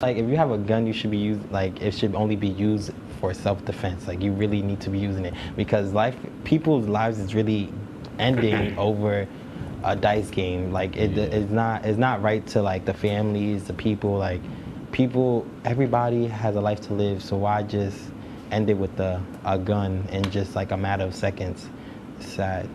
Like, if you have a gun, you should be used, like, it should only be used for self-defense. Like, you really need to be using it because people's lives is really ending over a dice game. Like, it's not right to, like, the families, the people, like, everybody has a life to live, so why just end it with a gun in just, like, a matter of seconds? It's sad.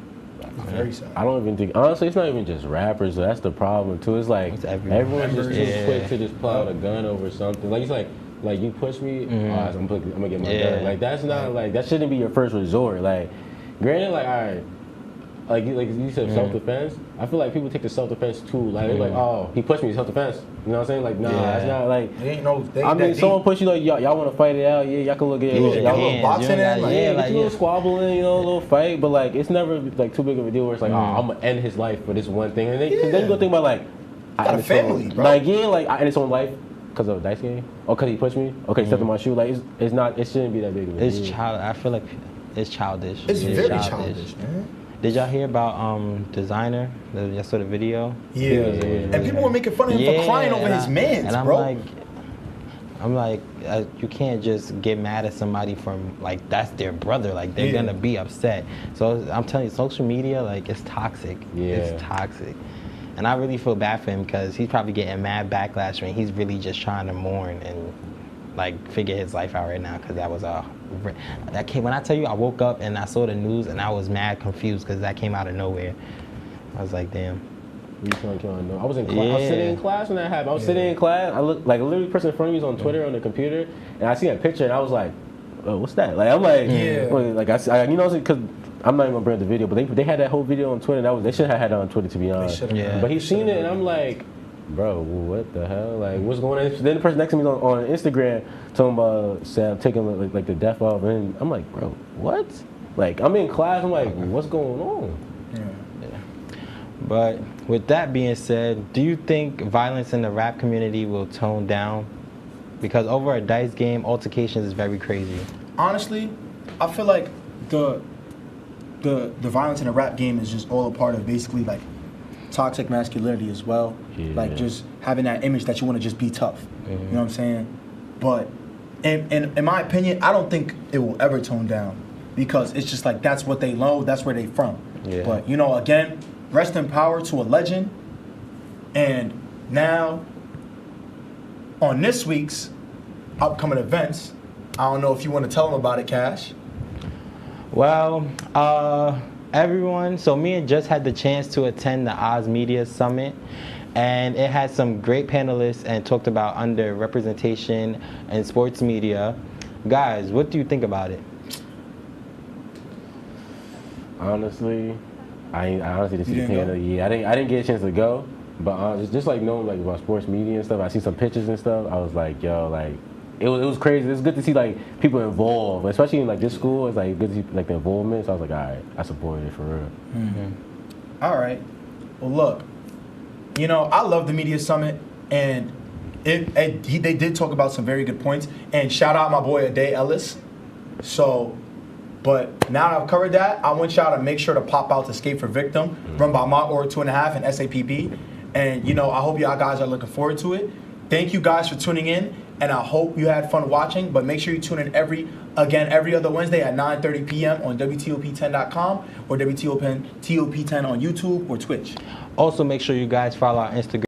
Very sad. I don't even think, honestly, it's not even just rappers. That's the problem too. It's like everyone's just too quick to just pull out a gun over something. Like, it's like you push me, I'm gonna get my gun. Like, that's not like, that shouldn't be your first resort. Like, granted, like, all right, like you said, self-defense. I feel like people take the self-defense too. Like, they're like, oh, he pushed me, self-defense. You know what I'm saying? Like, nah, that's not like. It ain't no. I mean, someone push you, like, y'all want to fight it out? Yeah, y'all can look at it. Y'all little boxing in, like, get you a little squabbling, you know, a little fight. But like, it's never like too big of a deal where it's like, oh, I'm gonna end his life for this one thing. And then you go think about like, got a family, bro. Like, yeah, like I end his own life because of a dice game. Or because he pushed me. Or because he stepped on my shoe. Like, it's not. It shouldn't be that big of a deal. I feel like it's childish. It's very childish, man. Did y'all hear about Designer? I saw the video. Yeah. And people were making fun of him for crying over his mans, and bro. I'm like, you can't just get mad at somebody from, like, that's their brother. Like, they're gonna be upset. So I'm telling you, social media, like, it's toxic. Yeah. It's toxic. And I really feel bad for him because he's probably getting mad backlash when he's really just trying to mourn and, like, figure his life out right now, because that was when I tell you, I woke up and I saw the news and I was mad confused because that came out of nowhere. I was like, damn. I was in class. I was sitting in class when that happened. I was sitting in class. I looked like a literally person in front of me was on Twitter on the computer, and I seen a picture and I was like, oh, what's that? Like, I'm like, like I you know, because I'm not even gonna bring up the video, but they had that whole video on Twitter. They should have had it on Twitter, to be honest. But he's seen it and I'm like, bro, what the hell? Like, what's going on? Then the person next to me on Instagram talking about Sam taking like the death off, and I'm like, bro, what? Like, I'm in class. I'm like, what's going on? But with that being said, do you think violence in the rap community will tone down? Because over a dice game, altercations is very crazy. Honestly, I feel like the violence in the rap game is just all a part of basically like toxic masculinity as well. Like, just having that image that you want to just be tough. You know what I'm saying? But in my opinion, I don't think it will ever tone down, because it's just like, that's what they know, that's where they from. But, you know, again, rest in power to a legend. And now, on this week's upcoming events, I don't know if you want to tell them about it, Cash. Well, everyone, so me and Just had the chance to attend the Oz Media Summit, and it had some great panelists and talked about underrepresentation in sports media. Guys, what do you think about it? Honestly, I honestly just I didn't get a chance to go, but just like knowing like about sports media and stuff, I see some pictures and stuff. I was like, yo, like it was crazy. It's good to see like people involved, especially in like this school. It's like good to see like the involvement. So I was like, all right, I supported it for real. All right. Well, look, you know, I love the media summit, and they did talk about some very good points. And shout out my boy Ade Ellis. So. But now that I've covered that, I want y'all to make sure to pop out to Skate for Victim, run by my Org 2.5 and SAPP. And, you know, I hope y'all guys are looking forward to it. Thank you guys for tuning in, and I hope you had fun watching. But make sure you tune in every other Wednesday at 9:30 p.m. on WTOP10.com or WTOP10 on YouTube or Twitch. Also, make sure you guys follow our Instagram.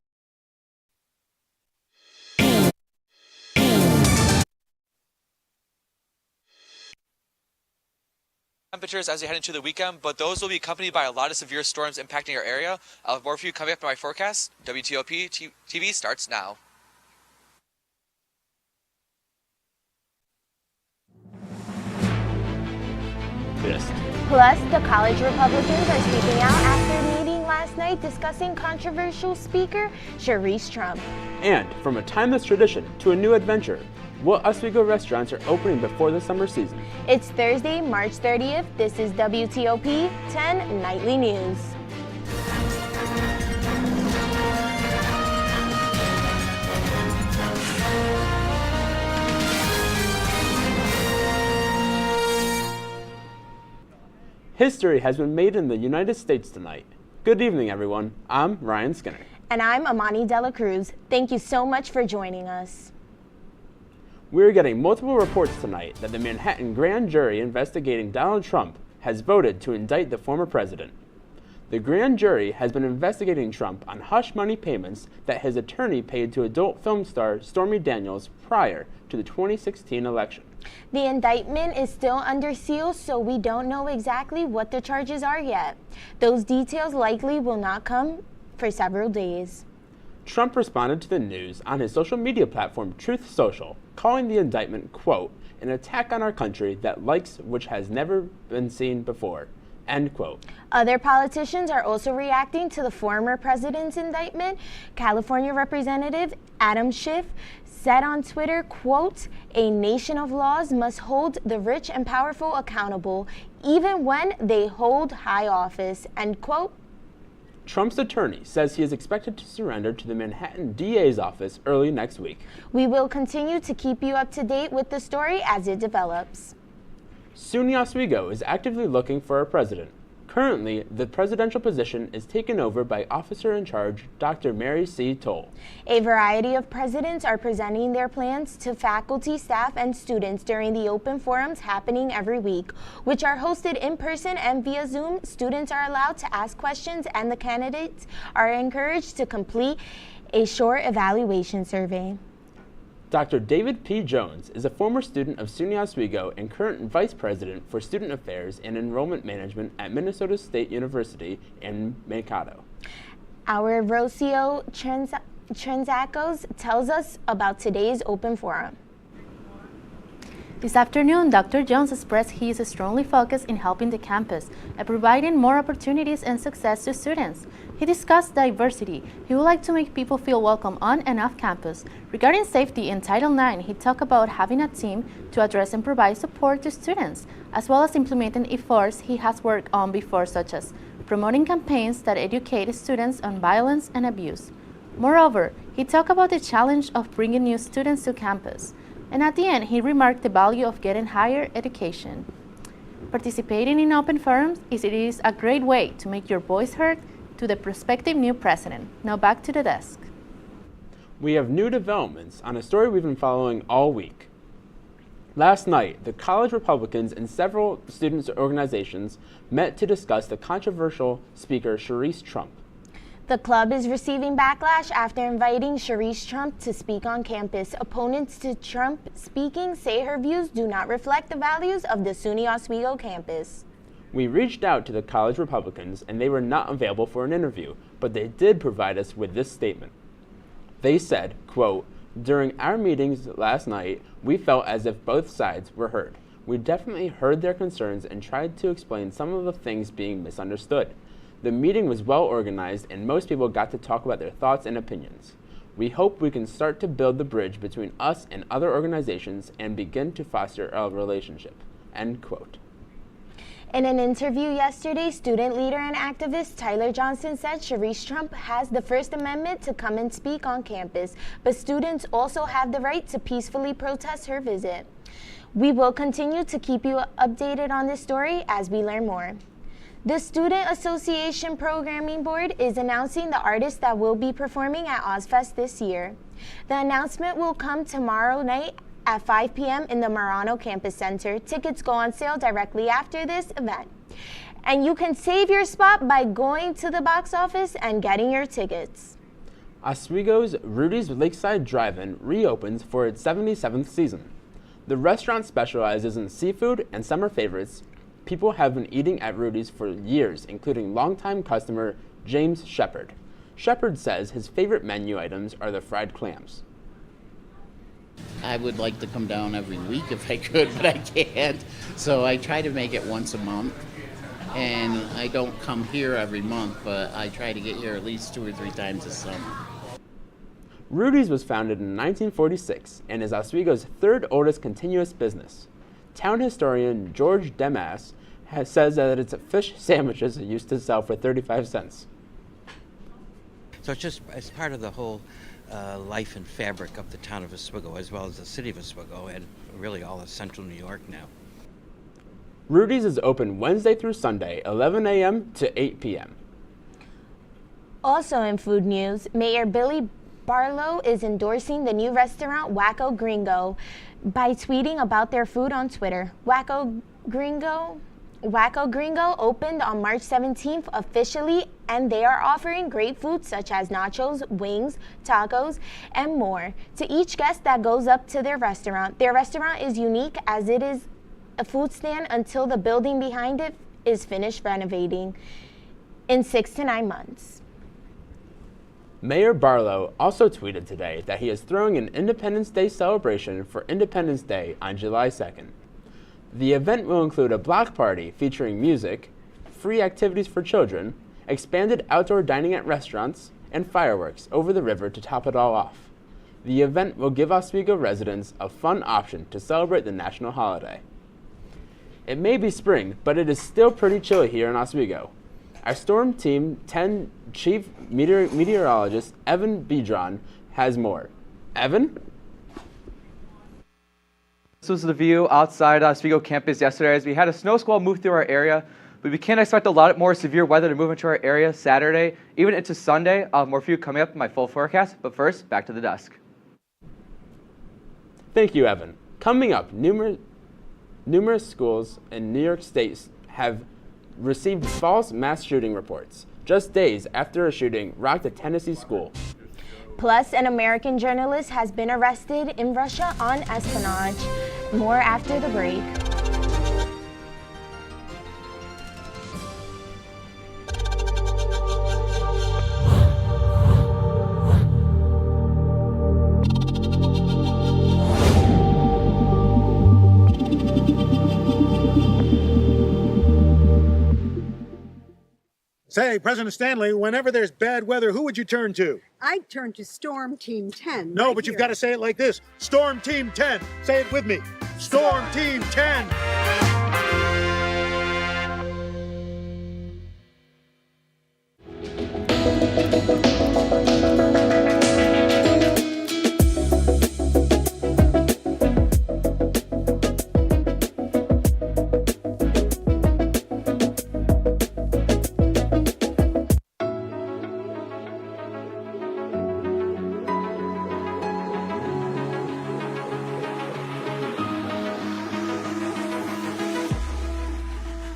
Temperatures as we head into the weekend, but those will be accompanied by a lot of severe storms impacting our area. I'll have more for you coming up in my forecast. WTOP TV starts now. Plus, the college Republicans are speaking out after meeting last night discussing controversial speaker Sharice Trump. And from a timeless tradition to a new adventure, what Oswego restaurants are opening before the summer season? It's Thursday, March 30th. This is WTOP 10 Nightly News. History has been made in the United States tonight. Good evening, everyone. I'm Ryan Skinner. And I'm Amani Dela Cruz. Thank you so much for joining us. We're getting multiple reports tonight that the Manhattan grand jury investigating Donald Trump has voted to indict the former president. The grand jury has been investigating Trump on hush money payments that his attorney paid to adult film star Stormy Daniels prior to the 2016 election. The indictment is still under seal, so we don't know exactly what the charges are yet. Those details likely will not come for several days. Trump responded to the news on his social media platform Truth Social, calling the indictment, quote, an attack on our country that likes which has never been seen before, end quote. Other politicians are also reacting to the former president's indictment. California Representative Adam Schiff said on Twitter, quote, a nation of laws must hold the rich and powerful accountable even when they hold high office, end quote. Trump's attorney says he is expected to surrender to the Manhattan DA's office early next week. We will continue to keep you up to date with the story as it develops. SUNY Oswego is actively looking for a president. Currently, the presidential position is taken over by Officer in Charge Dr. Mary C. Toll. A variety of presidents are presenting their plans to faculty, staff, and students during the open forums happening every week, which are hosted in person and via Zoom. Students are allowed to ask questions, and the candidates are encouraged to complete a short evaluation survey. Dr. David P. Jones is a former student of SUNY Oswego and current Vice President for Student Affairs and Enrollment Management at Minnesota State University in Mankato. Our Rocio Transacos tells us about today's open forum. This afternoon, Dr. Jones expressed he is strongly focused in helping the campus and providing more opportunities and success to students. He discussed diversity. He would like to make people feel welcome on and off campus. Regarding safety in Title IX, he talked about having a team to address and provide support to students, as well as implementing efforts he has worked on before, such as promoting campaigns that educate students on violence and abuse. Moreover, he talked about the challenge of bringing new students to campus. And at the end, he remarked the value of getting higher education. Participating in open forums is a great way to make your voice heard to the prospective new president. Now back to the desk. We have new developments on a story we've been following all week. Last night, the college Republicans and several students' organizations met to discuss the controversial speaker Charisse Trump. The club is receiving backlash after inviting Charisse Trump to speak on campus. Opponents to Trump speaking say her views do not reflect the values of the SUNY Oswego campus. We reached out to the college Republicans and they were not available for an interview, but they did provide us with this statement. They said, quote, during our meetings last night, we felt as if both sides were heard. We definitely heard their concerns and tried to explain some of the things being misunderstood. The meeting was well organized and most people got to talk about their thoughts and opinions. We hope we can start to build the bridge between us and other organizations and begin to foster a relationship, end quote. In an interview yesterday, student leader and activist Tyler Johnson said Charisse Trump has the First Amendment to come and speak on campus, but students also have the right to peacefully protest her visit. We will continue to keep you updated on this story as we learn more. The Student Association Programming Board is announcing the artists that will be performing at Ozfest this year. The announcement will come tomorrow night at 5 p.m. in the Marano Campus Center. Tickets go on sale directly after this event. And you can save your spot by going to the box office and getting your tickets. Oswego's Rudy's Lakeside Drive-In reopens for its 77th season. The restaurant specializes in seafood and summer favorites. People have been eating at Rudy's for years, including longtime customer James Shepard. Shepard says his favorite menu items are the fried clams. I would like to come down every week if I could, but I can't. So I try to make it once a month. And I don't come here every month, but I try to get here at least 2 or 3 times this summer. Rudy's was founded in 1946 and is Oswego's third oldest continuous business. Town historian George Demas says that its fish sandwiches used to sell for 35 cents. So it's part of the whole life and fabric of the town of Oswego, as well as the city of Oswego, and really all of central New York now. Rudy's is open Wednesday through Sunday, 11 a.m. to 8 p.m. Also in food news, Mayor Billy Barlow is endorsing the new restaurant Wacko Gringo by tweeting about their food on Twitter. Wacko Gringo opened on March 17th officially, and they are offering great food such as nachos, wings, tacos, and more to each guest that goes up to their restaurant. Their restaurant is unique as it is a food stand until the building behind it is finished renovating in 6 to 9 months. Mayor Barlow also tweeted today that he is throwing an Independence Day celebration for Independence Day on July 2nd. The event will include a block party featuring music, free activities for children, expanded outdoor dining at restaurants, and fireworks over the river to top it all off. The event will give Oswego residents a fun option to celebrate the national holiday. It may be spring, but it is still pretty chilly here in Oswego. Our Storm Team 10 Chief Meteorologist Evan Bedron has more. Evan? This was the view outside Oswego campus yesterday as we had a snow squall move through our area, but we can expect a lot more severe weather to move into our area Saturday, even into Sunday. I'll have more for you coming up in my full forecast, but first, back to the desk. Thank you, Evan. Coming up, numerous schools in New York State have received false mass shooting reports just days after a shooting rocked a Tennessee school. Plus, an American journalist has been arrested in Russia on espionage. More after the break. Say, President Stanley, whenever there's bad weather, who would you turn to? I'd turn to Storm Team 10. No, right but you've here. got to say it like this. Storm Team 10. Say it with me. Storm Team 10.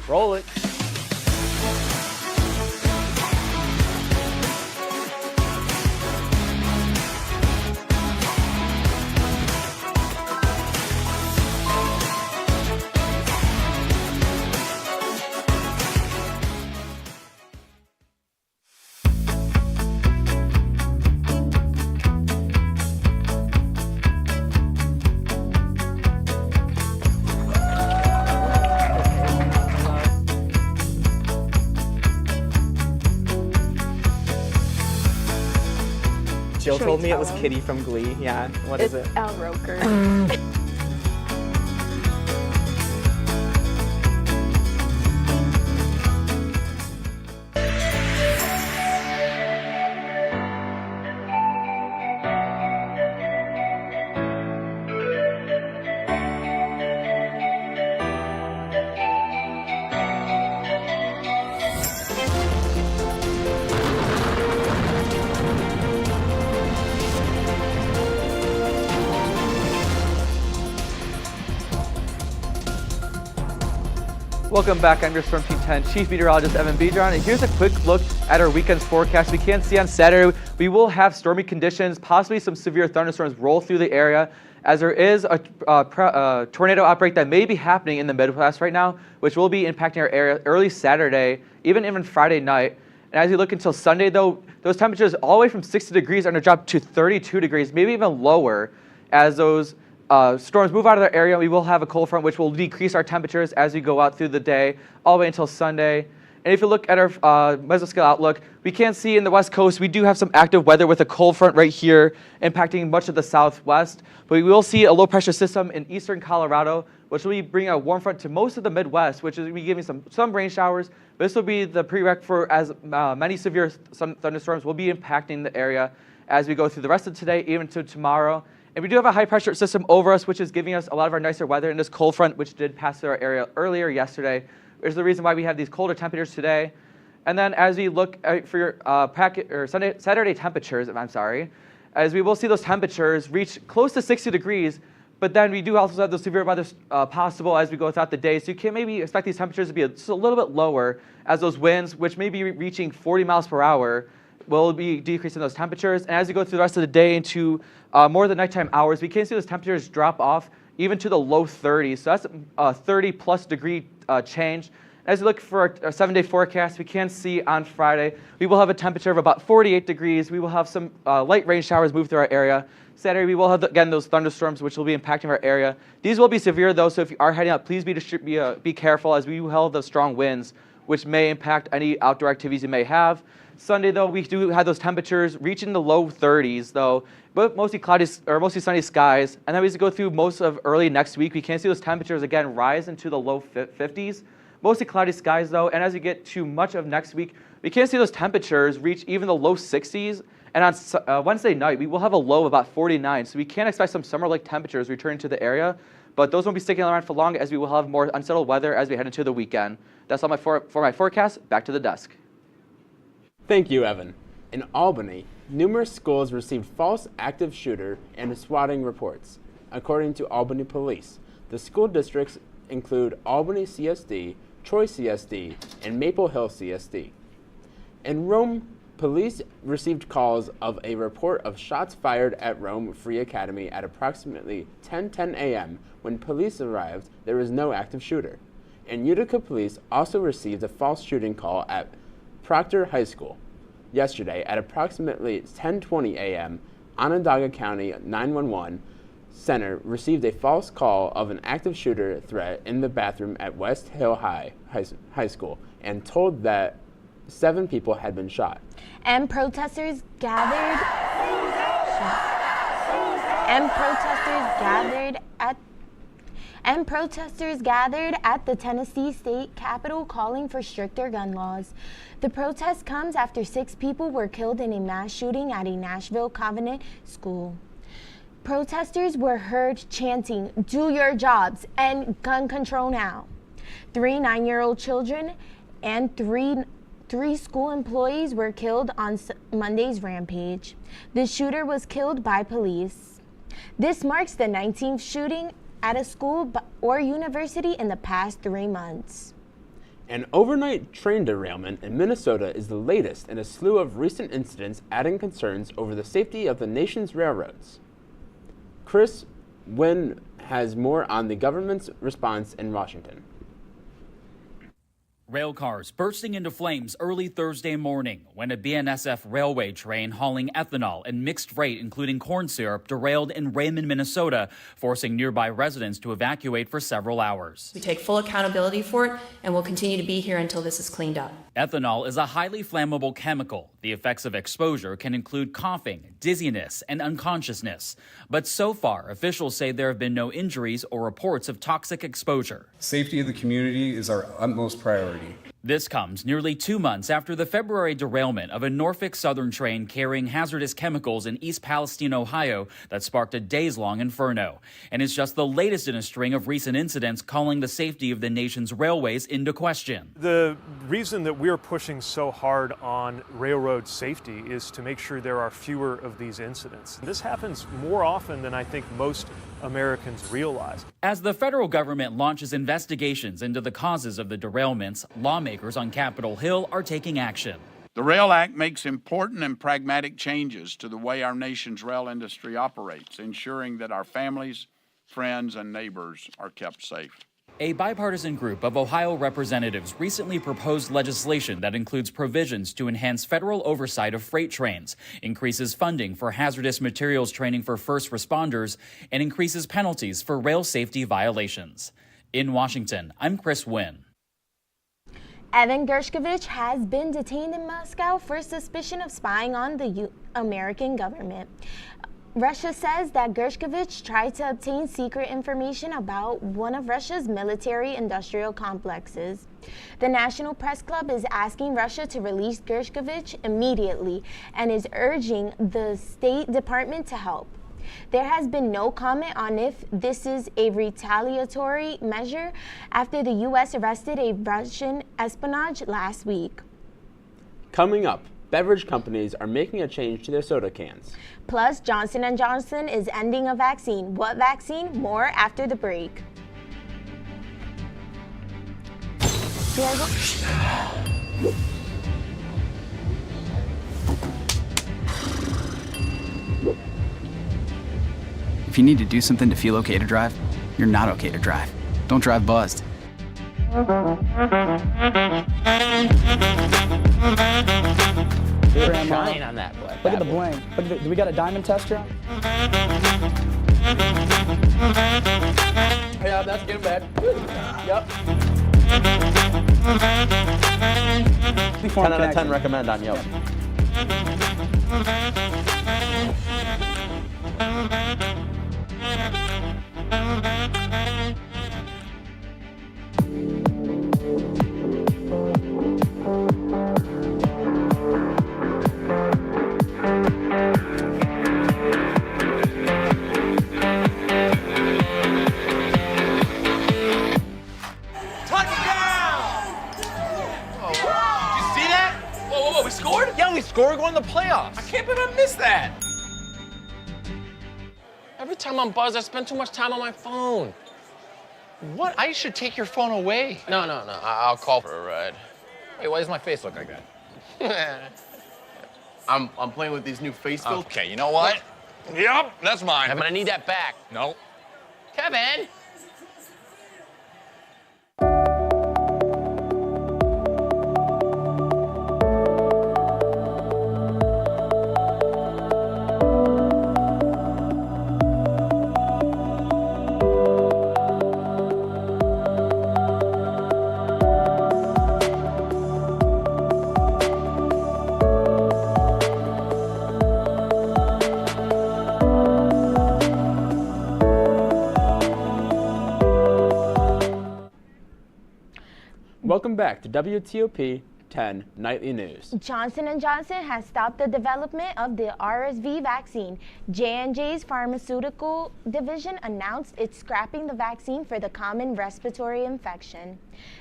Roll it. Jill told me it was Kitty from Glee. Yeah, what is it? Al Roker. Welcome back. I'm your Storm Team 10 Chief Meteorologist Evan Bedron, and here's a quick look at our weekend's forecast. We can see on Saturday we will have stormy conditions, possibly some severe thunderstorms roll through the area, as there is a tornado outbreak that may be happening in the Midwest right now, which will be impacting our area early Saturday, even Friday night. And as you look until Sunday, though, those temperatures all the way from 60 degrees are going to drop to 32 degrees, maybe even lower, as those storms move out of their area. We will have a cold front, which will decrease our temperatures as we go out through the day, all the way until Sunday. And if you look at our mesoscale outlook, we can see in the West Coast, we do have some active weather with a cold front right here impacting much of the Southwest. But we will see a low pressure system in eastern Colorado, which will be bringing a warm front to most of the Midwest, which will be giving some rain showers. This will be the prereq for as many severe thunderstorms will be impacting the area as we go through the rest of today, even to tomorrow. And we do have a high pressure system over us, which is giving us a lot of our nicer weather in this cold front, which did pass through our area earlier yesterday, which is the reason why we have these colder temperatures today. And then as we look for your Saturday temperatures, as we will see those temperatures reach close to 60 degrees, but then we do also have those severe weather possible as we go throughout the day. So you can maybe expect these temperatures to be just a little bit lower as those winds, which may be reaching 40 miles per hour, will be decreasing those temperatures. And as you go through the rest of the day into more of the nighttime hours, we can see those temperatures drop off even to the low 30s. So that's a 30 plus degree change. As we look for our 7-day forecast, we can see on Friday, we will have a temperature of about 48 degrees. We will have some light rain showers move through our area. Saturday, we will have, again, those thunderstorms, which will be impacting our area. These will be severe, though, so if you are heading out, please be careful, as we will have the strong winds, which may impact any outdoor activities you may have. Sunday, though, we do have those temperatures reaching the low 30s, though, but mostly cloudy or mostly sunny skies. And then as we go through most of early next week, we can see those temperatures again rise into the low 50s. Mostly cloudy skies, though, and as we get to much of next week, we can see those temperatures reach even the low 60s. And on Wednesday night, we will have a low of about 49, so we can expect some summer-like temperatures returning to the area, but those won't be sticking around for long, as we will have more unsettled weather as we head into the weekend. That's all for my forecast. Back to the desk. Thank you, Evan. In Albany, numerous schools received false active shooter and swatting reports. According to Albany Police, the school districts include Albany CSD, Troy CSD, and Maple Hill CSD. In Rome, police received calls of a report of shots fired at Rome Free Academy at approximately 10:10 a.m. When police arrived, there was no active shooter. And Utica police also received a false shooting call at Proctor High School yesterday at approximately 10:20 a.m. Onondaga County 911 Center received a false call of an active shooter threat in the bathroom at West Hill High School and told that 7 people had been shot. And protesters gathered at the Tennessee State Capitol calling for stricter gun laws. The protest comes after 6 people were killed in a mass shooting at a Nashville Covenant school. Protesters were heard chanting, "Do your jobs," and "Gun control now." 3 9-year-old children and three school employees were killed on Monday's rampage. The shooter was killed by police. This marks the 19th shooting at a school or university in the past 3 months. An overnight train derailment in Minnesota is the latest in a slew of recent incidents, adding concerns over the safety of the nation's railroads. Chris Wynn has more on the government's response in Washington. Rail cars bursting into flames early Thursday morning when a BNSF railway train hauling ethanol and mixed freight, including corn syrup, derailed in Raymond, Minnesota, forcing nearby residents to evacuate for several hours. We take full accountability for it, and we'll continue to be here until this is cleaned up. Ethanol is a highly flammable chemical. The effects of exposure can include coughing, dizziness, and unconsciousness. But so far, officials say there have been no injuries or reports of toxic exposure. Safety of the community is our utmost priority. This comes nearly 2 months after the February derailment of a Norfolk Southern train carrying hazardous chemicals in East Palestine, Ohio, that sparked a days-long inferno. And it's just the latest in a string of recent incidents calling the safety of the nation's railways into question. The reason that we're pushing so hard on railroad safety is to make sure there are fewer of these incidents. This happens more often than I think most Americans realize. As the federal government launches investigations into the causes of the derailments, lawmakers on Capitol Hill are taking action. The RAIL Act makes important and pragmatic changes to the way our nation's rail industry operates, ensuring that our families, friends, and neighbors are kept safe. A bipartisan group of Ohio representatives recently proposed legislation that includes provisions to enhance federal oversight of freight trains, increases funding for hazardous materials training for first responders, and increases penalties for rail safety violations. In Washington, I'm Chris Wynn. Evan Gershkovich has been detained in Moscow for suspicion of spying on the American government. Russia says that Gershkovich tried to obtain secret information about one of Russia's military-industrial complexes. The National Press Club is asking Russia to release Gershkovich immediately and is urging the State Department to help. There has been no comment on if this is a retaliatory measure after the U.S. arrested a Russian espionage last week. Coming up, Beverage companies are making a change to their soda cans. Plus, Johnson & Johnson is ending a vaccine. What vaccine? More after the break. If you need to do something to feel okay to drive, you're not okay to drive. Don't drive buzzed. You're shining on that boy. Look at the bling. Do we got a diamond tester on? Yeah, that's getting bad. Yep. 10 out of 10 recommend on Yelp. We're going to the playoffs. I can't believe I missed that. Every time I'm buzzed, I spend too much time on my phone. What? I should take your phone away. No. I'll call for a ride. Wait, why does my face look like that? I'm playing with these new face filters. Okay, you know what? Yep, that's mine. I'm gonna need that back. No. Kevin! Welcome back to WTOP 10 Nightly News. Johnson & Johnson has stopped the development of the RSV vaccine. J&J's pharmaceutical division announced it's scrapping the vaccine for the common respiratory infection.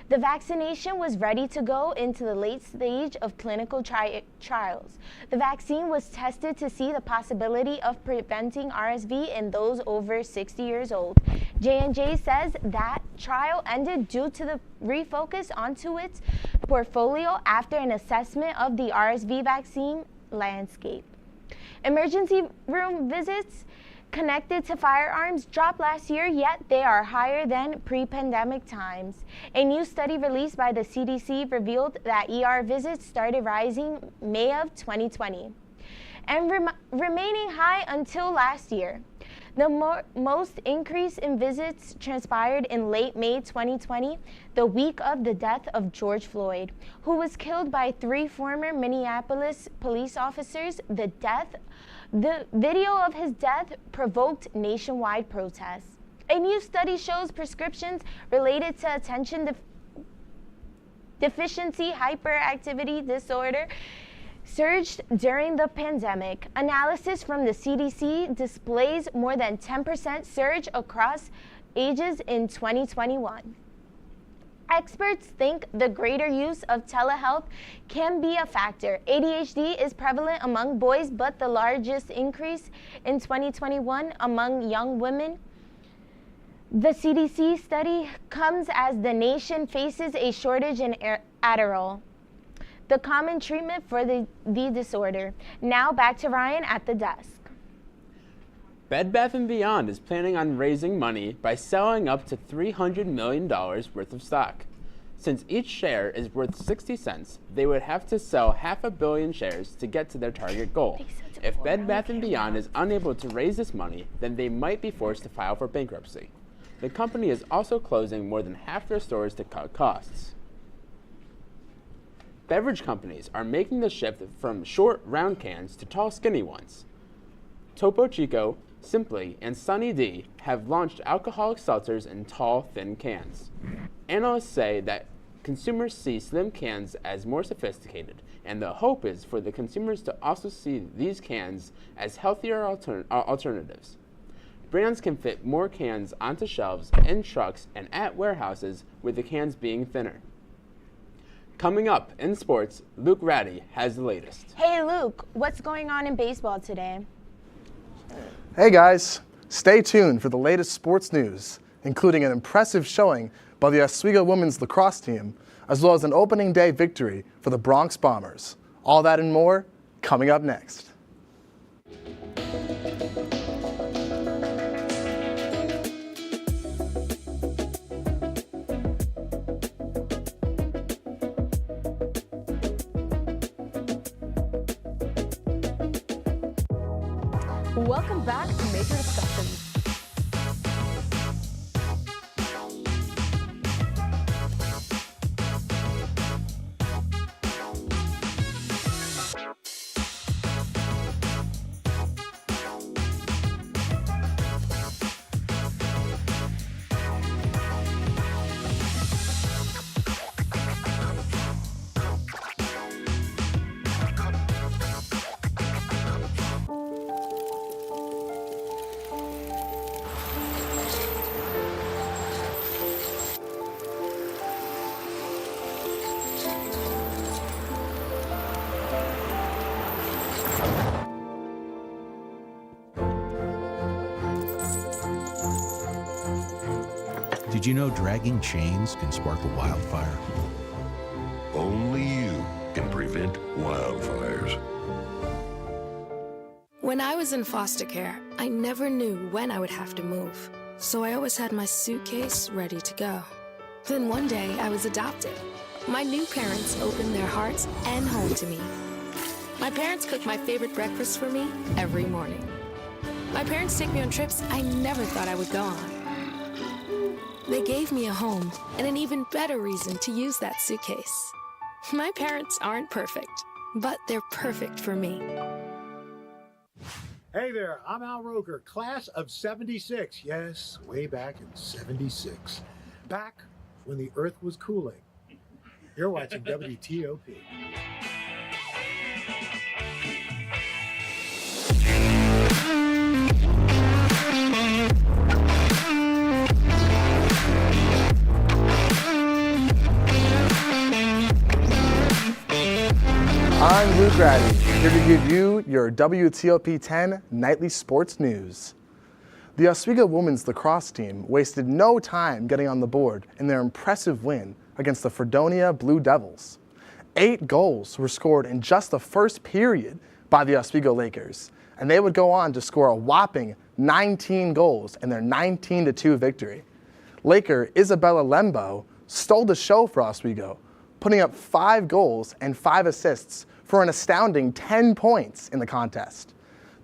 The vaccination was ready to go into the late stage of clinical trials. The vaccine was tested to see the possibility of preventing RSV in those over 60 years old. J&J says that trial ended due to the refocus onto its portfolio after an assessment of the RSV vaccine landscape. Emergency room visits connected to firearms dropped last year, yet they are higher than pre-pandemic times. A new study released by the CDC revealed that ER visits started rising May of 2020 and remaining high until last year. The most increase in visits transpired in late May 2020, the week of the death of George Floyd, who was killed by 3 former Minneapolis police officers. The video of his death provoked nationwide protests. A new study shows prescriptions related to attention deficiency hyperactivity disorder surged during the pandemic. Analysis from the CDC displays more than 10% surge across ages in 2021. Experts think the greater use of telehealth can be a factor. ADHD is prevalent among boys, but the largest increase in 2021 among young women. The CDC study comes as the nation faces a shortage in Adderall, the common treatment for the disorder. Now back to Ryan at the desk. Bed Bath & Beyond is planning on raising money by selling up to $300 million worth of stock. Since each share is worth 60 cents, they would have to sell 500 million shares to get to their target goal. If Bed Bath & Beyond is unable to raise this money, then they might be forced to file for bankruptcy. The company is also closing more than half their stores to cut costs. Beverage companies are making the shift from short, round cans to tall, skinny ones. Topo Chico, Simply, and Sunny D have launched alcoholic seltzers in tall, thin cans. Analysts say that consumers see slim cans as more sophisticated, and the hope is for the consumers to also see these cans as healthier alternatives. Brands can fit more cans onto shelves, in trucks, and at warehouses, with the cans being thinner. Coming up in sports, Luke Ratty has the latest. Hey Luke, what's going on in baseball today? Hey guys, stay tuned for the latest sports news, including an impressive showing by the Oswego women's lacrosse team, as well as an opening day victory for the Bronx Bombers. All that and more coming up next. Welcome back to Major Discussions. Did you know dragging chains can spark a wildfire? Only you can prevent wildfires. When I was in foster care, I never knew when I would have to move. So I always had my suitcase ready to go. Then one day I was adopted. My new parents opened their hearts and home to me. My parents cook my favorite breakfast for me every morning. My parents take me on trips I never thought I would go on. They gave me a home and an even better reason to use that suitcase. My parents aren't perfect, but they're perfect for me. Hey there, I'm Al Roker, class of 76. Yes, way back in 76. Back when the earth was cooling. You're watching WTOP. I'm Luke Ratty, here to give you your WTOP 10 nightly sports news. The Oswego women's lacrosse team wasted no time getting on the board in their impressive win against the Fredonia Blue Devils. 8 goals were scored in just the first period by the Oswego Lakers, and they would go on to score a whopping 19 goals in their 19-2 victory. Laker Isabella Lembo stole the show for Oswego, putting up 5 goals and 5 assists for an astounding 10 points in the contest.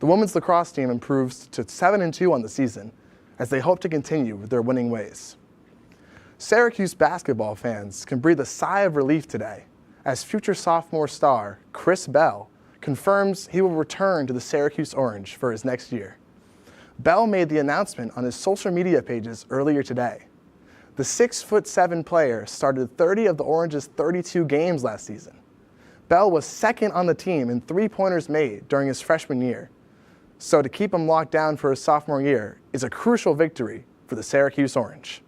The women's lacrosse team improves to 7-2 on the season as they hope to continue with their winning ways. Syracuse basketball fans can breathe a sigh of relief today as future sophomore star Chris Bell confirms he will return to the Syracuse Orange for his next year. Bell made the announcement on his social media pages earlier today. The 6'7" player started 30 of the Orange's 32 games last season. Bell was second on the team in three-pointers made during his freshman year. So to keep him locked down for his sophomore year is a crucial victory for the Syracuse Orange.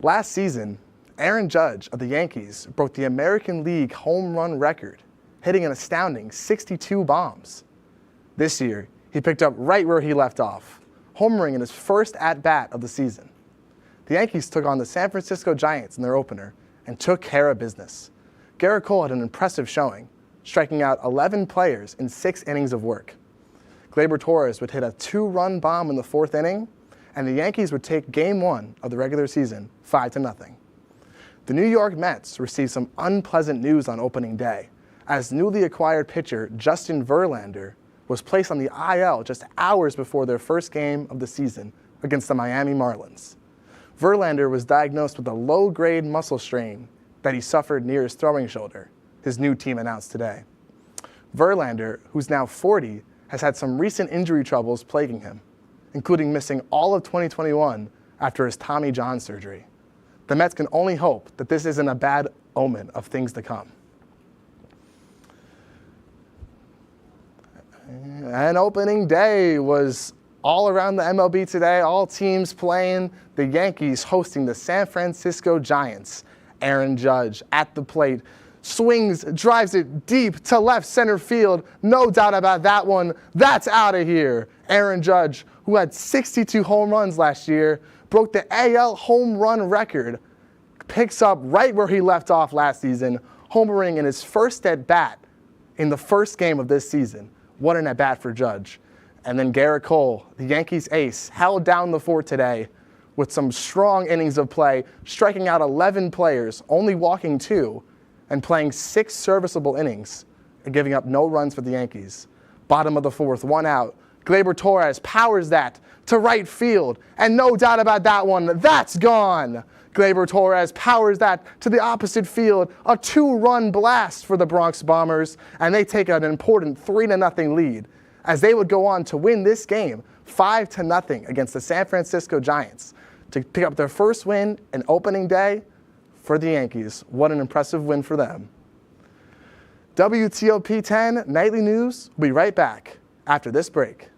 Last season, Aaron Judge of the Yankees broke the American League home run record, hitting an astounding 62 bombs. This year, he picked up right where he left off, homering in his first at-bat of the season. The Yankees took on the San Francisco Giants in their opener and took care of business. Garrett Cole had an impressive showing, striking out 11 players in 6 innings of work. Gleyber Torres would hit a 2-run bomb in the 4th inning, and the Yankees would take Game 1 of the regular season 5-0. The New York Mets received some unpleasant news on opening day, as newly acquired pitcher Justin Verlander was placed on the IL just hours before their first game of the season against the Miami Marlins. Verlander was diagnosed with a low-grade muscle strain that he suffered near his throwing shoulder, his new team announced today. Verlander, who's now 40, has had some recent injury troubles plaguing him, including missing all of 2021 after his Tommy John surgery. The Mets can only hope that this isn't a bad omen of things to come. And opening day was all around the MLB today, all teams playing, the Yankees hosting the San Francisco Giants. Aaron Judge at the plate, swings, drives it deep to left center field. No doubt about that one. That's out of here. Aaron Judge, who had 62 home runs last year, broke the AL home run record, picks up right where he left off last season, homering in his first at-bat in the first game of this season. What an at-bat for Judge. And then Garrett Cole, the Yankees ace, held down the fort today with some strong innings of play, striking out 11 players, only walking 2, and playing 6 serviceable innings and giving up no runs for the Yankees. Bottom of the 4th, 1 out. Gleyber Torres powers that to right field, and no doubt about that one, that's gone. Gleyber Torres powers that to the opposite field, a 2-run blast for the Bronx Bombers, and they take an important 3-0 lead as they would go on to win this game 5-0 against the San Francisco Giants to pick up their first win in opening day for the Yankees. What an impressive win for them. WTOP 10 Nightly News will be right back after this break.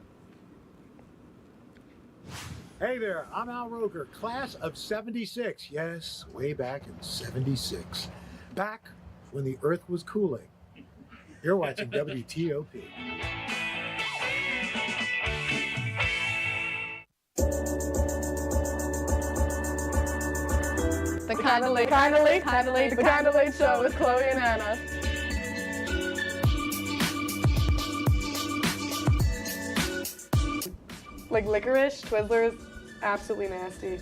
Hey there, I'm Al Roker, class of 76. Yes, way back in 76. Back when the earth was cooling. You're watching WTOP. The Kinda Late Show with Chloe and Anna. Like licorice, Twizzlers, absolutely nasty.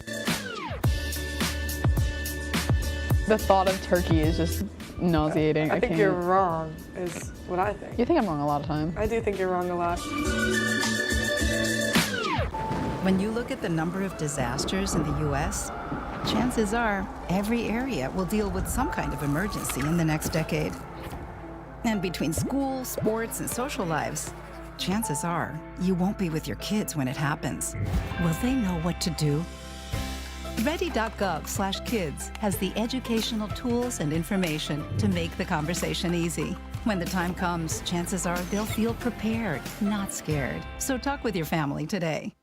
The thought of turkey is just nauseating. I think you're wrong, is what I think. You think I'm wrong a lot of times. I do think you're wrong a lot. When you look at the number of disasters in the U.S., chances are every area will deal with some kind of emergency in the next decade. And between school, sports, and social lives, chances are you won't be with your kids when it happens. Will they know what to do? Ready.gov/kids has the educational tools and information to make the conversation easy. When the time comes, chances are they'll feel prepared, not scared. So talk with your family today.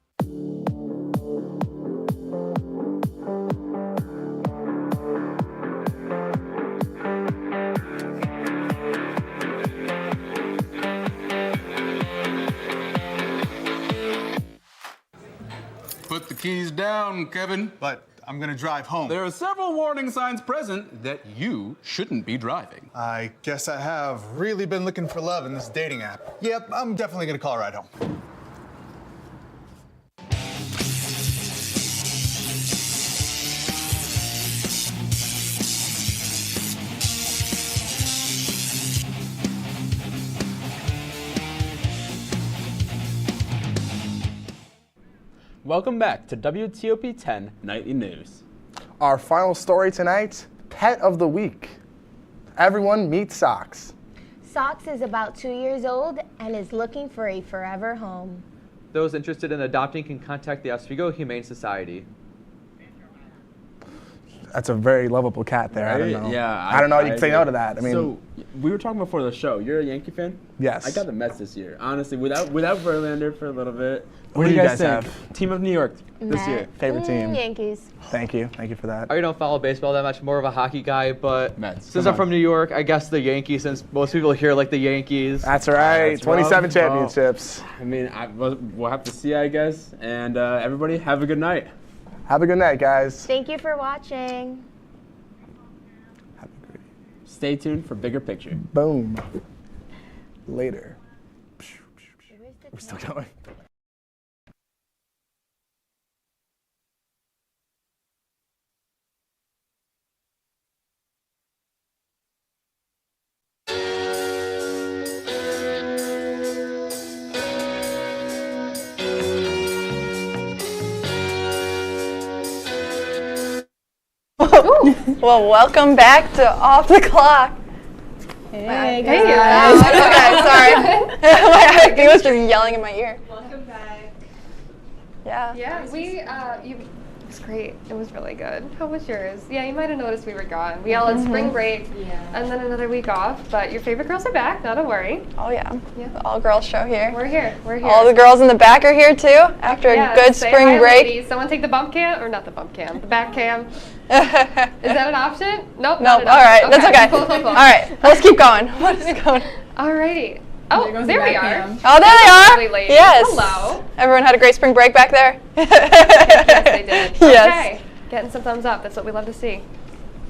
Put the keys down, Kevin. But I'm gonna drive home. There are several warning signs present that you shouldn't be driving. I guess I have really been looking for love in this dating app. Yep, I'm definitely gonna call a ride home. Welcome back to WTOP 10 Nightly News. Our final story tonight, Pet of the Week. Everyone meet Socks. Socks is about 2 years old and is looking for a forever home. Those interested in adopting can contact the Oswego Humane Society. That's a very lovable cat there. Right? I don't know. Yeah, I don't know. You can say no to that. I mean, so we were talking before the show. You're a Yankee fan? Yes. I got the Mets this year. Honestly, without Verlander for a little bit. What do you guys think? have? Team of New York this year. Favorite team? Yankees. Thank you. Thank you for that. I don't follow baseball that much. More of a hockey guy, but Mets. since I'm from New York, I guess the Yankees. Since most people here like the Yankees. That's right. That's 27 rough. championships. I mean, we'll have to see, I guess. And everybody, have a good night. Have a good night, guys. Thank you for watching. Stay tuned for bigger picture. Boom. Later. We're still going. Well, welcome back to Off the Clock. Hey guys. Okay, sorry. He was just yelling in my ear. Welcome back. Yeah. Yeah, we was great. It was really good. How was yours? Yeah, you might have noticed we were gone. We all had spring break and then another week off, but your favorite girls are back, not to worry. Oh yeah. The all-girls show here. We're here. We're here. All the girls in the back are here too after a good say spring hi, break. Ladies. Someone take the bump cam, or not the bump cam, the back cam. Is that an option? Nope. Nope. All right, that's okay. Cool. All right, let's keep going. Let's go. Alrighty. Oh, there we are. Oh, there they are. Lovely ladies. Yes. Hello. Everyone had a great spring break back there. Yes, they did. Yes. Okay. Getting some thumbs up. That's what we love to see.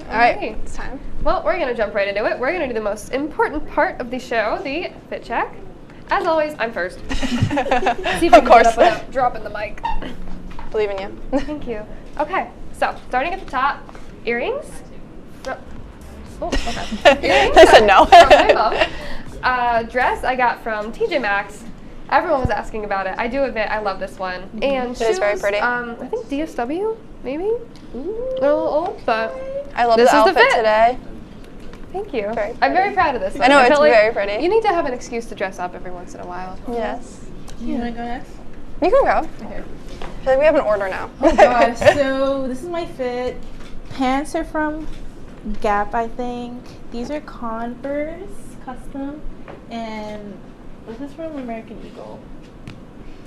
All right, it's time. Well, we're going to jump right into it. We're going to do the most important part of the show, the fit check. As always, I'm first. See if you can get up without dropping the mic. Believe in you. Thank you. Okay, so starting at the top, earrings. Oh, okay. Earrings. I said no. From my mom. Dress I got from TJ Maxx. Everyone was asking about it. I do admit I love this one. And It shoes, is very pretty. I think DSW, maybe? A little old, but I love this the is outfit the fit. today. Thank you. I'm very proud of this one. I know, it's feel like very pretty. You need to have an excuse to dress up every once in a while. Yes. You want to go next? You can go. Okay. I feel like we have an order now. Oh gosh, so this is my fit. Pants are from Gap, I think. These are Converse custom, and this is from American Eagle.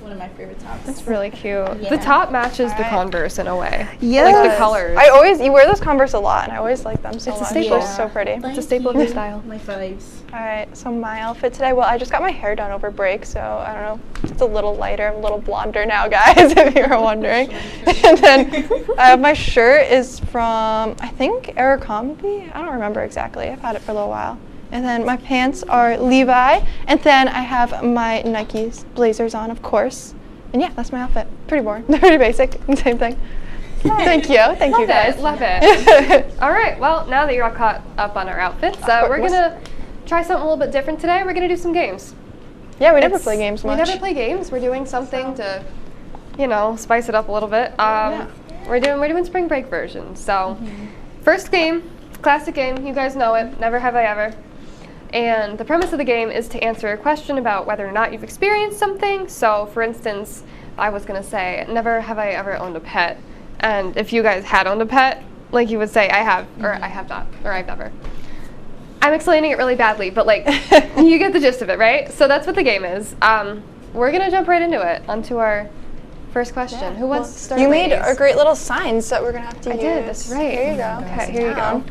One of my favorite tops. That's really cute. Yeah. The top matches the Converse in a way. Yes. Like the colors. You wear those Converse a lot, and I always like them so It's much. a staple. They're so pretty. It's a staple of your style. My vibes. All right, so my outfit today, well, I just got my hair done over break, so I don't know, it's a little lighter, I'm a little blonder now, guys, if you were wondering. And then my shirt is from, I think, Abercrombie? I don't remember exactly. I've had it for a little while. And then my pants are Levi, and then I have my Nike blazers on, of course. And yeah, that's my outfit. Pretty boring, pretty basic, same thing. Thank you. Thank you, guys. Love it. All right. Well, now that you're all caught up on our outfits, we're going to try something a little bit different today. We're going to do some games. Yeah, we never play games much. We never play games. We're doing something to, you know, spice it up a little bit. We're doing spring break versions. So, first game, classic game. You guys know it. Never have I ever. And the premise of the game is to answer a question about whether or not you've experienced something. So, for instance, I was going to say, never have I ever owned a pet. And if you guys had owned a pet, like you would say, I have, or I have not, or I've never. I'm explaining it really badly, but like, you get the gist of it, right? So that's what the game is. We're going to jump right into it, onto our first question. Yeah. Who wants to start? You made ladies? our great little signs that we're going to have to use. I did, that's right. Here you go. Okay, here you go.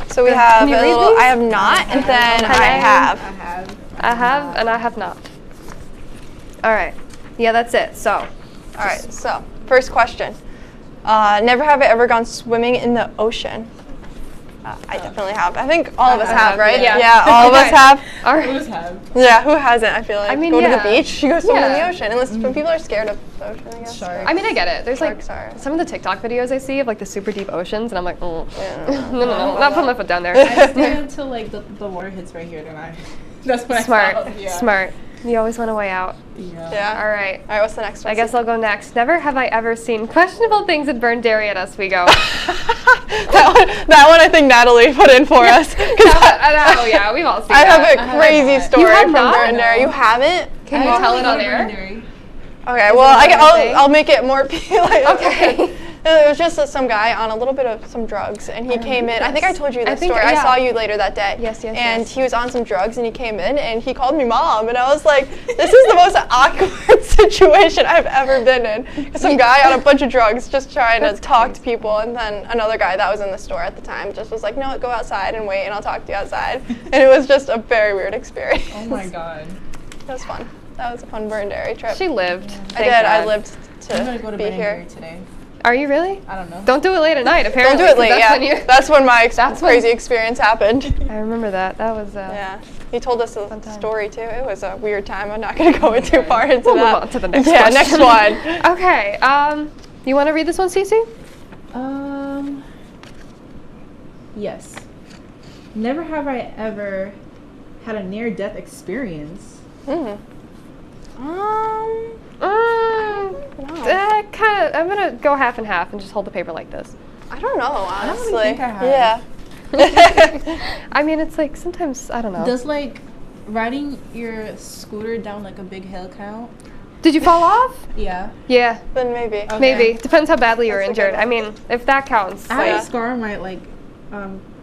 So we have Can you a read little, these? I have not, and then I have. I have, and I have not. All right. Yeah, that's it. So. All right, so first question. Never have I ever gone swimming in the ocean. I definitely have. I think all of us have, right? Yeah. All of us have. Who's have? Yeah, who hasn't? I feel like. I mean, go to the yeah. beach, you go swim in the Yeah. ocean. Unless people are scared of the ocean, I guess. Sharks. I mean, I get it. There's like Sharks are. some of the TikTok videos I see of like the super deep oceans, and I'm like, no, not putting my foot down there. I stay until like the water hits right here, then that's when Smart, I stop. Yeah. smart. You always want a way out. Yeah. All right. All right, what's the next one? I guess I'll go next. Never have I ever seen questionable things in burned dairy at Oswego. that one I think Natalie put in for us. Oh yeah, we've all seen I that. have a crazy story You have from not? Burn Dairy. You haven't? Can you tell it on air? Okay, Is well, it another thing? I'll make it more Okay. It was just some guy on a little bit of some drugs, and he came in. I think I told you this story. I saw you later that day. Yes. And he was on some drugs, and he came in, and he called me mom, and I was like, this is the most awkward situation I've ever been in. Some guy on a bunch of drugs just trying to talk to people, and then another guy that was in the store at the time just was like, no, go outside and wait, and I'll talk to you outside. And it was just a very weird experience. Oh my god. It was fun. That was a fun Burn Dairy trip. She lived. I did. I lived I'm gonna go to to be Burn here. Dairy today. Are you really? I don't know. Don't do it late at night, apparently. Don't do it late, That's when yeah. you That's when my crazy experience happened. I remember that. That was yeah. He told us a story too. It was a weird time. I'm not going to go too far into We'll that. move on to the next yeah, question. next one. Okay. You want to read this one, Cece? Yes. Never have I ever had a near-death experience. Kind of. I'm gonna go half and half and just hold the paper like this. I don't know, honestly. I don't really think I have. Yeah. I mean, it's like sometimes I don't know. Does like riding your scooter down like a big hill count? Did you fall off? Yeah. Yeah. Then maybe. Okay. Maybe. Depends how badly you were That's a good injured. I one. mean, if that counts. I have like- a scar on my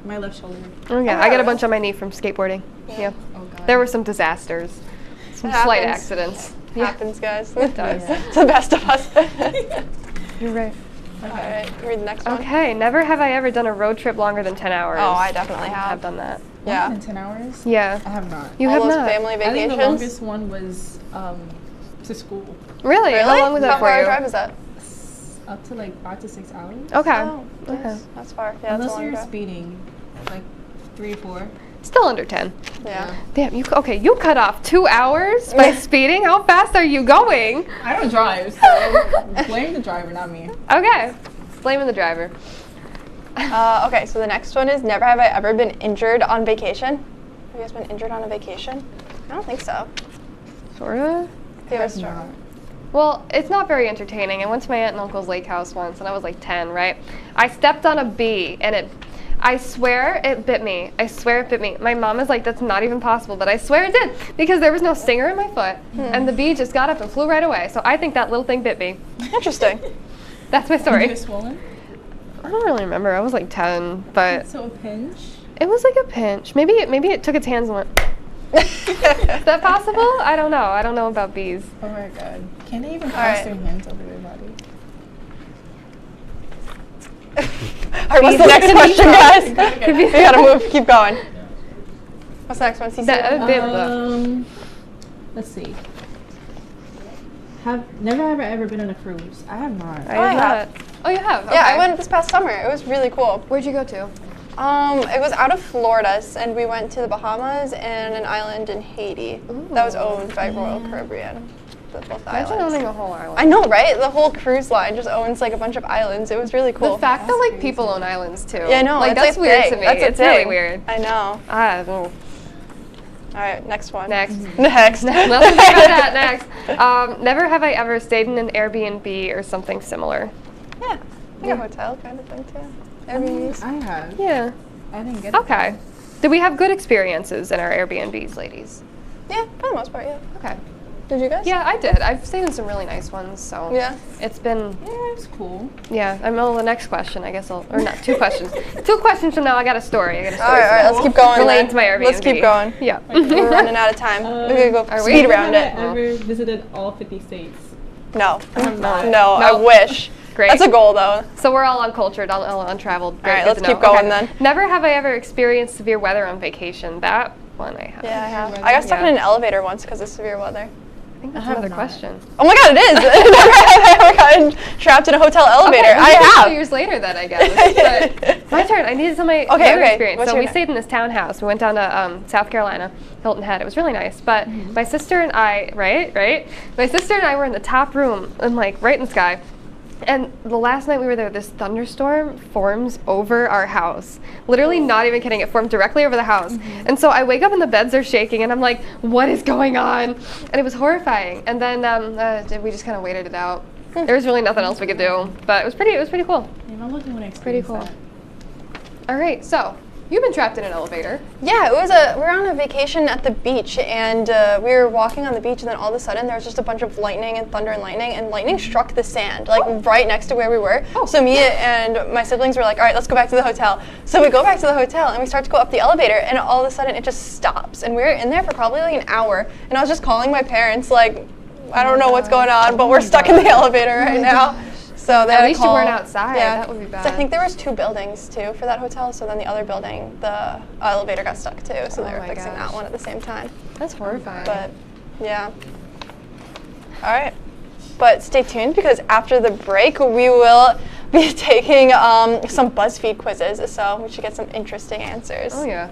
my left shoulder. Oh yeah, I got a bunch on my knee from skateboarding. Yeah. Oh god. There were some disasters, some It slight happens. accidents. It happens, guys. It does. It's the best of us. You're right. All right, read the next one. Okay, never have I ever done a road trip longer than 10 hours. Oh, I definitely I have. have done that. Yeah. Longer than 10 hours? Yeah. I have not. You All have those not. family I think vacations. the longest one was to school. Really? How long was that How for far you? a drive is that? Up to like 5 to 6 hours. Okay. Oh, Okay. nice. That's far. Yeah, that's a Unless long you're drive. speeding, like 3 or 4. Still under 10. Yeah. Damn, you cut off 2 hours by speeding? How fast are you going? I don't drive, so blame the driver, not me. Okay. Blaming the driver. Okay, so the next one is never have I ever been injured on vacation. Have you guys been injured on a vacation? I don't think so. Sorta? Yeah, it's true. Well, it's not very entertaining. I went to my aunt and uncle's lake house once, and I was like 10, right? I stepped on a bee, and I swear it bit me. I swear it bit me. My mom is like, that's not even possible, but I swear it did, because there was no stinger in my foot, and the bee just got up and flew right away. So I think that little thing bit me. Interesting. That's my story. You were swollen? I don't really remember. I was like 10, but So a pinch? it was like a pinch. Maybe it took its hands and went. Is that possible? I don't know. I don't know about bees. Oh my god. Can they even All right. cross their hands over their body? All right, what's the next question, guys? We gotta move. Keep going. What's the next one, CC? Let's see. Never have I ever been on a cruise. I have not. I have. Oh, you have? Yeah, I Okay. went this past summer. It was really cool. Where'd you go to? It was out of Florida, and we went to the Bahamas and an island in Haiti that was owned by Royal Caribbean. Both Imagine islands. owning a whole island. I know, right? The whole cruise line just owns like a bunch of islands. It was really cool. The fact that like people own islands too. Yeah, I know. Like it's that's a weird thing. to me. That's a It's really thing. weird. I know. I don't know. All right, next one. Next. Next. Let's think about that next. Never have I ever stayed in an Airbnb or something similar. Yeah, like a hotel kind of thing too. Airbnbs. I have. Yeah. I didn't get it. Okay. Did we have good experiences in our Airbnbs, ladies? Yeah, for the most part, yeah. Okay. Did you guys? Yeah, I did. I've stayed in some really nice ones, so Yeah. it's been. Yeah, it's cool. Yeah, I'm on the next question. I guess or not 2 questions. 2 questions from now, I got a story. I got a story. All right, let's keep going. Related then. to my Airbnb. Let's keep going. Yeah. We're running out of time. We're gonna go Are we? speed around it. Have I ever visited all 50 states? No. not. No, I No. wish. Great. That's a goal, though. So we're all uncultured, all untraveled. Great, All right, good let's to know. keep going Okay. then. Never have I ever experienced severe weather on vacation. That one I have. Yeah, I have. I got stuck in Yeah. an elevator once because of severe weather. I think that's another question. Oh my god, it is! Never have I ever gotten trapped in a hotel elevator. Okay, I a have. few years later then, I guess. But my turn. I needed some weather okay. experience. What's So your we next? stayed in this townhouse. We went down to South Carolina, Hilton Head. It was really nice. But my sister and I, right? My sister and I were in the top room and like right in the sky. And the last night we were there, this thunderstorm forms over our house. Literally, not even kidding, it formed directly over the house. And so I wake up and the beds are shaking, and I'm like, what is going on? And it was horrifying. And then we just kind of waited it out. There was really nothing else we could do, but it was pretty cool. Yeah, I'm looking when I Pretty cool. All right, so you've been trapped in an elevator. Yeah, we were on a vacation at the beach, and we were walking on the beach, and then all of a sudden there was just a bunch of lightning and thunder and lightning struck the sand, like right next to where we were. So me and my siblings were like, all right, let's go back to the hotel. So we go back to the hotel, and we start to go up the elevator, and all of a sudden it just stops. And we were in there for probably like an hour, and I was just calling my parents, like, I don't know what's going on, but we're stuck in the elevator right now. So they At had to least you call. weren't outside. Yeah, That would be bad. So I think there was 2 buildings too for that hotel. So then the other building, the elevator got stuck too. So they Oh were my fixing gosh. that one at the same time. That's horrifying. But yeah. All right. But stay tuned because after the break we will be taking some BuzzFeed quizzes. So we should get some interesting answers. Oh yeah.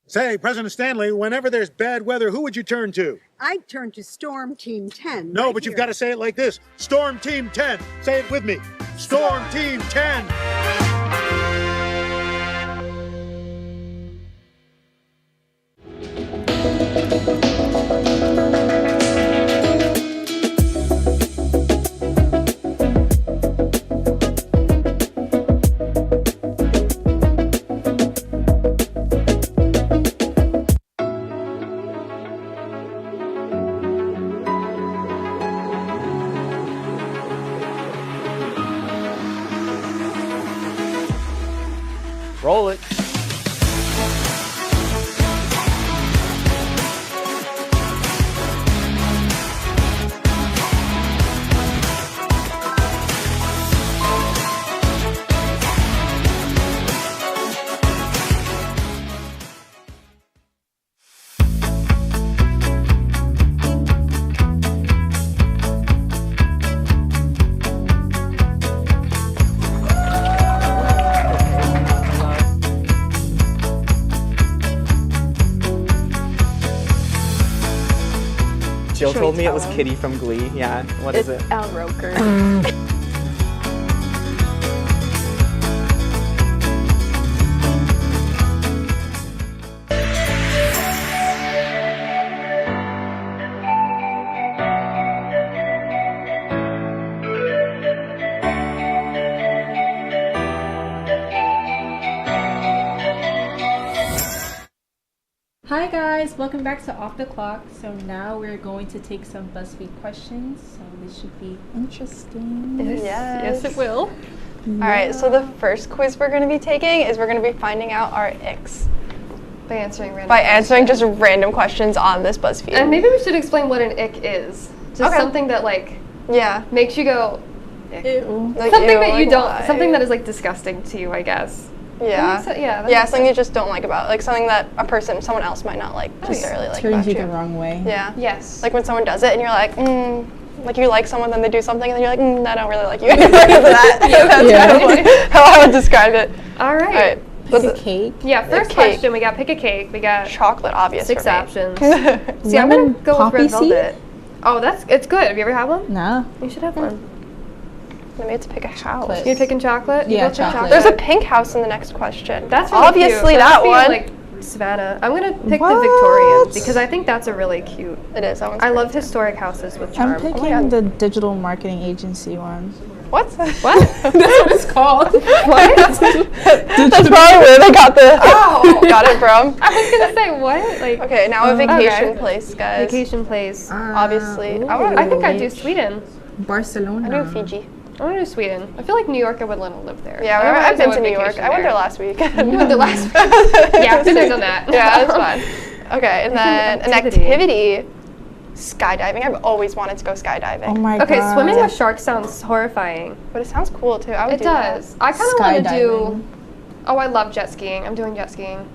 Say, President Stanley, whenever there's bad weather, who would you turn to? I'd turn to Storm Team 10. No, right but you've here. got to say it like this. Storm Team 10. Say it with me. Storm Team 10. Roll it. Jill Should we told me it tell was him? Kitty from Glee. Yeah, what is it? Al Roker. Hi guys, welcome back to Off the Clock. So now we're going to take some BuzzFeed questions. So this should be interesting. Yes, it will. All right, so the first quiz we're going to be taking is we're going to be finding out our icks. By answering random By answering just random questions on this BuzzFeed. And maybe we should explain what an ick is. Just Okay. something that makes you go ick. Like, something ew, that you like, don't why? something that is like disgusting to you, I guess. Yeah. That Yeah, makes something sense. you just don't like about, like something that someone else might not like necessarily like about Turns you you. the wrong way. Yeah. Yes. Like when someone does it and you're like, like you like someone, then they do something, and then you're like, I don't really like you anymore because of that. That's kind of like how I would describe it. All right. Pick a cake. Yeah, first question, we got pick a cake. We got chocolate, obvious. 6 for me. options. See, I'm Lemon gonna go with poppy red seed? velvet. Oh, it's good. Have you ever had one? No. You should have one. Maybe it's pick a house. You're picking chocolate? Yeah, You both pick chocolate. There's a pink house in the next question. That's really obviously cute. that must be, one. Like Savannah. I'm gonna pick the What? Victorian because I think that's a really cute. It is. That one's I love historic houses with charm. I'm picking the digital marketing agency one. What? What? That's what it's called. What? That's probably where they got the got it from. I was gonna say what? Like Okay, now a vacation okay. place, guys. Vacation place. Obviously. I think I'd do Sweden. Barcelona. I do Fiji. I want to do Sweden. I feel like New York I would want to live there. Yeah, Otherwise, I've been I to would New York. vacation I went there last week. You went there last week? Yeah, I've been there, done that. Yeah, that's fun. Okay, and then an activity. Skydiving. I've always wanted to go skydiving. Oh my god. Okay, swimming with sharks sounds horrifying. But it sounds cool too. I would It do does. that. I kind of want to do. Skydiving. Oh, I love jet skiing. I'm doing jet skiing.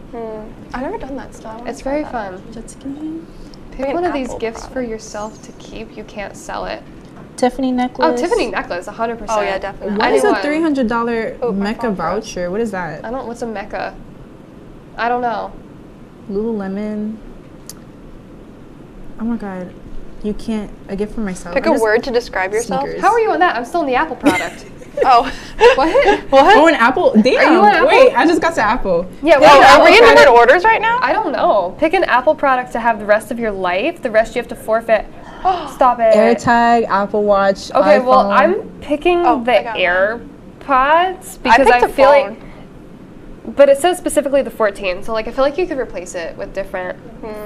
I've never done that stuff. It's very fun. Jet skiing. Pick one of these gifts for yourself to keep. You can't sell it. Tiffany necklace. Oh, Tiffany necklace, 100%. Oh yeah, definitely. What is a Anyone. $300 Mecca voucher? What is that? I don't. What's a Mecca? I don't know. Lululemon. Oh my god. You can't. A gift for myself. Pick a word to describe yourself. Sneakers. How are you on that? I'm still in the Apple product. Oh. What? Oh, an Apple. Damn. Are you on Apple? Wait, I just got to Apple. Yeah. Oh, are we in weird orders right now? I don't know. Pick an Apple product to have the rest of your life. The rest you have to forfeit. Stop it. AirTag, Apple Watch. Okay, iPhone. well, I'm picking the AirPods because picked I a feel phone. like. But it says specifically the 14, so like I feel like you could replace it with different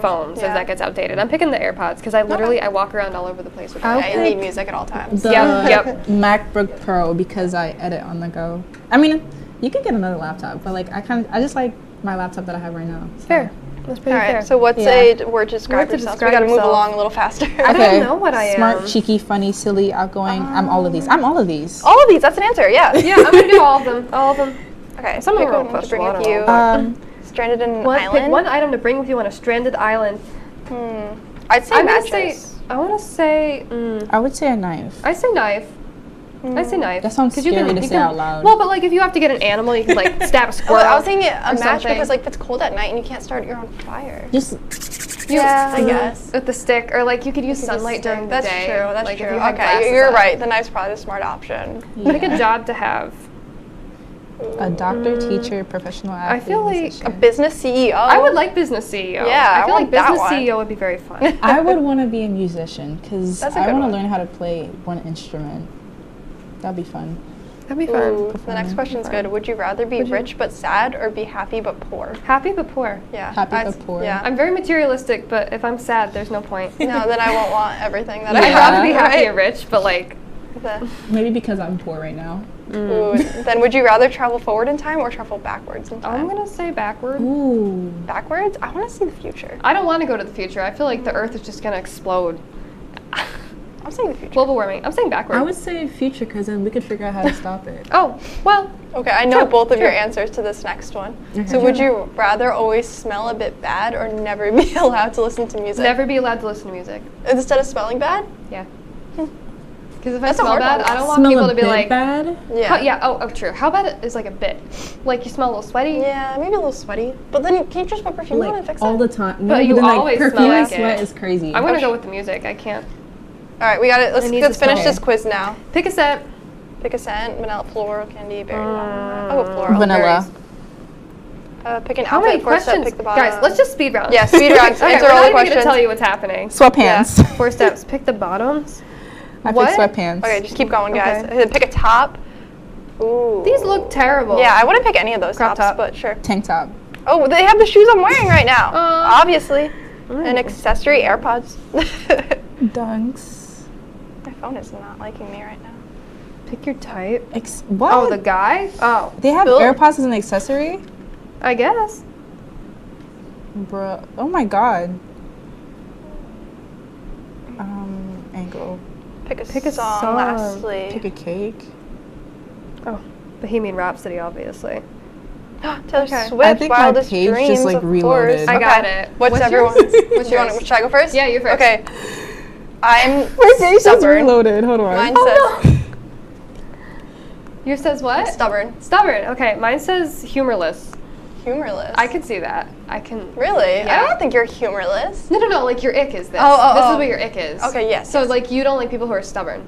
phones yeah. as that gets outdated. I'm picking the AirPods because I literally I walk around all over the place with them. Yeah, you need music at all times. The Yep. MacBook Pro because I edit on the go. I mean, you can get another laptop, but like I just like my laptop that I have right now. So. Fair. That's pretty All right, fair. so what's a word to describe Word to yourself? describe We gotta move yourself. along a little faster. I don't know what I am. Smart, cheeky, funny, silly, outgoing. I'm all of these. I'm all of these. All of these, that's an answer, yeah. Yeah, I'm gonna do all of them. All of them. Okay, Some of pick them are one to questionable, bring I with don't you. Stranded in an What? island. Pick one item to bring with you on a stranded island. I'd say I'm gonna mattress. say. I want to say. I would say a knife. I say knife. I say knife. That sounds 'Cause you scary can- to you say can- out loud. Well, but like if you have to get an animal, you can like stab a squirrel. Well, I was thinking a or match something. because like if it's cold at night and you can't start your own fire. Just Yeah, I guess. With the stick, or like you could use You could sunlight just during the that's day. true. That's like, true. If you had Okay, glasses you're on. right. The knife's probably a smart option. Pick a job to have. a doctor, teacher, professional I athlete. feel like musician. A business CEO. I would like business CEO. Yeah, I feel I like want that business one. CEO would be very fun. I would want to be a musician because That's a I good want to one. learn how to play one instrument. That'd be fun. That'd be fun. Ooh, the next question's good. Would you rather be rich but sad or be happy but poor? Happy but poor. Yeah. Happy but poor. Yeah. I'm very materialistic, but if I'm sad, there's no point. No, then I won't want everything that I I'd have. rather be happy right? and rich, but like, The- Maybe because I'm poor right now. Ooh, then would you rather travel forward in time or travel backwards in time? I'm gonna say backward. Ooh. Backwards? I want to see the future. I don't want to go to the future. I feel like the Earth is just gonna explode. I'm saying the future. Global warming. I'm saying backward. I would say future because then we could figure out how to stop it. Oh, well. Okay, I know True, both of your true. answers to this next one. Okay. So would you rather always smell a bit bad or never be allowed to listen to music? Never be allowed to listen to music. Instead of smelling bad? Yeah. Because if That's I a smell hard bad, one. I don't want Smell people a to be bit like, bad? Yeah. yeah. Oh, true. How bad is like a bit? Like you smell a little sweaty. Yeah, maybe a little sweaty. But then can you just put perfume on and fix all it? the time. But you then, always perfume smell and like sweat it. is crazy. I'm gonna go with the music. I can't. All right, we got it. I need Let's to finish smell. this quiz now. Pick a scent. Pick a scent: vanilla, floral, candy, berry. Oh, floral. Vanilla. Berries. Pick an How outfit. many Four step, questions? pick the bottom. Guys, let's just speed round. Yeah, speed round. Okay, Answer we're all not the even gonna questions. tell you what's happening. Sweatpants. 4 steps. Pick the bottoms. I What? picked sweatpants. Okay, just keep going, guys. Okay. Pick a top. Ooh. These look terrible. Yeah, I wouldn't pick any of those Crop tops, top. but sure. Tank top. Oh, they have the shoes I'm wearing right now. Obviously. An accessory, AirPods. Dunks. My phone is not liking me right now. Pick your type. What? Oh, the guy? Oh. They have Bill? AirPods as an accessory? I guess. Bruh. Oh my god. Ankle. Pick a Pick a song, song. lastly. Pick a cake. Oh, Bohemian Rhapsody, obviously. Taylor I Swift, think my Wildest page Dreams, just, like, of reloaded. course. I got it. What's everyone's? What's You want? yours? Should I go first? Yeah, you first. Okay. I'm My page just stubborn. reloaded. Hold on. Mine says Yours says what? stubborn. Stubborn. Okay, mine says humorless. Humorless. I can see that. I can. Really? Yeah. I don't think you're humorless. No. Like your ick is this. Oh, This oh. is what your ick is. Okay, yes, So yes. like you don't like people who are stubborn,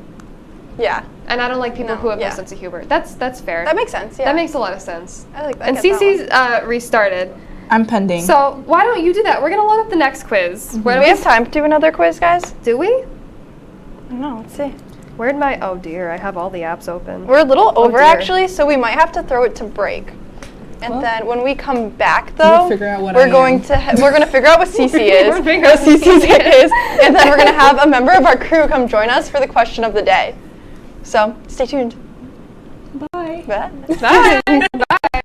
Yeah. and I don't like people No, who have yeah. no sense of humor. That's fair. That makes sense. Yeah. That makes a lot of sense. I like that. And Cece's restarted. I'm pending. So why don't you do that? We're gonna load up the next quiz. Where Do do we have time to do another quiz, guys? Do we? I don't know. Let's see. Where'd my? Oh dear, I have all the apps open. We're a little over dear. actually, so we might have to throw it to break. And Well, then when we come back, though, figure out what we're I going am. to we're going to figure out what CC is, We're figuring what out what CC's CC is, and then we're going to have a member of our crew come join us for the question of the day. So stay tuned. Bye. Bye. Bye. Bye.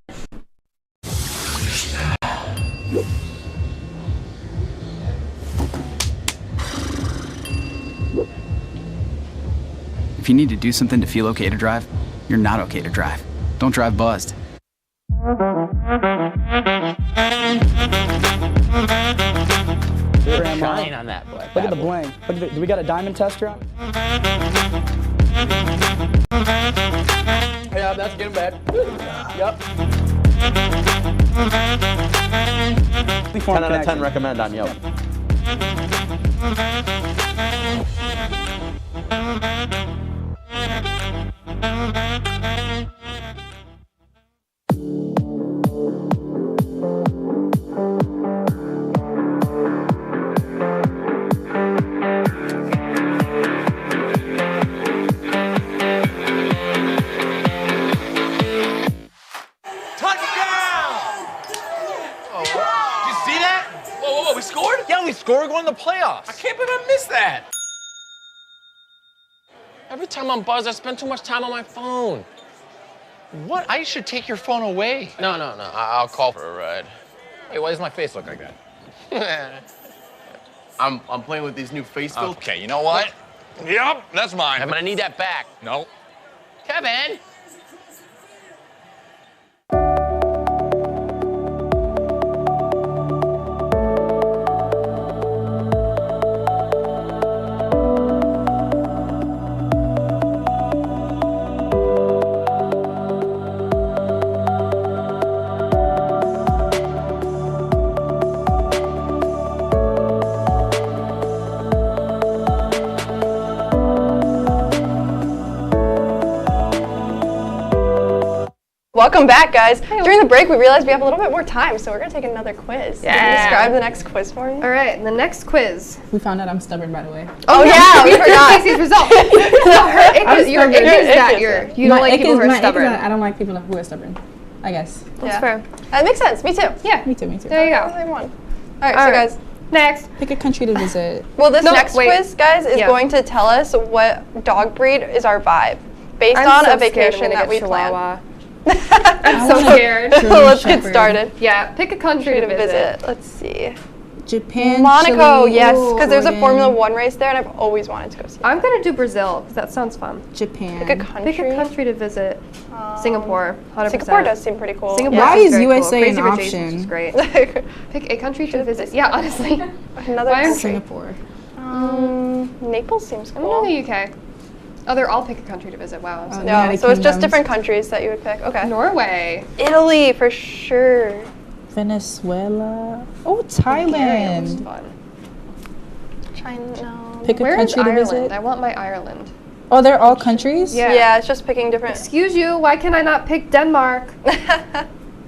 If you need to do something to feel okay to drive, you're not okay to drive. Don't drive buzzed. Shine on that black. Look at the bling. Look at do we got a diamond tester on? Yeah, that's getting bad. Yep. 10 out of 10 recommend on Yelp. We scored? Yeah, we scored going to the playoffs. I can't believe I missed that. Every time I'm buzzed, I spend too much time on my phone. What? I should take your phone away. No. I'll call for a ride. Wait, why does my face look like that? I'm playing with these new face filters. Okay, you know what? Yep, that's mine. I'm gonna need that back. No. Kevin! Welcome back, guys. During the break, we realized we have a little bit more time, so we're going to take another quiz. Can you Yeah. describe the next quiz for me? All right, the next quiz. We found out I'm stubborn, by the way. Oh, yeah, we forgot. Cece's result. So her ick is, your ick is that you don't like people who are stubborn. I don't like people who are stubborn. I guess. That's fair. That makes sense. Me too. Yeah. Me too. There you go. All right, so guys. Next. Pick a country to visit. Well, this next quiz, guys, is going to tell us what dog breed is our vibe. based I'm on so a scared vacation I'm gonna that we get planned. Chihuahua. I'm so scared. Let's get started. Yeah, pick a country to visit. Let's see. Japan, Monaco, Chile, yes, because there's a Jordan. Formula One race there, and I've always wanted to go see. I'm gonna do Brazil because that sounds fun. Japan. Pick a country. Pick a country to visit. Singapore, 100%. Singapore does seem pretty cool. Singapore Why is is very USA cool. an Crazy Rich option? Asians is great. Pick a country to visit. Yeah, honestly. Another Why country. Singapore. Naples seems I'm cool. going to the UK. Oh, they're all pick a country to visit. Wow. I'm so No, so it's just different countries that you would pick. Okay. Norway. Italy for sure. Venezuela. Oh, Bulgaria looks Thailand. fun. China. No. Pick a Where is country to Ireland? visit. I want my Ireland. Oh, they're all countries? Yeah, it's just picking different. Excuse you, why can I not pick Denmark?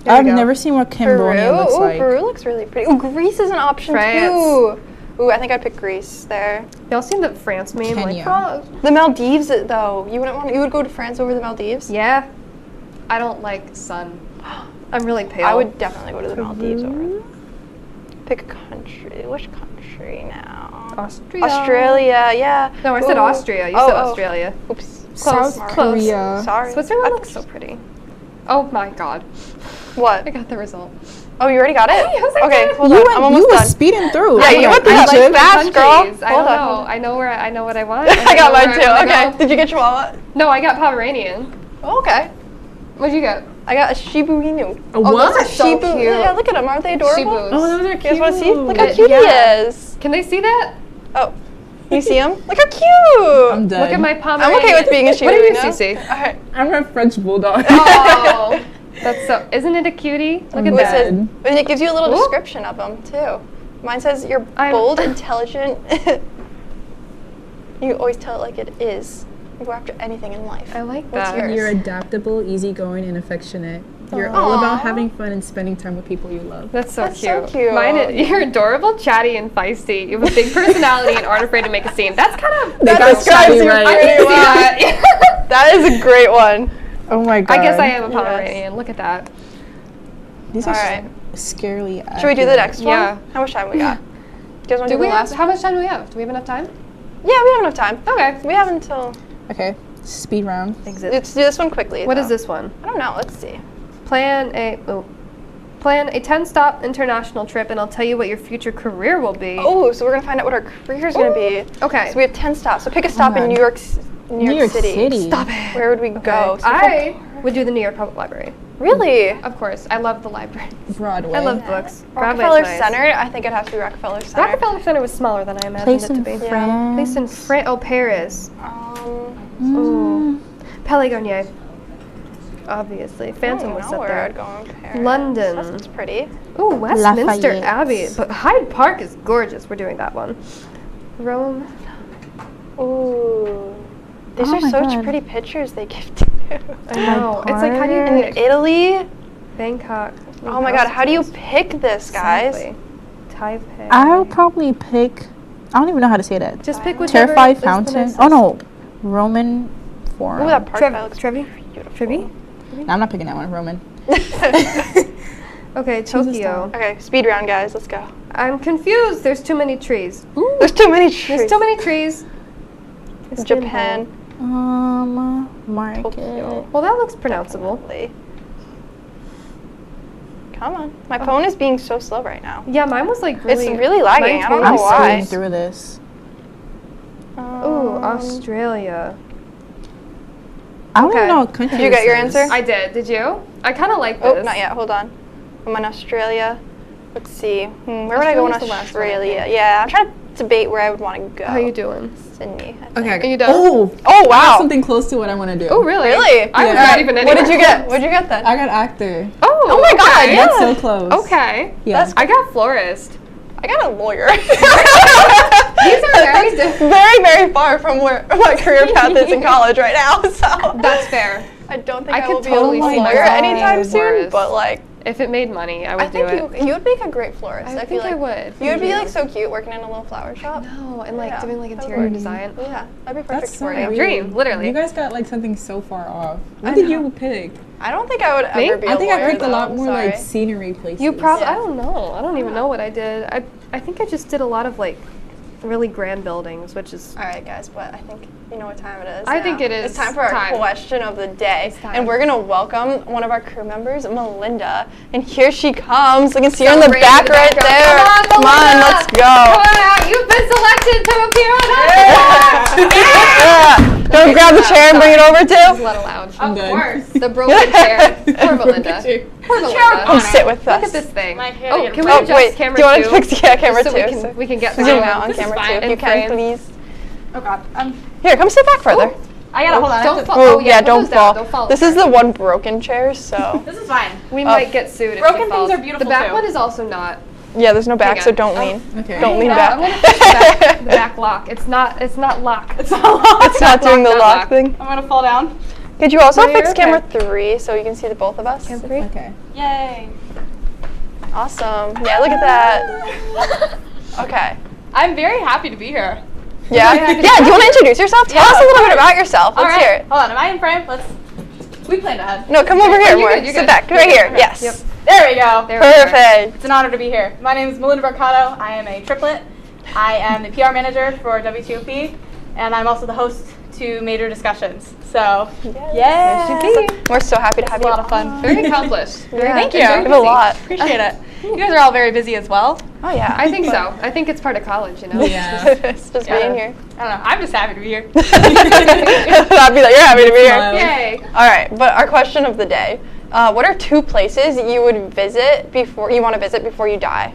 I've never seen what Cambodia Peru. looks Ooh, like. Peru looks really pretty. Ooh, Greece is an option France. too. Ooh, I think I'd pick Greece there. Y'all seen the France meme? Kenya. Like, oh, The Maldives though. You wouldn't want. You would go to France over the Maldives? yeah. I don't like sun. I'm really pale. I would definitely go to the Maldives over. Pick a country. Which country now? Australia. Australia, yeah. No, I said Ooh. Austria. You said Australia. Oops. Close. South Close. Korea. Sorry. Switzerland looks so pretty. Oh my god. What? I got the result. Oh, you already got it? Yes, I okay, did. hold You on. went, I'm almost you were done. speeding through. Yeah, you went through that like fast, girl. Countries. I Hold don't on. know. I know what I want. I got mine where too. I wanna Okay. go. Did you get Chihuahua? No, I got Pomeranian. Oh, okay. What'd you get? I got a Shiba Inu. A what? Those are so Shibu. cute. Yeah, look at them. Aren't they adorable? Shibus. Oh, those are You guys want to see? cute. Look how cute he is. Can they see that? Oh, you see him? Look how cute. I'm dead. Look at my Pomeranian. I'm okay with being a Shiba What are you, Inu. Cece? All right. I'm a French bulldog. Oh, that's so. Isn't it a cutie? Look at It that. says, and it gives you a little Ooh. description of him too. Mine says you're bold, intelligent. You always tell it like it is. You go after anything in life. I like What's that. yours? You're adaptable, easygoing, and affectionate. You're all about having fun and spending time with people you love. That's so That's cute. so cute. You're adorable, chatty, and feisty. You have a big personality and aren't afraid to make a scene. That's kind of. That describes you right. I pretty can see well. that. That is a great one. Oh my god. I guess I am a Pomeranian. Look at that. These are All right. scarily accurate. Should we do the next one? Yeah. How much time we got? You guys want to Do do we the have, last? how much time do we have? Do we have enough time? Yeah, we have enough time. Okay. We have until. Okay, speed round. Let's do this one quickly. What though. is this one? I don't know. Let's see. Plan a 10-stop international trip, and I'll tell you what your future career will be. Oh, so we're gonna find out what our career is gonna be. Okay. So we have 10 stops. So pick a stop in God. New York City. Stop it. Where would we go? So I would do the New York Public Library. really? Of course. I love the library. Broadway. I love books. Rockefeller Broadway's nice. Center. I think it has to be Rockefeller Center. Rockefeller Center was smaller than I imagined Place it to in be. France. Place in France. Oh, Paris. Ooh. Palais Garnier. Obviously. Phantom was up where there. I'd go in Paris. London. That sounds pretty. Ooh, Westminster Lafayette. Abbey. But Hyde Park is gorgeous. We're doing that one. Rome. Ooh. These Oh are my such God. pretty pictures they give to you. I know. It's like, how do you In pick? Italy? Bangkok. Oh my god, how do you pick this, guys? Exactly. Taipei. I'll probably pick. I don't even know how to say that. Just pick whichever Terrified is the Fountain. nicest. Oh no, Roman Forum. Ooh, that park that looks Trevi? Trevi? No, I'm not picking that one. Roman. Okay, Tokyo. Okay, speed round, guys. Let's go. I'm confused. There's too many trees. There's too many trees. There's too many trees. Japan. Market. Well, that looks pronounceable. Come on. My phone is being so slow right now. Yeah, mine was like really. It's really lagging. I don't know I'm why. speeding through this. Ooh, Australia. I don't even know what country Did you get this your is. answer? I did. Did you? I kind of like Oh, this. not yet. Hold on. I'm in Australia. Let's see. Where would I go in Australia's the last one, I Australia? think. Yeah, I'm trying to debate where I would want to go. How you doing? Sydney. I Okay. think. Are you done? Oh, Oh, I wow. have something close to what I want to do. Oh, really? Really? I was Yeah. not even What did you anywhere get? close. What did you get then? I got actor. Oh my God, okay. yeah. That's so close. Okay. Yeah. I got florist. I got a lawyer. These are very different. Very, very far from where my career path is in college right now. So That's fair. I don't think I I, could will be totally a see lawyer myself anytime being a soon. florist. But like, If it made money, I would I think do it. you would make a great florist. I feel think like I would. You would be Thank like so cute working in a little flower shop. No, and like Yeah, doing like that would interior work. design. Yeah, that'd be perfect That's for so you. weird. Dream, literally. You guys got like something so far off. What I did know. you pick? I don't think I would Me? ever be a I think lawyer, I picked a lot though, more sorry. like scenery places. You probably. Yeah. I don't know. I don't even know what I did. I think I just did a lot of like really grand buildings, which is... All right, guys, but I think you know what time it is. I think it is It's time for our question of the day. And we're going to welcome one of our crew members, Melinda. And here she comes. You can see her in the back right there. Come on, let's go. Come on out. You've been selected to appear on our Yeah. Don't grab the chair and bring it over too. She's let allowed. Of course. The broken chair. Poor Melinda. Poor Melinda. Come sit with us. Look at this thing. Oh, can we adjust wait. camera Do you want two? to fix camera So two? we can get zoom that out one. on This is camera fine. two if In you can, frame. please. Oh God. Here, come sit back further. I gotta hold on. Don't fall. Oh, yeah, don't put those down. fall. Don't fall. This is the one broken chair, so. This is fine. We might get sued if Broken she falls. things are beautiful The back too. one is also not. Yeah, there's no back, Hang so on. don't lean. Okay. Don't lean I'm back. gonna push the back lock. It's not lock. It's not locked. It's not doing the not lock locked. thing. I'm gonna fall down. Could you also No, fix you're camera okay. 3 so you can see the both of us? Camera 3? Okay. Yay. Awesome. Yeah, look at that. Okay. I'm very happy to be here. Yeah. Yeah. Do you want to introduce yourself? Tell us a little bit about yourself. Let's hear it. Hold on. Am I in frame? We planned ahead. No, come over here you're more. good, you're Sit good. back. You're Right good. here. Okay. Yes. Yep. There we go. There we are. Perfect. It's an honor to be here. My name is Melinda Mercado. I am a triplet. I am the PR manager for WTOP, and I'm also the host to Major Discussions. So, Yes. We're so happy to have you. a lot of fun. Very accomplished. Yeah. Thank you. We have a lot. Appreciate it. You guys are all very busy as well. Oh yeah. I think so. I think it's part of college, you know? Yeah. It's just being here. I don't know. I'm just happy to be here. Happy that you're happy to be here. Yay. All right, but our question of the day: what are 2 places you would visit before you want to visit before you die?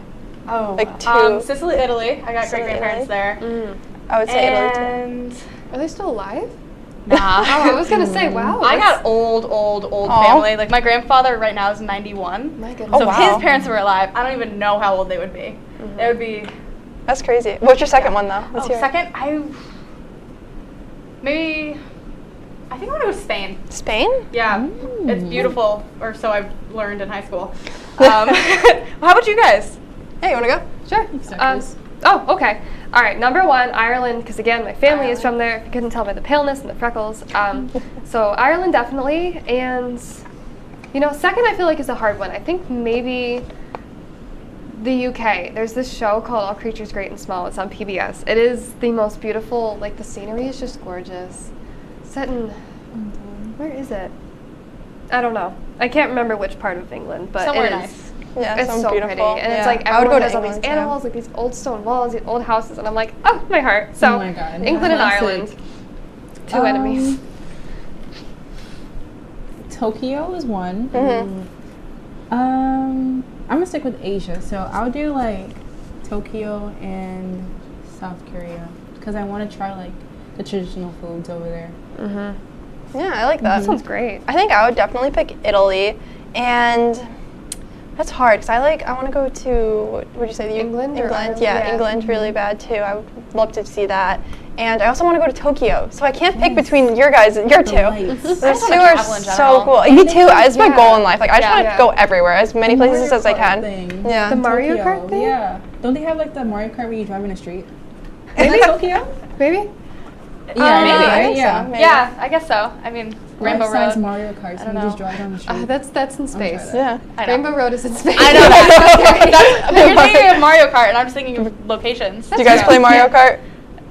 Oh. Like 2. Sicily, Italy. I got Sicily, great grandparents there. I would say Italy too. And Are they still alive? nah. Oh, I was gonna say, wow. I got old Aw. family. Like my grandfather right now is 91. My goodness. Oh, So if wow. his parents were alive, I don't even know how old they would be. It would be. That's crazy. What's your second one though? Let's hear it. Second, I think I want to go to Spain. Spain? Yeah, it's beautiful, or so I've learned in high school. How about you guys? Hey, you want to go? Sure. Oh, okay. All right, number 1, Ireland, because again, my family is from there. If you couldn't tell by the paleness and the freckles. So Ireland, definitely. And, second, I feel like is a hard one. I think maybe the UK. There's this show called All Creatures Great and Small. It's on PBS. It is the most beautiful, like the scenery is just gorgeous. Set in, where is it? I don't know. I can't remember which part of England, but Somewhere it is. nice. Yeah, It's sounds so beautiful. pretty, and it's like I would go everyone to has all these England, too. animals, like these old stone walls, these old houses, and I'm like, oh, my heart. So, Oh my God. England and Classic. Ireland, 2 enemies. Tokyo is one. Mm-hmm. I'm gonna stick with Asia, so I'll do like Tokyo and South Korea because I want to try like the traditional foods over there. Yeah, I like that. That sounds great. I think I would definitely pick Italy, and that's hard because I want to go to, what would you say? England or England, Ireland? yeah, Yeah. England really bad too. I would love to see that. And I also want to go to Tokyo, so I can't pick between your 2. lights. Those I just 2 wanna are travel in so general. cool. Me too. It's my Yeah. goal in life. Like I just want to Yeah. go everywhere, as many places Mario as I Kart can. thing. Yeah. The Mario Tokyo, Kart thing? Yeah. Don't they have like the Mario Kart where you drive in a street? Is that Tokyo? Maybe? Yeah, maybe. right? I think so, Yeah. maybe. Yeah, I guess so. I mean, Rainbow Life-size Road. Mario Karts and don't you just know. drive down the street. That's in space. that. Yeah. I know. Rainbow Road is in space. I know that. You're thinking of Mario Kart, and I'm just thinking of locations. Do you guys play Mario Kart?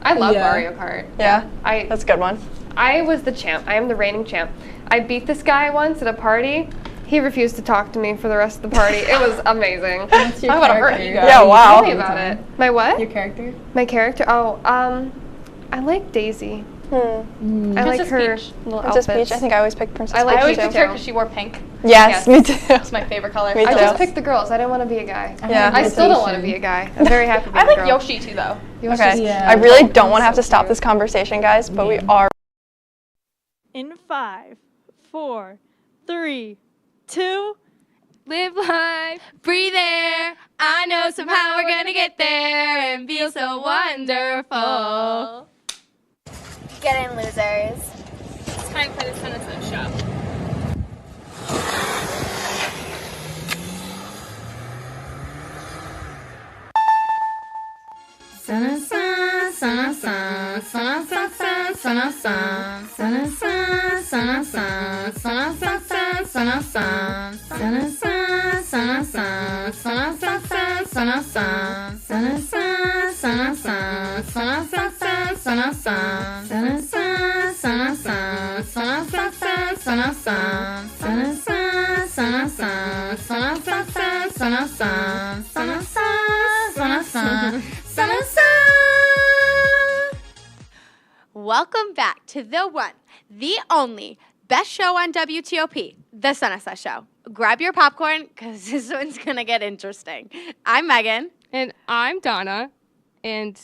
I love Yeah. Mario Kart. Yeah. I That's a good one. I was the champ. I am the reigning champ. I beat this guy once at a party. He refused to talk to me for the rest of the party. It was amazing. What's your Talk about a hurt character? ego. Yeah, wow. Tell me about it. My what? Your character? My character? Oh, I like Daisy. I like Princess her Peach. little Princess outfits. Peach. I think I always pick Princess I like Peach I always too. picked her because she wore pink. Yes, me too. It's my favorite color. Me I too. just picked the girls. I didn't want to be a guy. Yeah. I still don't want to be a guy. I'm very happy to be I a like girl. Yoshi too, though. Yoshi's Okay. Yeah. I really don't Oh, want to have so to stop cute. this conversation, guys, but we are. In 5, 4, 3, 2. Live life, breathe air. I know somehow we're gonna get there and feel so wonderful. Get in, losers. It's time for the Sun Show. Welcome back to the one, the only, best show on WTOP, The Sunasa Show. Grab your popcorn, because this one's going to get interesting. I'm Megan. And I'm Donna. And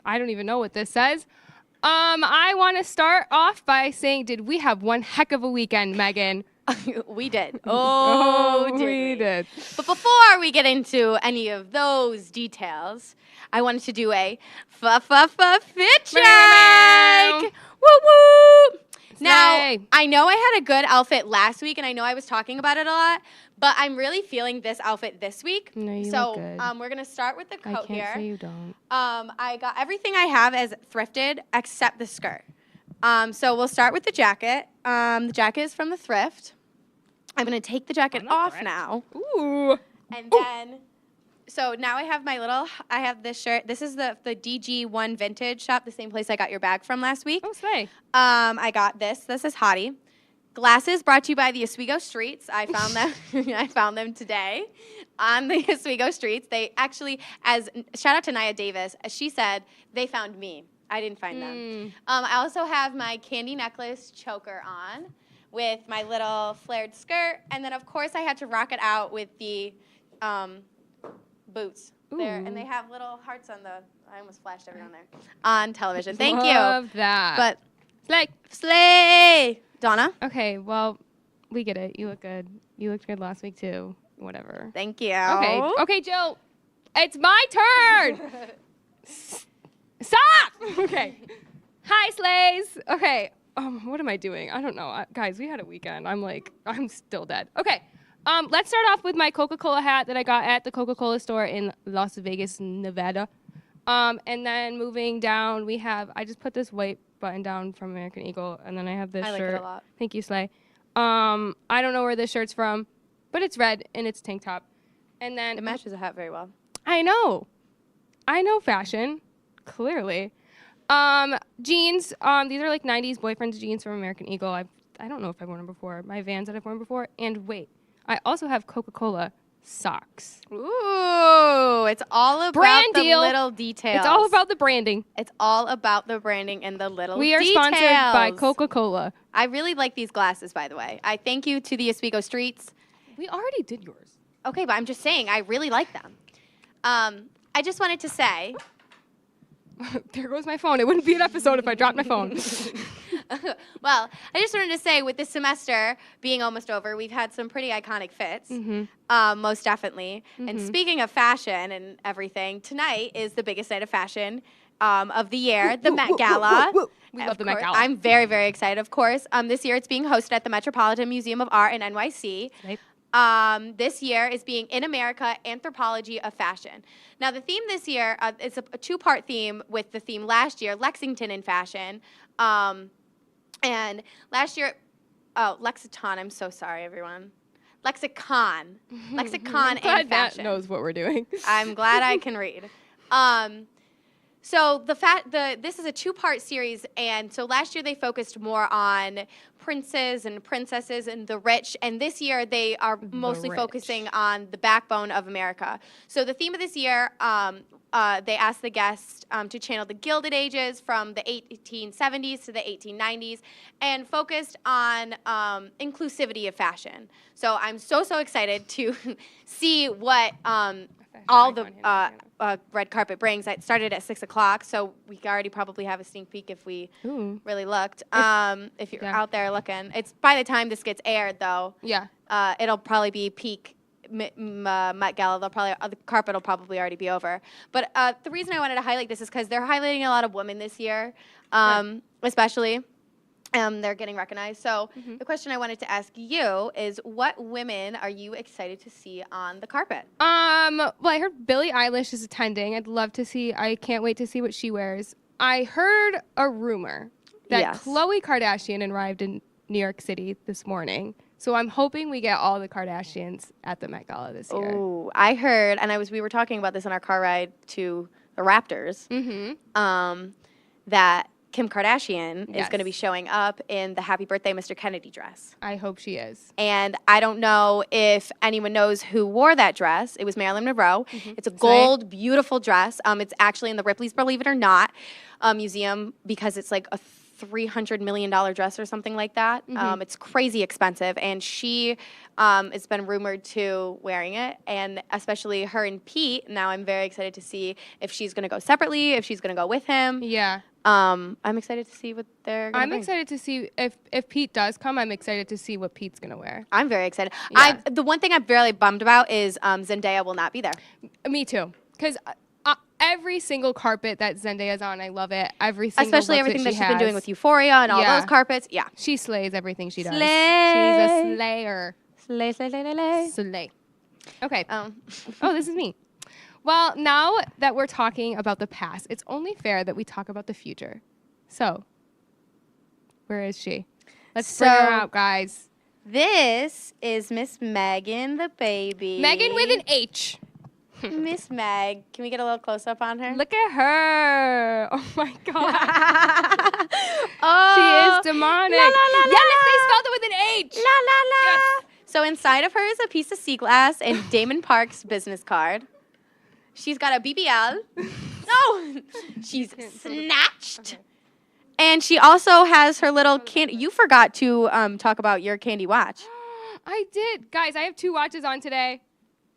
I don't even know what this says. I want to start off by saying, did we have one heck of a weekend, Megan? We did. Oh, we did. But before we get into any of those details, I wanted to do a fit check. Woo woo. Now, I know I had a good outfit last week, and I know I was talking about it a lot, but I'm really feeling this outfit this week. No, you so look good. We're gonna start with the coat here. I can't say you don't. I got everything I have as thrifted except the skirt. So we'll start with the jacket. The jacket is from the thrift. I'm gonna take the jacket off now. Ooh. And then, so now I have this shirt. This is the DG1 Vintage shop, the same place I got your bag from last week. Oh, slay. I got this. This is Hottie. Glasses brought to you by the Oswego Streets. I found them. I found them today on the Oswego Streets. They actually, shout out to Nia Davis, as she said, they found me. I didn't find them. I also have my candy necklace choker on with my little flared skirt. And then, of course, I had to rock it out with the boots. There, and they have little hearts on the, I almost flashed everyone there, on television. Thank you. Love that. But, slay! Donna? Okay, well, we get it. You look good. You looked good last week, too. Whatever. Thank you. Okay, Jill. It's my turn! Stop! Okay. Hi, Slays. Okay. What am I doing? I don't know. Guys, we had a weekend. I'm still dead. Okay. Let's start off with my Coca-Cola hat that I got at the Coca-Cola store in Las Vegas, Nevada. And then moving down, I just put this white button down from American Eagle, and then I have this shirt. I like it a lot. Thank you, Slay. I don't know where this shirt's from, but it's red, and it's tank top. And then it matches the hat very well. I know fashion, clearly. Jeans, these are like 90s boyfriend's jeans from American Eagle. I don't know if I've worn them before. My Vans that I've worn before. And wait, I also have Coca-Cola socks. Ooh, it's all about the little details. It's all about the branding. It's all about the branding and the little We are details. sponsored by Coca-Cola. I really like these glasses, by the way. I thank you to the Oswego Streets. We already did yours. Okay, but I'm just saying, I really like them. I just wanted to say... There goes my phone. It wouldn't be an episode if I dropped my phone. Well, I just wanted to say, with this semester being almost over, we've had some pretty iconic fits, most definitely. And speaking of fashion and everything, tonight is the biggest night of fashion of the year, the Met Gala. We love the Met Gala. I'm very, very excited, of course. This year it's being hosted at the Metropolitan Museum of Art in NYC. Right. This year is being In America, Anthropology of Fashion. Now, the theme this year, it's a two-part theme with the theme last year, Lexington in Fashion. And last year, Lexicon, I'm so sorry, everyone. Lexicon in fashion. Matt knows what we're doing. I'm glad I can read. So this is a two-part series, and so last year they focused more on princes and princesses and the rich, and this year they are mostly focusing on the backbone of America. So the theme of this year, they asked the guests to channel the Gilded Ages from the 1870s to the 1890s, and focused on inclusivity of fashion. So I'm so excited to see what all the red carpet brings. It started at 6 o'clock, so we already probably have a sneak peek if we really looked. If you're out there looking. It's by the time this gets aired, though. Yeah. It'll probably be peak Met Gala. The carpet will probably already be over. But the reason I wanted to highlight this is because they're highlighting a lot of women this year, especially. They're getting recognized. So the question I wanted to ask you is, what women are you excited to see on the carpet? Well, I heard Billie Eilish is attending. I can't wait to see what she wears. I heard a rumor that Khloe Kardashian arrived in New York City this morning. So I'm hoping we get all the Kardashians at the Met Gala this year. Oh, I heard, and we were talking about this on our car ride to the Raptors, that Kim Kardashian is going to be showing up in the Happy Birthday, Mr. Kennedy dress. I hope she is. And I don't know if anyone knows who wore that dress. It was Marilyn Monroe. It's a gold, beautiful dress. It's actually in the Ripley's Believe It or Not museum because it's like a $300 million dress or something like that. It's crazy expensive. And she has been rumored to wearing it. And especially her and Pete. Now I'm very excited to see if she's going to go separately, if she's going to go with him. Yeah. I'm excited to see what they're going to bring. Excited to see if Pete does come. I'm excited to see what Pete's going to wear. I'm very excited. Yeah. The one thing I'm really bummed about is Zendaya will not be there. Me too. Because every single carpet that Zendaya's on, I love it. Especially everything that she's been doing with Euphoria and all those carpets. Yeah. She slays everything she does. Slay. She's a slayer. Slay, slay, slay, slay. Slay. Okay. Oh, this is me. Well, now that we're talking about the past, it's only fair that we talk about the future. So, where is she? Let's bring her out, guys. This is Miss Megan the baby. Megan with an H. Miss Meg. Can we get a little close-up on her? Look at her. Oh, my God. She is demonic. La, la, la, yes, they spelled it with an H. La, la, la. Yes. So inside of her is a piece of sea glass and Damon Park's business card. She's got a BBL. Oh, she's snatched. And she also has her little candy. You forgot to talk about your candy watch. I did. Guys, I have 2 watches on today.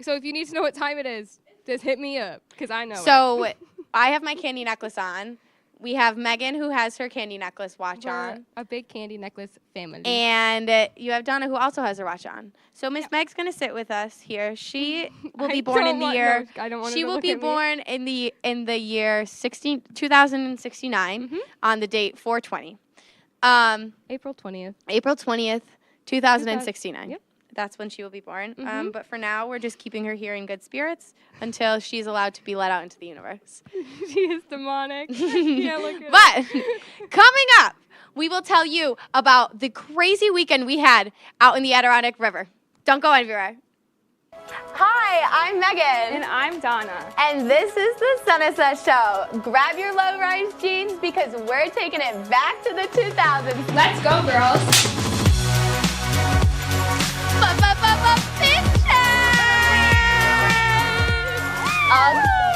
So if you need to know what time it is, just hit me up because I know So I have my candy necklace on. We have Megan who has her candy necklace watch on. A big candy necklace family. And you have Donna who also has her watch on. So Miss Meg's going to sit with us here. She will be born in the year. She will be born in the year 2069 on the date 4/20. April 20th. April 20th, 2069. Yep. That's when she will be born. But for now, we're just keeping her here in good spirits until she's allowed to be let out into the universe. She is demonic. Yeah, look at But coming up, we will tell you about the crazy weekend we had out in the Adirondack River. Don't go anywhere. Hi, I'm Megan. And I'm Donna. And this is the Sunasa Show. Grab your low-rise jeans because we're taking it back to the 2000s. Let's go, girls.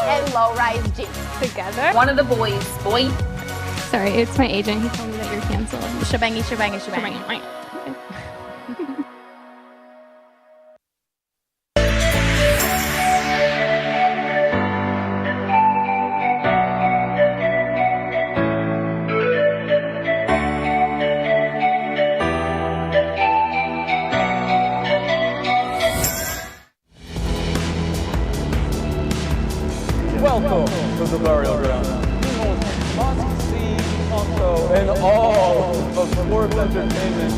And low-rise jeans. Together. One of the boys, boy. Sorry, it's my agent. He told me that you're canceled. Shebangy, shebangy, shebangy. Welcome to the burial ground. The most must-see also in all of sports entertainment.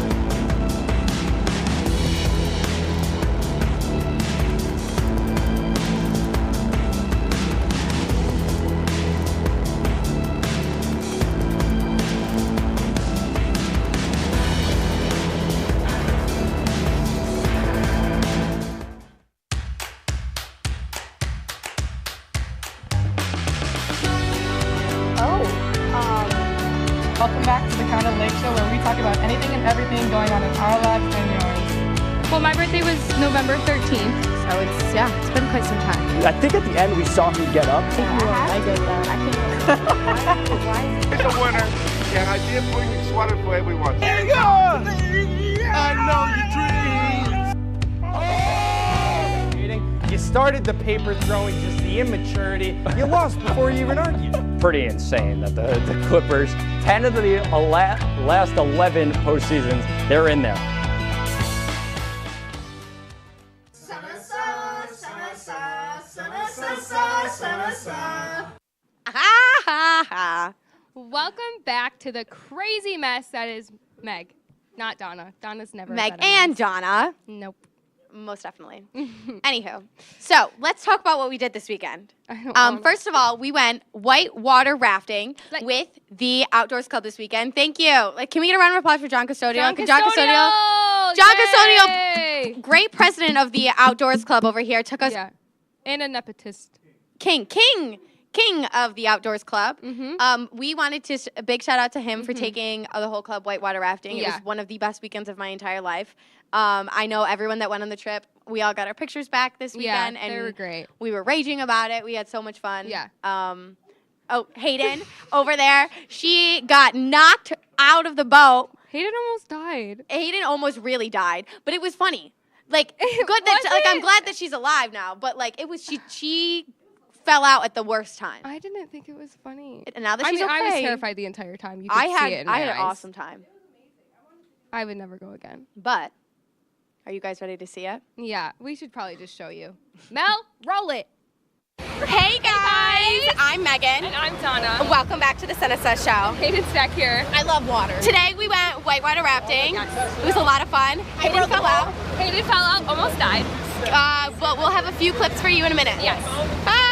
Welcome back to the Kind of Lake Show, where we talk about anything and everything going on in our lives and yours. Well, my birthday was November 13th, so it's been quite some time. I think at the end we saw him get up. I did that. I can't. It's a winner, and I did bring a sweater for everyone. There you go! I know your dreams. You started the paper throwing, just the immaturity. You lost before you even argued. Pretty insane that the Clippers, 10 of the last 11 postseasons, they're in there. Welcome back to the crazy mess that is Meg, not Donna. Donna's never Meg been a and mess. Donna. Nope. Most definitely. Anywho, so let's talk about what we did this weekend. First of all, we went whitewater rafting with the Outdoors Club this weekend. Thank you. Can we get a round of applause for John Custodio? John Custodio! John Yay! Custodio, great president of the Outdoors Club over here, took us. Yeah. And a nepotist. King king of the Outdoors Club. We wanted to, a big shout out to him for taking the whole club whitewater rafting. It was one of the best weekends of my entire life. I know everyone that went on the trip, we all got our pictures back this weekend. Yeah, they and were great. We were raging about it. We had so much fun. Yeah. Oh, Hayden over there, she got knocked out of the boat. Hayden almost died. Hayden almost really died, but it was funny. Like, good that, like, I'm glad that she's alive now, but, like, it was, she fell out at the worst time. I didn't think it was funny. And now that she's okay. I was terrified the entire time. You could see it in my I had an eyes. awesome time. I would never go again. But, are you guys ready to see it? Yeah, we should probably just show you. Mel, roll it. Hey guys, I'm Megan. And I'm Donna. Welcome back to the Senesa Show. Hayden's back here. I love water. Today we went whitewater rafting. It was a lot of fun. Hayden fell out. Hayden fell out, almost died. But we'll have a few clips for you in a minute. Yes. Bye.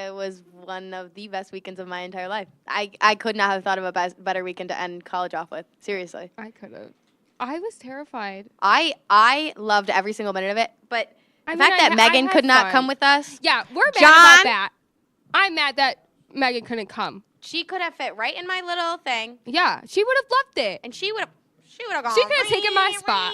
It was one of the best weekends of my entire life. I could not have thought of a better weekend to end college off with. Seriously. I could have. I was terrified. I loved every single minute of it, but I the mean, fact that Megan could not come with us. Yeah, we're mad John, about that. I'm mad that Megan couldn't come. She could have fit right in my little thing. Yeah, she would have loved it. And she would have gone. She could have taken my spot.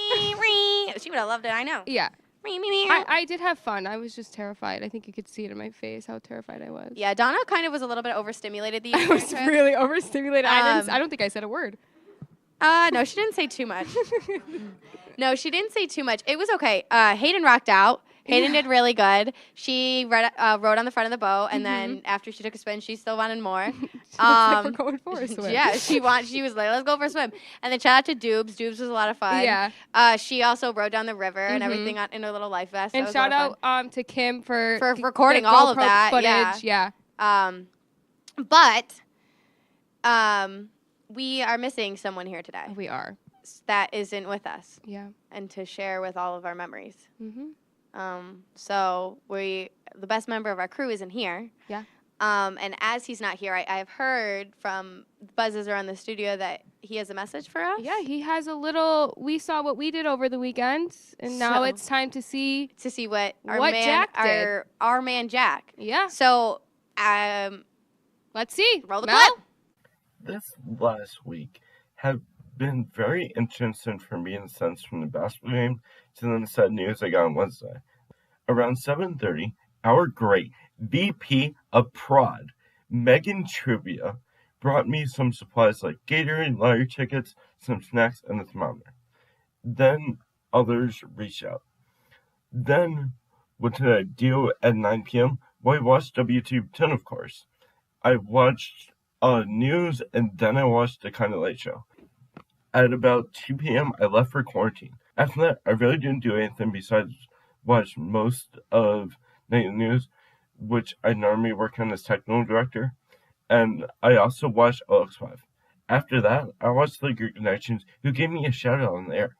She would have loved it, I know. Yeah. I did have fun. I was just terrified. I think you could see it in my face how terrified I was. Yeah, Donna kind of was a little bit overstimulated the I entire was trip. really overstimulated. I don't think I said a word. No, she didn't say too much. No, she didn't say too much. It was okay. Hayden rocked out. Hayden did really good. She rode on the front of the boat, and then after she took a spin, she still wanted more. Like we're going for a swim. Yeah, she was like, let's go for a swim. And then shout out to Doobs. Doobs was a lot of fun. Yeah. She also rode down the river and everything in her little life vest. And shout out to Kim for recording the all of GoPro that footage. Yeah. But we are missing someone here today. We are. That isn't with us. Yeah. And to share with all of our memories. Mm-hmm. So the best member of our crew isn't here. Yeah. And as he's not here, I have heard from buzzes around the studio that he has a message for us. Yeah, he has a little. We saw what we did over the weekend, and now it's time to see what Jack did. Our man Jack. Yeah. So, let's see. Roll the Mel? clip. This last week have been very interesting for me in the sense from the basketball game to the sad news I got on Wednesday. Around 7:30, our great VP of Prod, Megan Trivia, brought me some supplies like Gatorade, lottery tickets, some snacks, and a thermometer. Then others reached out. Then, what did I do at 9 p.m.? Well, I watched WTOP 10, of course. I watched news, and then I watched the Kinda Late Show. At about 2 p.m., I left for quarantine. After that, I really didn't do anything besides watch most of night news, which I normally work on as technical director, and I also watched OX5. After that, I watched Laker Connections, who gave me a shout out on the air.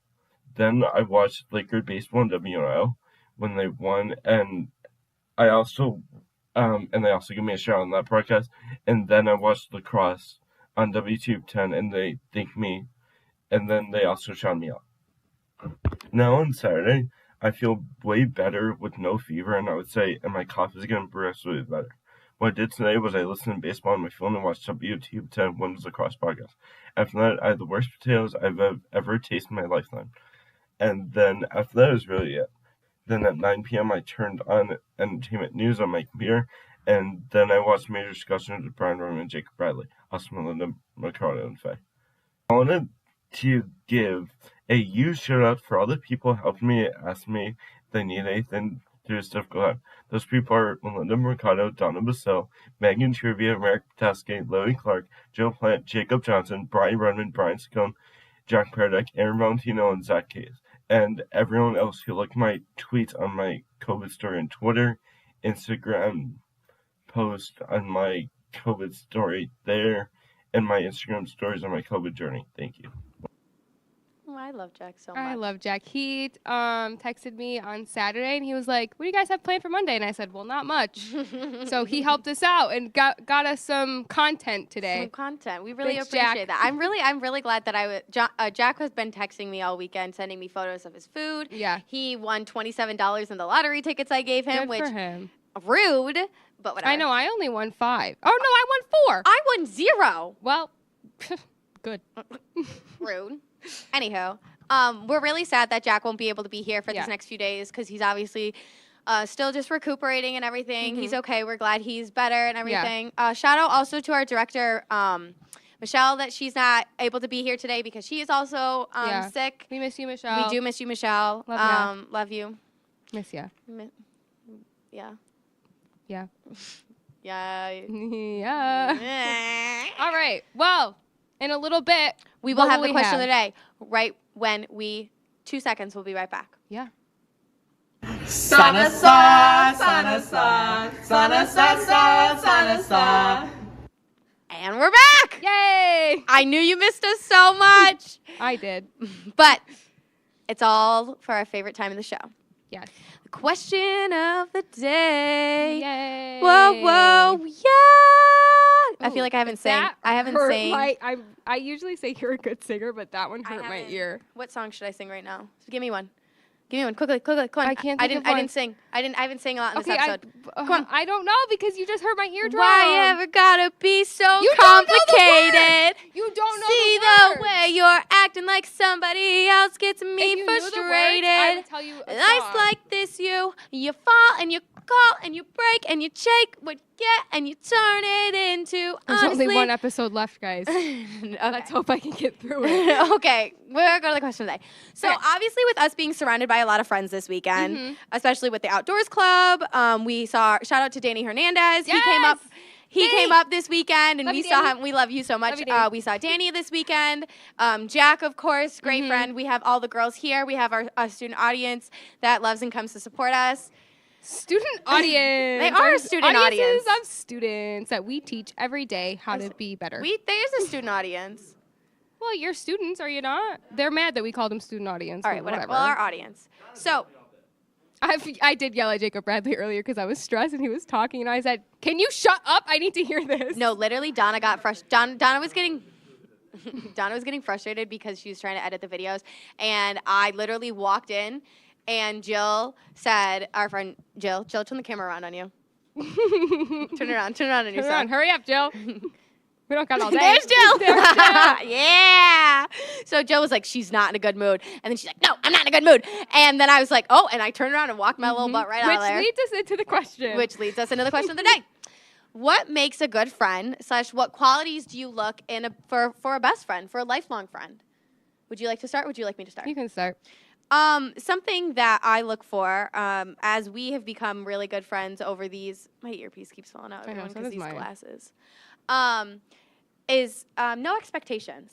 Then I watched Laker Baseball and WNO when they won, and I also and they also gave me a shout out on that broadcast. And then I watched lacrosse on WTOP 10, and they thanked me, and then they also shouted me out. Now on Saturday, I feel way better with no fever, and I would say, and my cough is getting progressively better. What I did today was I listened to baseball on my phone and watched WTOP 10 Women's Lacrosse podcast. After that, I had the worst potatoes I've ever tasted in my lifetime. And then after that, it was really it. Then at 9 p.m., I turned on entertainment news on my computer, and then I watched major discussions with Brian Roman and Jacob Bradley, also Melinda Mercado and Faye. I wanted to give a huge shout out for all the people helping me, ask me if they need anything through this difficult time. Those people are Melinda Mercado, Donna Bassell, Megan Trivia, Merrick Potaske, Lily Clark, Joe Plant, Jacob Johnson, Brian Rudman, Brian Scone, Jack Perdick, Aaron Valentino, and Zach Case. And everyone else who liked my tweets on my COVID story on Twitter, Instagram post on my COVID story there, and my Instagram stories on my COVID journey. Thank you. Oh, I love Jack so much. I love Jack. He texted me on Saturday, and he was like, what do you guys have planned for Monday? And I said, well, not much. So he helped us out and got us some content today. Some content. We really Thanks, appreciate Jack. that. I'm really glad that Jack has been texting me all weekend, sending me photos of his food. Yeah. He won $27 in the lottery tickets I gave him, Good which for him. Rude, but whatever. I know. I only won 5. Oh, no, I won 4. I won 0. Well, good. Rude. Anywho, we're really sad that Jack won't be able to be here for these next few days because he's obviously still just recuperating and everything. He's okay. We're glad he's better and everything. Shout out also to our director, Michelle, that she's not able to be here today because she is also sick. We miss you, Michelle. We do miss you, Michelle. Love you. Miss ya. Yeah. Yeah. Yeah. Yeah. All right. Well, in a little bit, we will have the question of the day right when 2 seconds. We'll be right back. Yeah. Sana. And we're back. Yay! I knew you missed us so much. I did. But it's all for our favorite time of the show. Yes. Question of the day. Yay. Whoa, yeah. I feel like I haven't sang. I usually say you're a good singer, but that one hurt my ear. What song should I sing right now? Give me one. Give me one. Quickly. Come on. I can't think of one. I didn't sing. I haven't sang a lot in this episode. Come on. I don't know because you just hurt my eardrum. Why ever gotta be so You complicated? Don't know the word. You don't know See the word. way you're acting like somebody else gets me If you knew the words, frustrated. I would tell you a Life's song. like this, you fall and you call and you break and you shake what you get and you turn it into There's honestly. only one episode left, guys. Let's hope I can get through it. Okay, we're going to go to the question today. So obviously with us being surrounded by a lot of friends this weekend, especially with the Outdoors Club, we saw, shout out to Danny Hernandez. Yes! He came up this weekend, and Love we you, saw Danny. him. We love you so much. Love you, Danny. We saw Danny this weekend. Jack, of course, great friend. We have all the girls here. We have our student audience that loves and comes to support us. Student audience. They are a student audience. Audiences of students that we teach every day how to be better. There's a student audience. Well, you're students, are you not? They're mad that we call them student audience. All right, whatever. Well, our audience. So I did yell at Jacob Bradley earlier because I was stressed and he was talking, and I said, "Can you shut up? I need to hear this." No, literally, Donna got frustrated. Donna was getting. Donna was getting frustrated because she was trying to edit the videos, and I literally walked in, and Jill said, "Our friend Jill, turn the camera around on you. Turn it around on yourself. Turn around. Hurry up, Jill. We don't got all day." There's Jill. There's Jill. Yeah. So Jill was like, she's not in a good mood. And then she's like, no, I'm not in a good mood. And then I was like, oh, and I turned around and walked my little butt right out of there. Which leads us into the question. Which leads us into the question of the day. What makes a good friend / what qualities do you look in for a best friend, for a lifelong friend? Would you like to start? Would you like me to start? You can start. Something that I look for, as we have become really good friends over these, my earpiece keeps falling out, everyone, because these glasses, is no expectations.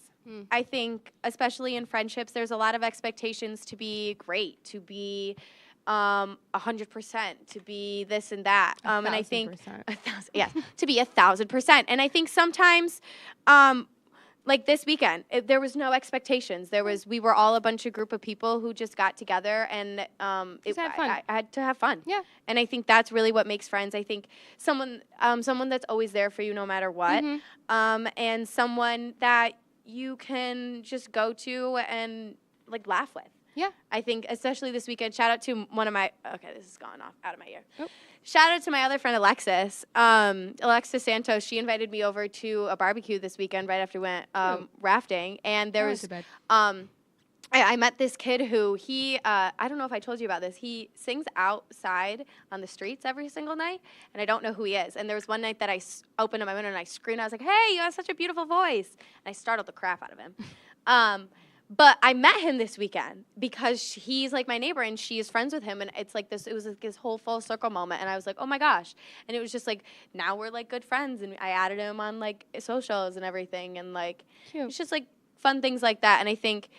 I think, especially in friendships, there's a lot of expectations to be great, to be 100%, to be this and that. And I think, to be 1,000%. And I think sometimes, like this weekend, there was no expectations. We were all a bunch of group of people who just got together, and I had to have fun. Yeah. And I think that's really what makes friends. I think someone that's always there for you no matter what, and someone that you can just go to and like laugh with. Yeah. I think especially this weekend. Shout out to one of my. Okay, this is going off out of my ear. Oh. Shout out to my other friend, Alexis. Alexis Santos, she invited me over to a barbecue this weekend right after we went rafting. And there was, I met this kid who I don't know if I told you about this. He sings outside on the streets every single night, and I don't know who he is. And there was one night that I opened up my window and I screamed. I was like, hey, you have such a beautiful voice. And I startled the crap out of him. But I met him this weekend because he's like my neighbor and she is friends with him, and it's like this. It was like this whole full circle moment, and I was like, oh my gosh! And it was just like now we're like good friends, and I added him on like socials and everything, and like it's just like fun things like that. And I think,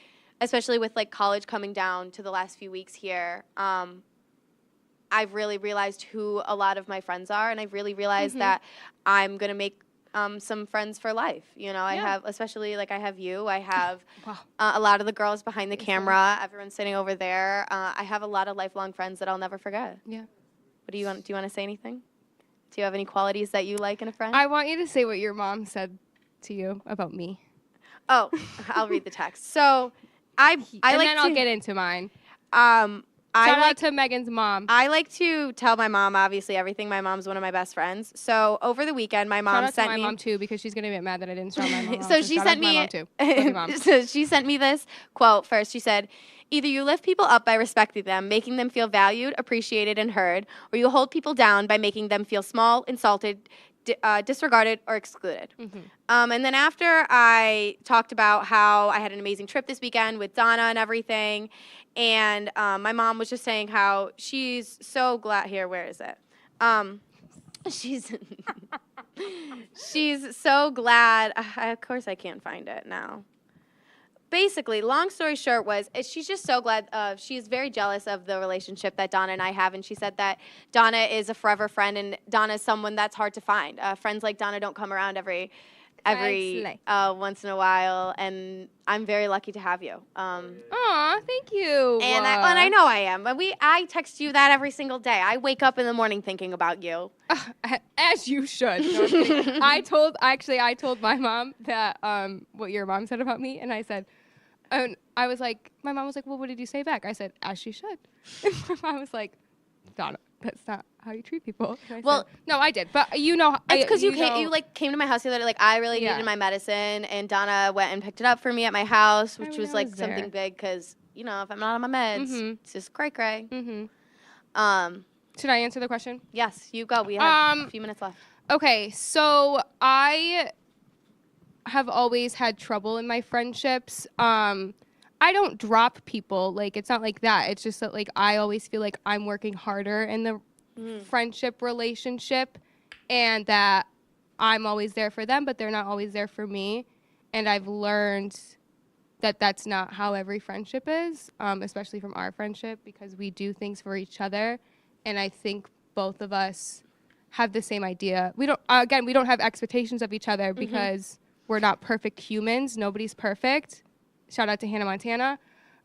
especially with like college coming down to the last few weeks here, I've really realized who a lot of my friends are, and I've really realized that I'm gonna make some friends for life. You know, I have, especially like I have you, I have a lot of the girls behind the camera, everyone sitting over there. I have a lot of lifelong friends that I'll never forget. Yeah. What do you want to say anything? Do you have any qualities that you like in a friend? I want you to say what your mom said to you about me. Oh, I'll read the text. So I and like then I'll get into mine. Shout out to Megan's mom. I like to tell my mom, obviously, everything. My mom's one of my best friends. So over the weekend, my mom sent me. Shout out to my mom, too, because she's going to get mad that I didn't shout my mom. So she sent me. So she sent me this quote first. She said, either you lift people up by respecting them, making them feel valued, appreciated, and heard, or you hold people down by making them feel small, insulted, disregarded, or excluded. And then after I talked about how I had an amazing trip this weekend with Donna and everything, and my mom was just saying how she's so glad. Here, where is it? She's so glad. Of course, I can't find it now. Basically, long story short she's just so glad. She's very jealous of the relationship that Donna and I have, and she said that Donna is a forever friend, and Donna is someone that's hard to find. Friends like Donna don't come around every every once in a while, and I'm very lucky to have you. Aw, thank you. And I know I am. But I text you that every single day. I wake up in the morning thinking about you. As you should. No, I'm kidding. I told my mom that what your mom said about me, and I said, and I was like, my mom was like, well, what did you say back? I said, as she should. And my mom was like, Donna, that's not how you treat people. Well, no, I did, but you know, it's because you came to my house the other day. Like, I really Yeah. needed my medicine, and Donna went and picked it up for me at my house, which was like something big because if I'm not on my meds, it's just cray. Should I answer the question? Yes, you go. We have a few minutes left. Okay, so I have always had trouble in my friendships. I don't drop people. Like, it's not like that. It's just that, like, I always feel like I'm working harder in the friendship relationship, and that I'm always there for them, but they're not always there for me. And I've learned that that's not how every friendship is, especially from our friendship, because we do things for each other. And I think both of us have the same idea. We don't have expectations of each other because we're not perfect humans. Nobody's perfect. Shout out to Hannah Montana.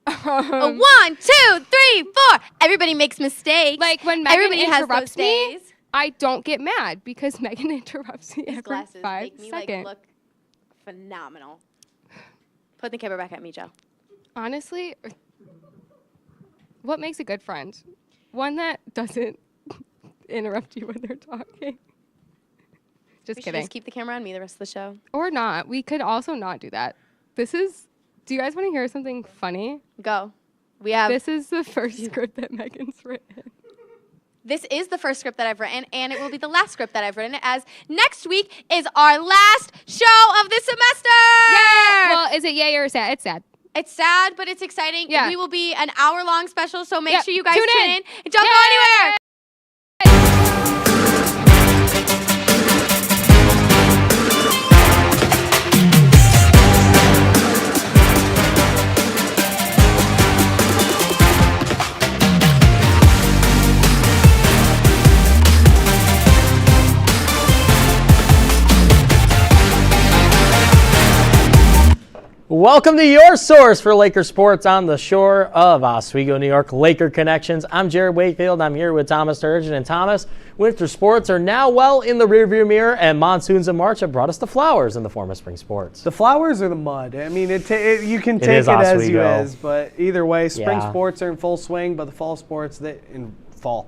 1, 2, 3, 4. Everybody makes mistakes. Like, when Megan Everybody has interrupts those me, days. I don't get mad because Megan interrupts me These every glasses 5 make me seconds. look phenomenal. Put the camera back at me, Joe. Honestly, what makes a good friend? One that doesn't interrupt you when they're talking. Just We should kidding. just keep the camera on me the rest of the show. Or not. We could also not do that. Do you guys want to hear something funny? Go. This is the first script that Megan's written. This is the first script that I've written, and it will be the last script that I've written, as next week is our last show of the semester! Yeah! Well, is it yay or sad? It's sad. It's sad, but it's exciting. Yeah. We will be an hour-long special, so make Yep. sure you guys Tune tune in. in. And don't go anywhere! Welcome to your source for Laker sports on the shore of Oswego, New York. Laker Connections. I'm Jared Wakefield. I'm here with Thomas Sturgeon. And Thomas, winter sports are now well in the rearview mirror, and monsoons in March have brought us the flowers in the form of spring sports. The flowers or the mud? I mean, you can take it as you is, but either way, spring sports are in full swing, but the fall sports,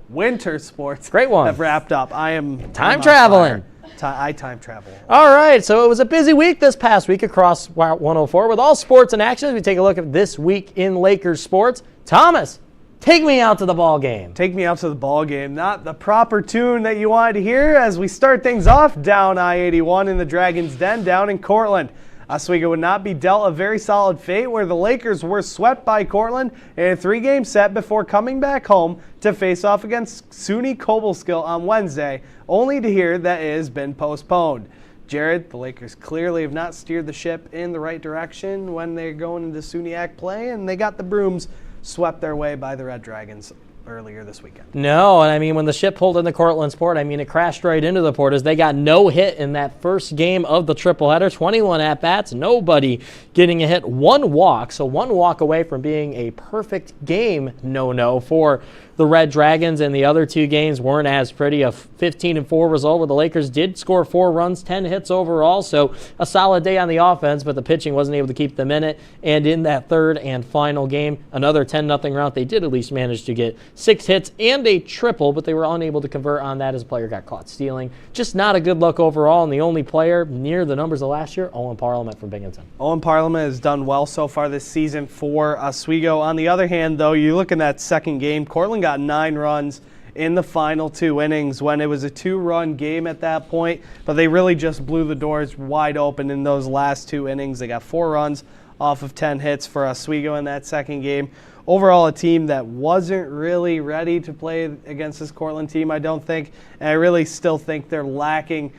winter sports, great one, have wrapped up. Time traveling. I time travel. All right, so it was a busy week this past week across Route 104 with all sports and action. As we take a look at this week in Lakers sports. Thomas, take me out to the ball game. Take me out to the ball game. Not the proper tune that you wanted to hear as we start things off down I-81 in the Dragon's Den down in Cortland. Oswego would not be dealt a very solid fate where the Lakers were swept by Cortland in a 3-game set before coming back home to face off against SUNY Oswego on Wednesday, only to hear that it has been postponed. Jared, the Lakers clearly have not steered the ship in the right direction when they're going into SUNYAC play, and they got the brooms swept their way by the Red Dragons earlier this weekend. No, and I mean, when the ship pulled into Cortland's port, I mean, it crashed right into the port as they got no hit in that first game of the tripleheader. 21 at-bats, nobody getting a hit, 1 walk. So 1 walk away from being a perfect game no-no for the Red Dragons, and the other 2 games weren't as pretty. A 15-4 result where the Lakers did score 4 runs, 10 hits overall, so a solid day on the offense, but the pitching wasn't able to keep them in it. And in that third and final game, another 10-0 rout, they did at least manage to get 6 hits and a triple, but they were unable to convert on that as a player got caught stealing. Just not a good look overall, and the only player near the numbers of last year, Owen Parliament from Binghamton. Owen Parliament has done well so far this season for Oswego. On the other hand, though, you look in that second game, Cortland got 9 runs in the final 2 innings when it was a 2-run game at that point, but they really just blew the doors wide open in those last 2 innings. They got 4 runs off of 10 hits for Oswego in that second game. Overall, a team that wasn't really ready to play against this Cortland team, I don't think, and I really still think they're lacking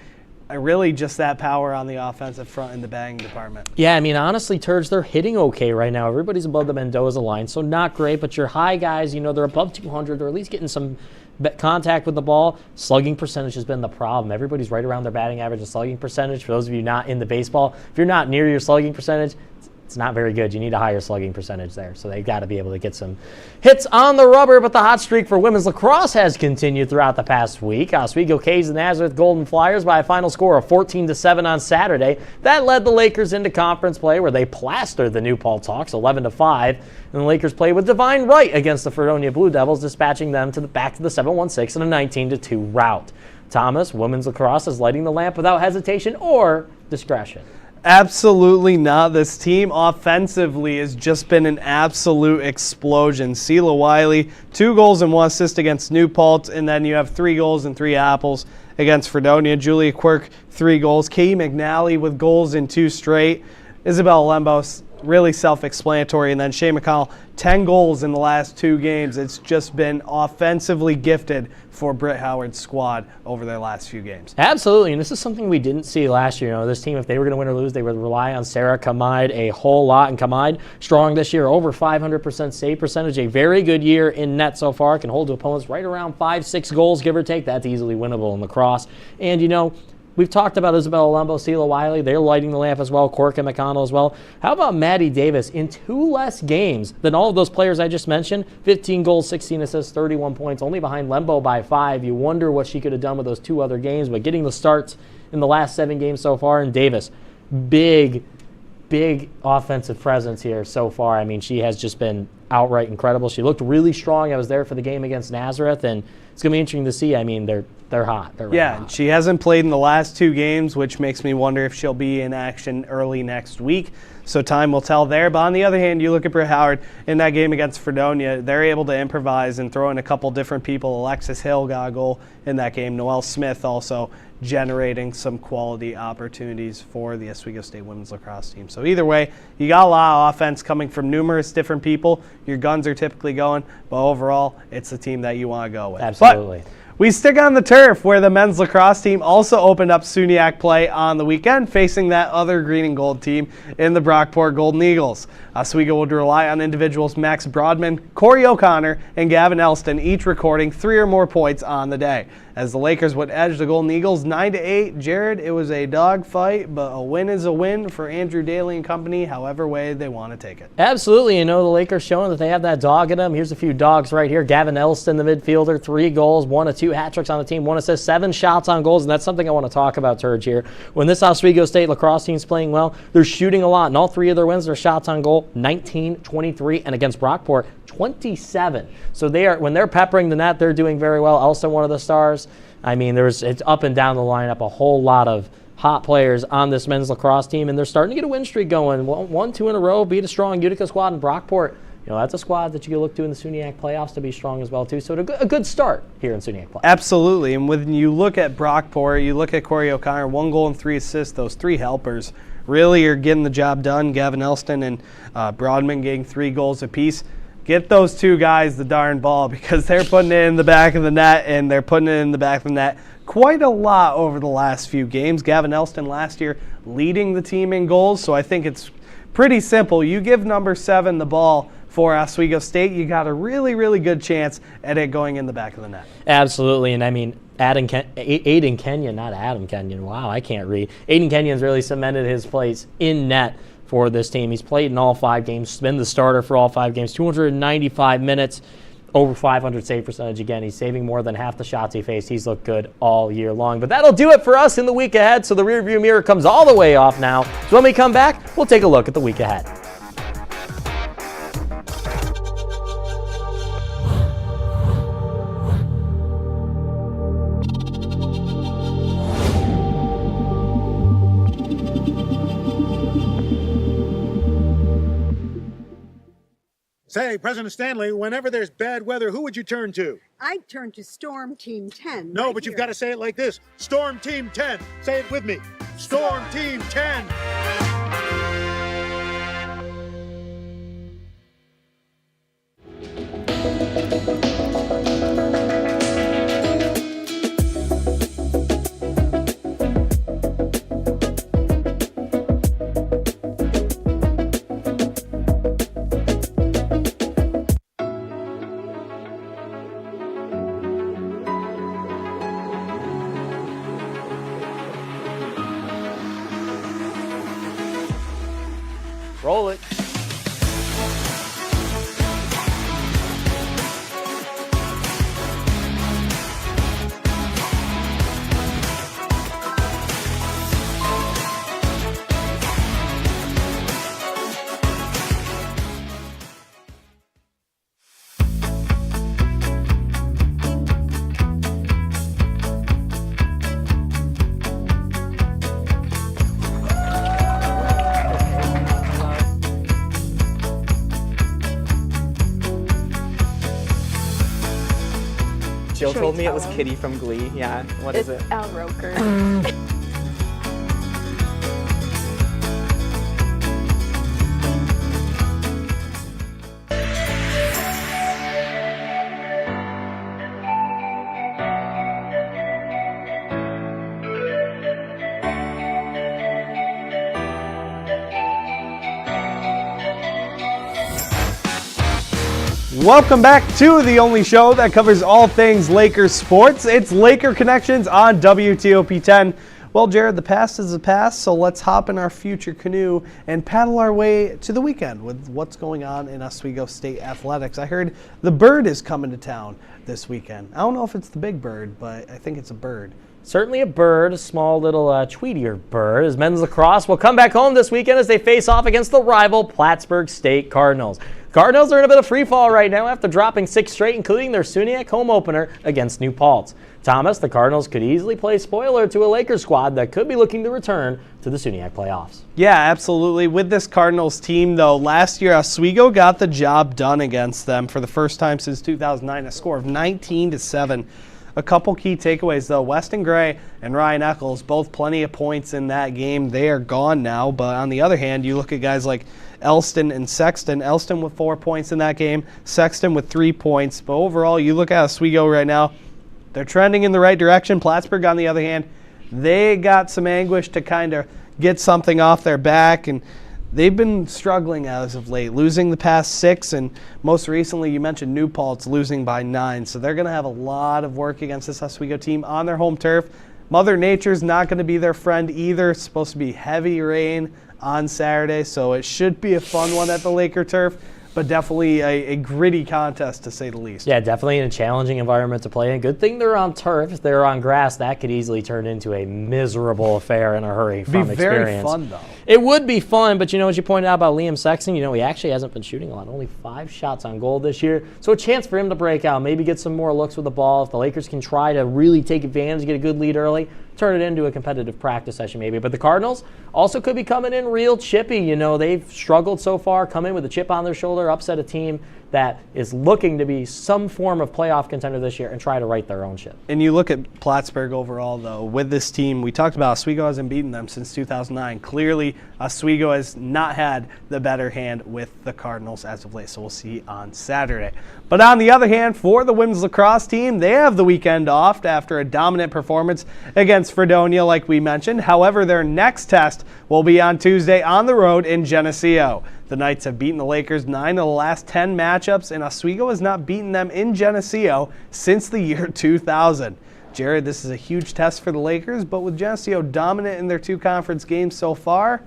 really just that power on the offensive front in the batting department. Yeah, I mean, honestly, Turge, they're hitting okay right now. Everybody's above the Mendoza line, so not great, but your high guys, you know, they're above 200. They're at least getting some contact with the ball. Slugging percentage has been the problem. Everybody's right around their batting average and slugging percentage. For those of you not in the baseball, if you're not near your slugging percentage, it's not very good. You need a higher slugging percentage there. So they've got to be able to get some hits on the rubber. But the hot streak for women's lacrosse has continued throughout the past week. Oswego K's the Nazareth Golden Flyers by a final score of 14-7 on Saturday. That led the Lakers into conference play where they plastered the New Paltz Hawks 11-5. And the Lakers played with divine right against the Fredonia Blue Devils, dispatching them back to the 7-1-6 in a 19-2 rout. Thomas, women's lacrosse, is lighting the lamp without hesitation or discretion. Absolutely not. This team offensively has just been an absolute explosion. Sela Wiley, 2 goals and 1 assist against New Paltz, and then you have 3 goals and 3 apples against Fredonia. Julia Quirk, 3 goals. Katie McNally with goals in 2 straight. Isabel Lembos, really self-explanatory. And then Shea McConnell, 10 goals in the last 2 games. It's just been offensively gifted for Britt Howard's squad over their last few games. Absolutely, and this is something we didn't see last year. You know, this team, if they were going to win or lose, they would rely on Sarah Kamide a whole lot. And Kamide, strong this year, over 500% save percentage. A very good year in net so far. Can hold to opponents right around 5-6 goals, give or take. That's easily winnable in lacrosse. And, you know, we've talked about Isabel Lumbo, Sela Wiley. They're lighting the lamp as well. Cork and McConnell as well. How about Maddie Davis in 2 less games than all of those players I just mentioned? 15 goals, 16 assists, 31 points, only behind Lembo by 5. You wonder what she could have done with those 2 other games, but getting the starts in the last 7 games so far. And Davis, big offensive presence here so far. I mean, she has just been outright incredible. She looked really strong. I was there for the game against Nazareth, and it's going to be interesting to see. I mean, they're hot. They're really hot. She hasn't played in the last 2 games, which makes me wonder if she'll be in action early next week. So time will tell there. But on the other hand, you look at Britt Howard in that game against Fredonia. They're able to improvise and throw in a couple different people. Alexis Hill got a goal in that game. Noelle Smith also generating some quality opportunities for the Oswego State women's lacrosse team. So either way, you got a lot of offense coming from numerous different people. Your guns are typically going, but overall, it's the team that you want to go with. Absolutely. But we stick on the turf where the men's lacrosse team also opened up SUNY play on the weekend, facing that other green and gold team in the Brockport Golden Eagles. Oswego would rely on individuals Max Broadman, Corey O'Connor, and Gavin Elston, each recording 3 or more points on the day. As the Lakers would edge the Golden Eagles 9-8. Jared, it was a dogfight, but a win is a win for Andrew Daly and company, however way they want to take it. Absolutely. You know, the Lakers showing that they have that dog in them. Here's a few dogs right here. Gavin Elston, the midfielder, 3 goals, 1 of 2 hat tricks on the team, 1 assist, 7 shots on goals, and that's something I want to talk about, Turge, here. When this Oswego State lacrosse team's playing well, they're shooting a lot, and all 3 of their wins, their shots on goal, 19, 23, and against Brockport, 27. So when they're peppering the net, they're doing very well. Elston, one of the stars. I mean, it's up and down the lineup, a whole lot of hot players on this men's lacrosse team, and they're starting to get a win streak going. 1, 2 in a row, beat a strong Utica squad in Brockport. You know, that's a squad that you can look to in the SUNY playoffs to be strong as well, too. So a good start here in SUNY playoffs. Absolutely. And when you look at Brockport, you look at Corey O'Connor, 1 goal and 3 assists, those 3 helpers really are getting the job done. Gavin Elston and Broadman getting 3 goals apiece. Get those 2 guys the darn ball because they're putting it in the back of the net, and they're putting it in the back of the net quite a lot over the last few games. Gavin Elston last year leading the team in goals, so I think it's pretty simple. You give number 7 the ball for Oswego State, you got a really, really good chance at it going in the back of the net. Absolutely, and I mean, Aiden Kenyon, not Adam Kenyon. Wow, I can't read. Aiden Kenyon's really cemented his place in net for this team. He's played in all 5 games, been the starter for all 5 games, 295 minutes, over 500 save percentage again. He's saving more than half the shots he faced. He's looked good all year long. But that'll do it for us in the week ahead, so the rearview mirror comes all the way off now. So when we come back, we'll take a look at the week ahead. Say, President Stanley, whenever there's bad weather, who would you turn to? I'd turn to Storm Team 10. No, right but you've here. got to say it like this. Storm Team 10. Say it with me. Storm Team 10. Roll it. Jill told me it was Kitty from Glee. Yeah, what is it? Al Roker. Welcome back to the only show that covers all things Lakers sports. It's Laker Connections on WTOP 10. Well, Jared, the past is the past, so let's hop in our future canoe and paddle our way to the weekend with what's going on in Oswego State athletics. I heard the Bird is coming to town this weekend. I don't know if it's the big bird, but I think it's a bird. Certainly a bird, a small little tweetier bird, as men's lacrosse will come back home this weekend as they face off against the rival Plattsburgh State Cardinals. Cardinals are in a bit of free fall right now after dropping 6 straight, including their SUNY home opener against New Paltz. Thomas, the Cardinals could easily play spoiler to a Lakers squad that could be looking to return to the SUNY playoffs. Yeah, absolutely. With this Cardinals team, though, last year Oswego got the job done against them for the first time since 2009, a score of 19-7. A couple key takeaways, though. Weston Gray and Ryan Eccles, both plenty of points in that game. They are gone now. But on the other hand, you look at guys like Elston and Sexton. Elston with 4 points in that game. Sexton with 3 points. But overall, you look at Oswego right now, they're trending in the right direction. Plattsburgh, on the other hand, they got some anguish to kind of get something off their back. And they've been struggling as of late, losing the past 6, and most recently you mentioned New Paltz losing by 9. So they're going to have a lot of work against this Oswego team on their home turf. Mother Nature's not going to be their friend either. It's supposed to be heavy rain on Saturday, so it should be a fun one at the Laker turf, but definitely a gritty contest to say the least. Yeah, definitely in a challenging environment to play in. Good thing they're on turf. If they're on grass, that could easily turn into a miserable affair in a hurry from experience. It'd be very fun, though. It would be fun, but as you pointed out about Liam Sexton, he actually hasn't been shooting a lot. Only 5 shots on goal this year. So a chance for him to break out, maybe get some more looks with the ball. If the Lakers can try to really take advantage, get a good lead early, turn it into a competitive practice session maybe. But the Cardinals also could be coming in real chippy. They've struggled so far, come in with a chip on their shoulder, upset a team that is looking to be some form of playoff contender this year and try to right their own ship. And you look at Plattsburgh overall, though, with this team, we talked about Oswego hasn't beaten them since 2009. Clearly, Oswego has not had the better hand with the Cardinals as of late, so we'll see on Saturday. But on the other hand, for the women's lacrosse team, they have the weekend off after a dominant performance against Fredonia, like we mentioned. However, their next test will be on Tuesday on the road in Geneseo. The Knights have beaten the Lakers 9 of the last 10 matchups, and Oswego has not beaten them in Geneseo since the year 2000. Jared, this is a huge test for the Lakers, but with Geneseo dominant in their 2 conference games so far,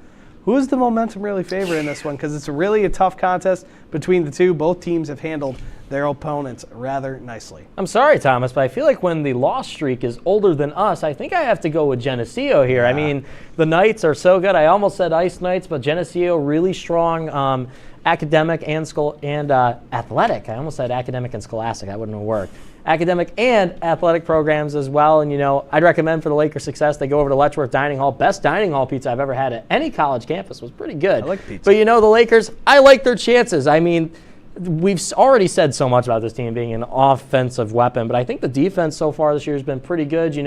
who is the momentum really favor in this one? Because it's really a tough contest between the two. Both teams have handled their opponents rather nicely. I'm sorry, Thomas, but I feel like when the loss streak is older than us, I think I have to go with Geneseo here. Yeah. I mean, the Knights are so good. I almost said Ice Knights, but Geneseo really strong academic and athletic. I almost said academic and scholastic. That wouldn't have worked. Academic and athletic programs as well. And, I'd recommend for the Lakers' success, they go over to Letchworth Dining Hall. Best dining hall pizza I've ever had at any college campus. Was pretty good. I like pizza. But, the Lakers, I like their chances. I mean, we've already said so much about this team being an offensive weapon, but I think the defense so far this year has been pretty good.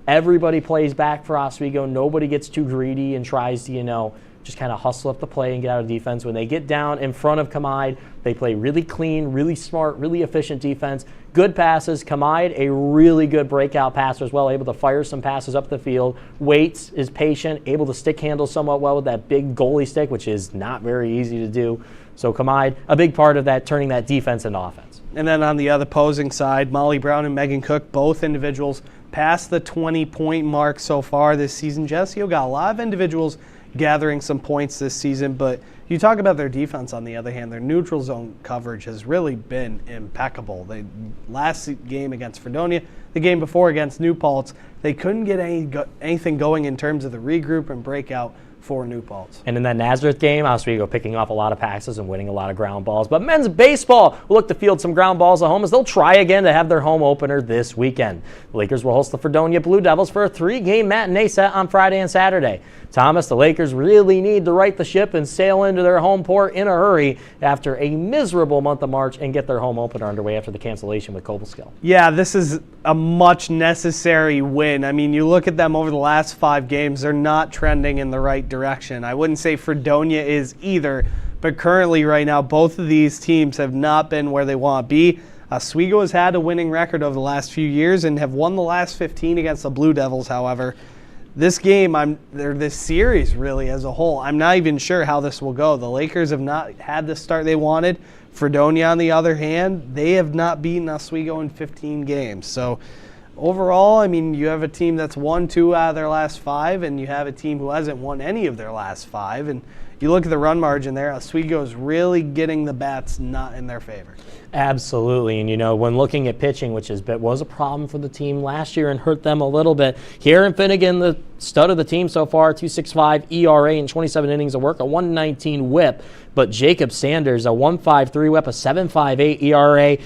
Everybody plays back for Oswego. Nobody gets too greedy and tries to, just kind of hustle up the play and get out of defense. When they get down in front of Kamide, they play really clean, really smart, really efficient defense. Good passes. Kamide, a really good breakout passer as well, able to fire some passes up the field. Waits is patient, able to stick handle somewhat well with that big goalie stick, which is not very easy to do. So Kamide, a big part of that, turning that defense into offense. And then on the other opposing side, Molly Brown and Megan Cook, both individuals past the 20-point mark so far this season. Geneseo got a lot of individuals gathering some points this season, but you talk about their defense on the other hand, their neutral zone coverage has really been impeccable. They last game against Fredonia, the game before against New Paltz, they couldn't get anything going in terms of the regroup and breakout for New Paltz. And in that Nazareth game, Oswego picking off a lot of passes and winning a lot of ground balls. But men's baseball will look to field some ground balls at home as they'll try again to have their home opener this weekend. The Lakers will host the Fredonia Blue Devils for a 3-game matinee set on Friday and Saturday. Thomas, the Lakers really need to right the ship and sail into their home port in a hurry after a miserable month of March and get their home opener underway after the cancellation with Cobleskill. Yeah, this is a much necessary win. I mean, you look at them over the last 5 games, they're not trending in the right direction. I wouldn't say Fredonia is either, but currently right now, both of these teams have not been where they want to be. Oswego has had a winning record over the last few years and have won the last 15 against the Blue Devils, however. This game, this series really as a whole, I'm not even sure how this will go. The Lakers have not had the start they wanted. Fredonia, on the other hand, they have not beaten Oswego in 15 games. So overall, I mean, you have a team that's won 2 out of their last 5, and you have a team who hasn't won any of their last 5. And you look at the run margin there, Oswego is really getting the bats not in their favor. Absolutely, and you know, when looking at pitching, which was a problem for the team last year and hurt them a little bit, Kieran Finnegan, the stud of the team so far, 2.65 ERA in 27 innings of work, a 1.19 whip, but Jacob Sanders, a 1.53 whip, a 7.58 ERA.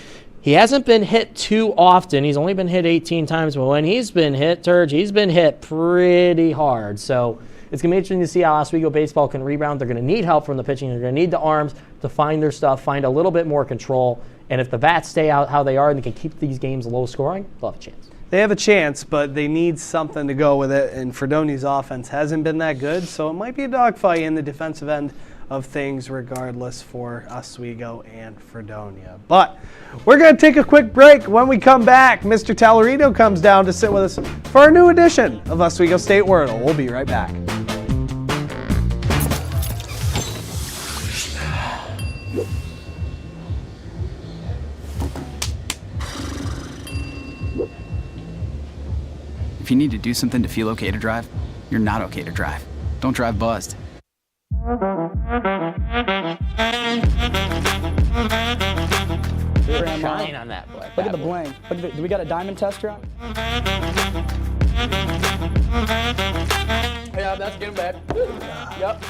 He hasn't been hit too often. He's only been hit 18 times, but when he's been hit, Turge, he's been hit pretty hard. So it's going to be interesting to see how Oswego baseball can rebound. They're going to need help from the pitching. They're going to need the arms to find their stuff, find a little bit more control. And if the bats stay out how they are and they can keep these games low scoring, they'll have a chance. They have a chance, but they need something to go with it, and Fredonia's offense hasn't been that good, so it might be a dogfight in the defensive end of things regardless for Oswego and Fredonia. But we're going to take a quick break. When we come back, Mr. Tallerino comes down to sit with us for our new edition of Oswego State Wordle. We'll be right back. If you need to do something to feel okay to drive, you're not okay to drive. Don't drive buzzed. Shine on that boy. Look at the bling. Look at do we got a diamond tester on? Yeah, that's getting bad. Yep.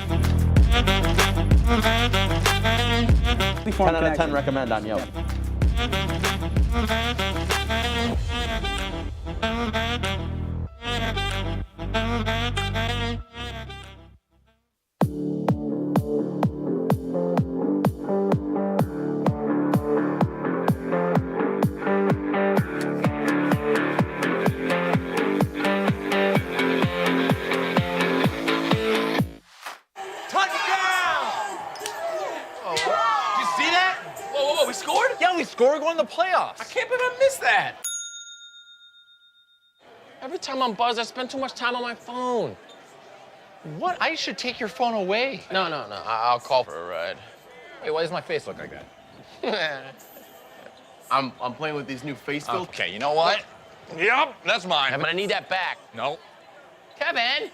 10 out of 10 recommend on Yelp. Score going to the playoffs. I can't believe I missed that. Every time I'm buzzed, I spend too much time on my phone. What? I should take your phone away. No. I'll call for a ride. Wait, why does my face look like that? I'm playing with these new face filters. Okay, you know what? Yep, that's mine. I'm gonna need that back. No. Kevin!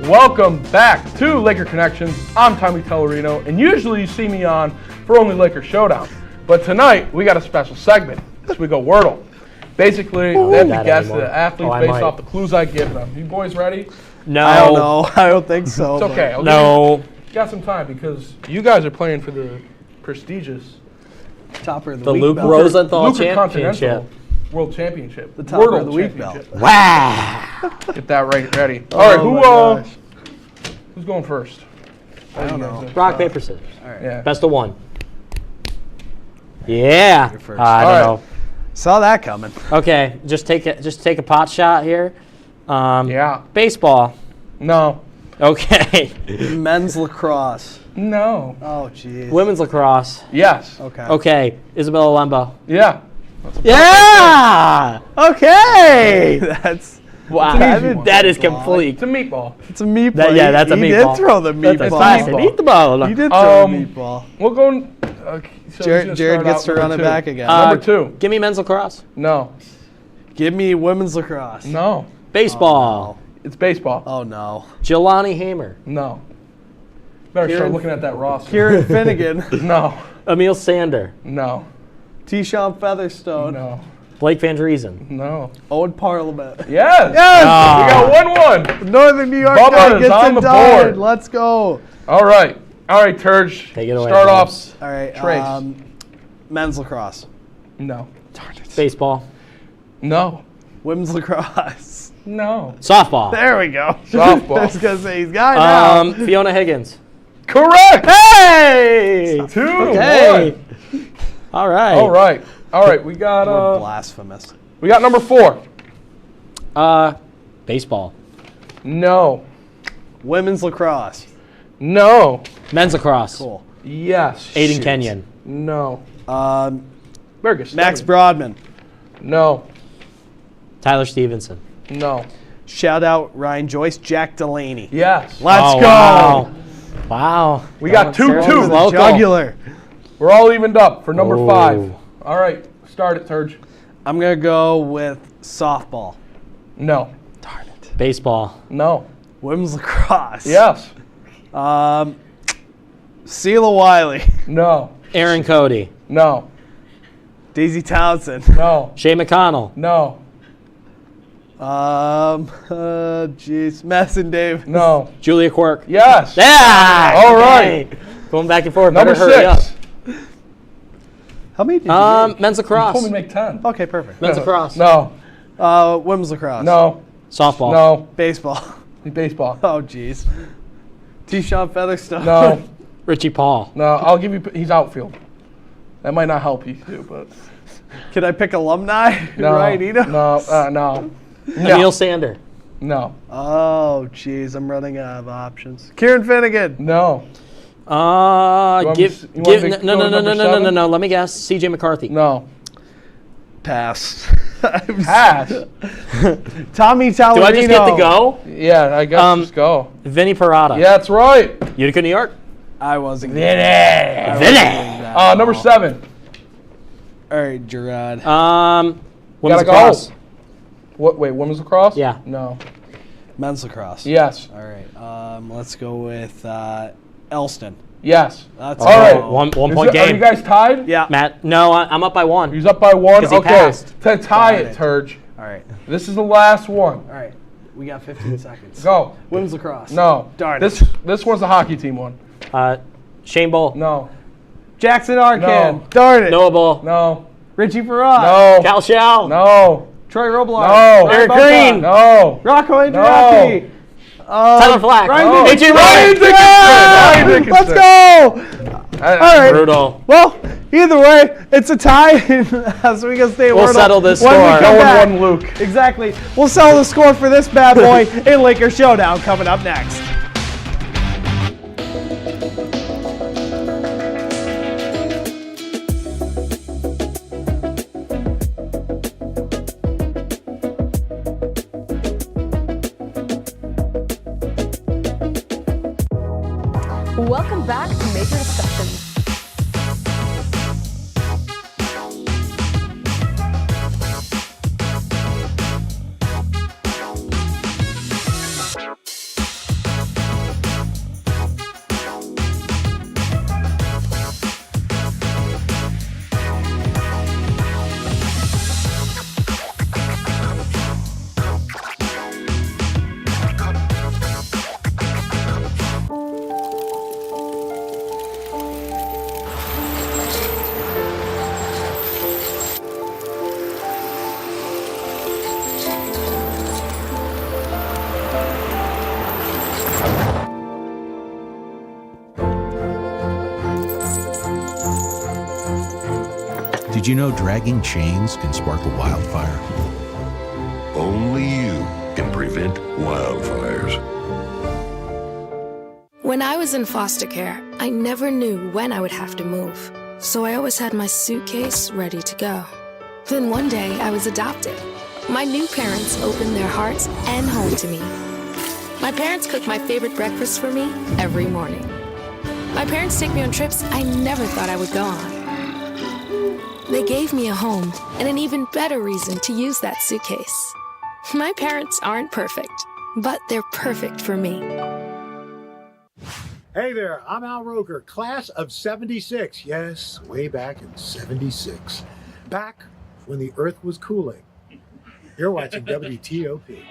Welcome back to Laker Connections. I'm Tommy Tellerino, and usually you see me on for only Laker Showdown. But tonight, we got a special segment. We go Wordle. Basically, they have to guess the athletes based off the clues I give them. You boys ready? No. I don't know. I don't think so. It's okay. No. Got some time because you guys are playing for the prestigious Topper of the The week Luke belt. Rosenthal Luca Championship. Continental World Championship. The Topper Wordle of the week Championship. belt. Wow. Get that ready. Oh All right, who's going first? I don't know. Rock, paper, scissors. All right. Yeah. Best of one. Yeah. You're first. I don't know. Saw that coming. Okay, just take a pot shot here. Yeah. Baseball. No. Okay. Men's lacrosse. No. Oh, jeez. Women's lacrosse. Yes. Okay. Okay. Isabella Lembo. Yeah. Yeah. Okay. That's wow. That is complete. It's a meatball. It's a meatball. Yeah, that's a he meatball. He did throw the meatball. That's a classic meatball. He did throw a meatball. We'll go. So Jared gets to run it back again. Number 2. Give me men's lacrosse. No. Give me women's lacrosse. No. Baseball. Oh, no. It's baseball. Oh, no. Jelani Hamer. No. Better start looking at that roster. Kieran Finnegan. No. Emil Sander. No. T-Sean Featherstone. No. Blake Van Driesen. No. Owen Parliament. Yes. Yes. We got 1-1. Northern New York Bubba guy is gets on it the done. board. Let's go. All right, Turge. Take it away. Start off. All right. Trace. Men's lacrosse. No. Darn it. Baseball. No. Women's lacrosse. No. Softball. There we go. Softball. I was gonna say he's got it now. Fiona Higgins. Correct. Hey. 2 Okay. 1. All right. All right. We got We're blasphemous. We got number 4. Baseball. No. Women's lacrosse. No. Men's lacrosse. Cool. Yes. Aiden Kenyon. No. Max Broadman. No. Tyler Stevenson. No. Shout out Ryan Joyce, Jack Delaney. Yes. Let's go. Wow. We got 2-2. Jugular. We're all evened up for number Oh. 5. All right. Start it, Turge. I'm gonna go with softball. No. Darn it. Baseball. No. Women's lacrosse. Yes. Sheila Wiley. No. Aaron Cody. No. Daisy Townsend. No. Shay McConnell. No. Jeez. Madison Davis. No. Julia Quirk. Yes. Yeah. All right. Okay. Going back and forth. Number Better hurry 6. How many did you make? Men's You told lacrosse. me to make 10. Okay, perfect. Men's lacrosse. No. Women's lacrosse. No. Softball. No. Baseball. Baseball. Oh, jeez. T-Sean Featherstone. No. Richie Paul. No. I'll give you. He's outfield. That might not help you too, but. Can I pick alumni? No. Ryan Eno? No. No. Emil Sander. No. Oh, jeez. I'm running out of options. Kieran Finnegan. No. No. No. No. Let me guess. CJ McCarthy. No. Pass. Pass. Tommy Talarino. Do I just get to go? Yeah, I guess just go. Vinny Parada. Yeah, that's right. Utica, New York. I wasn't. Number 7. All right, Gerard. Women's Gotta lacrosse. go. What? Wait, women's lacrosse? Yeah. No. Men's lacrosse. Yes. All right. Let's go with Elston. Yes. That's all right. One point game. Are you guys tied? Yeah. Matt, no, I'm up by 1. He's up by 1. 'Cause he Okay. passed. To tie it, Turge. All right. This is the last one. All right. We got 15 seconds. Go. Women's lacrosse. No. Darn this, it. This one's the hockey team one. Shane Bull. No. Jackson Arcan. No. Darn it. Noah Bull. No. Richie Farad. No. Cal Shell. No. Troy Robillard. No. Eric Green. No. Rocco Andretti. Tyler Flack. Ryan AJ Ryan Ryan Dickinson. Let's go. All right. Brutal. Well, either way, it's a tie. Oswego State. We'll settle this score. Going 1, Luke. Exactly. We'll settle the score for this bad boy in Laker Showdown coming up next. Welcome back to Major Discussions. Did you know dragging chains can spark a wildfire? Only you can prevent wildfires. When I was in foster care, I never knew when I would have to move. So I always had my suitcase ready to go. Then one day I was adopted. My new parents opened their hearts and home to me. My parents cook my favorite breakfast for me every morning. My parents take me on trips I never thought I would go on. They gave me a home and an even better reason to use that suitcase. My parents aren't perfect, but they're perfect for me. Hey there, I'm Al Roker, class of 76. Yes, way back in 76. Back when the earth was cooling. You're watching WTOP.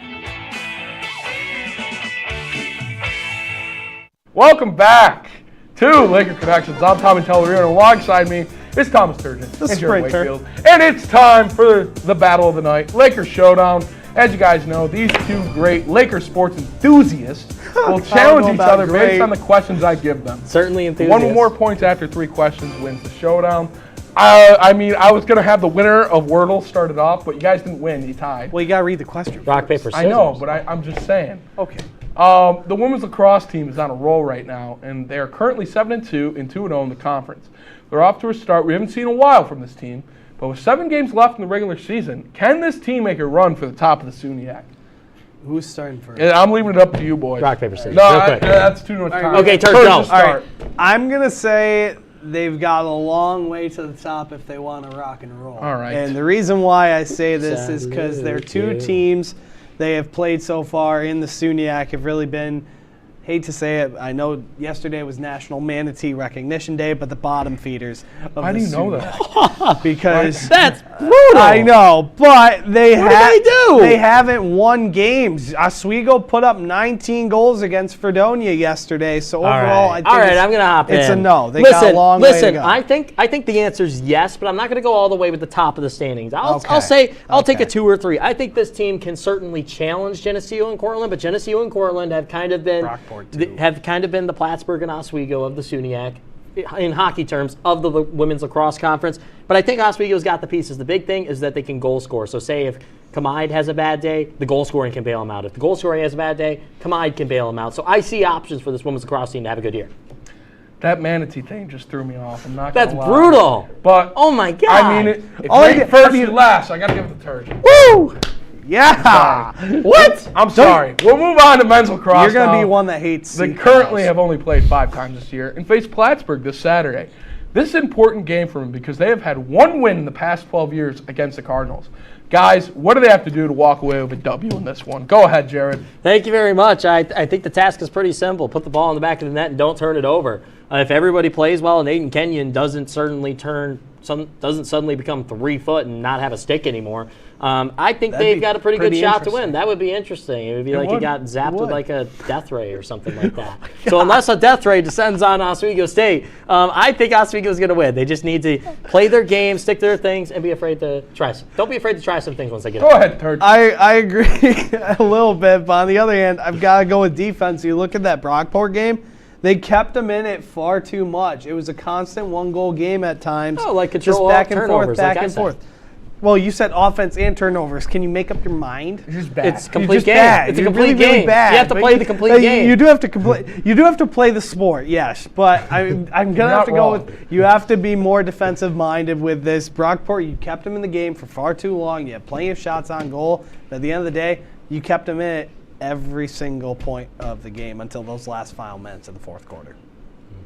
Welcome back to Laker Connections. I'm Tommy Tellerino. Alongside me is Thomas Turgeon and Jared Wakefield. And it's time for the battle of the night, Lakers Showdown. As you guys know, these two great Laker sports enthusiasts will challenge each other based on the questions I give them. Certainly enthusiasts. 1 more points after 3 questions wins the showdown. I was going to have the winner of Wordle started off, but you guys didn't win. You tied. Well, you got to read the question. Rock, paper, scissors. I know, but I'm just saying. Okay. The women's lacrosse team is on a roll right now, and they are currently 7-2 and 2-0 in the conference. They're off to a start we haven't seen in a while from this team, but with 7 games left in the regular season, can this team make a run for the top of the SUNY? Who's starting first? Yeah, I'm leaving it up to you boys. Rock, paper, scissors. No, that's too much time. Okay, Turd, go. All right. I'm going to say they've got a long way to the top if they want to rock and roll. All right. And the reason why I say this is because their two teams they have played so far in the SUNYAC have really been, hate to say it, I know yesterday was National Manatee Recognition Day, but the bottom feeders of Why do you know that? Because that's brutal. I know, but they do? They haven't won games. Oswego put up 19 goals against Fredonia yesterday, so overall, I think I'm gonna hop in. It's a no. They listen, got a long way to go. I think the answer is yes, but I'm not gonna go all the way with the top of the standings. I'll take a 2 or 3. I think this team can certainly challenge Geneseo and Cortland, but Geneseo and Cortland have kind of been the Plattsburgh and Oswego of the SUNYAC in hockey terms of the Women's Lacrosse Conference. But I think Oswego's got the pieces. The big thing is that they can goal score. So say if Kamide has a bad day, the goal scoring can bail him out. If the goal scoring has a bad day, Kamide can bail him out. So I see options for this Women's Lacrosse team to have a good year. That manatee thing just threw me off. I'm not gonna lie. That's brutal. But oh my God. I mean, if first you last, I got to give it to Turgeon. Woo! Yeah. What? I'm sorry. We'll move on to men's lacrosse. You're going to now. be one that hates. They currently have only played 5 times this year and face Plattsburgh this Saturday. This is an important game for them because they have had 1 win in the past 12 years against the Cardinals. Guys, what do they have to do to walk away with a W in this one? Go ahead, Jared. Thank you very much. I think the task is pretty simple. Put the ball in the back of the net and don't turn it over. If everybody plays well and Aiden Kenyon doesn't suddenly become 3 foot and not have a stick anymore, I think they've got a pretty good shot to win. That would be interesting. It would be like he got zapped with like a death ray or something like that. So unless a death ray descends on Oswego State, I think Oswego's going to win. They just need to play their game, stick to their things, and be afraid to try. Don't be afraid to try some things once they get Go ahead, Turd. I agree a little bit, but on the other hand, I've got to go with defense. You look at that Brockport game. They kept them in it far too much. It was a constant 1-goal game at times. Oh, like control just back and turnovers, forth, back and forth. Well, you said offense and turnovers. Can you make up your mind? It's just bad. It's a complete game. Bad. It's a You're complete really, game. really bad. You have to play the complete game. You do have to You do have to play the sport, yes. But I'm gonna have to go with. You have to be more defensive minded with this. Brockport, you kept him in the game for far too long. You had plenty of shots on goal. But at the end of the day, you kept him in it every single point of the game until those last final minutes of the fourth quarter.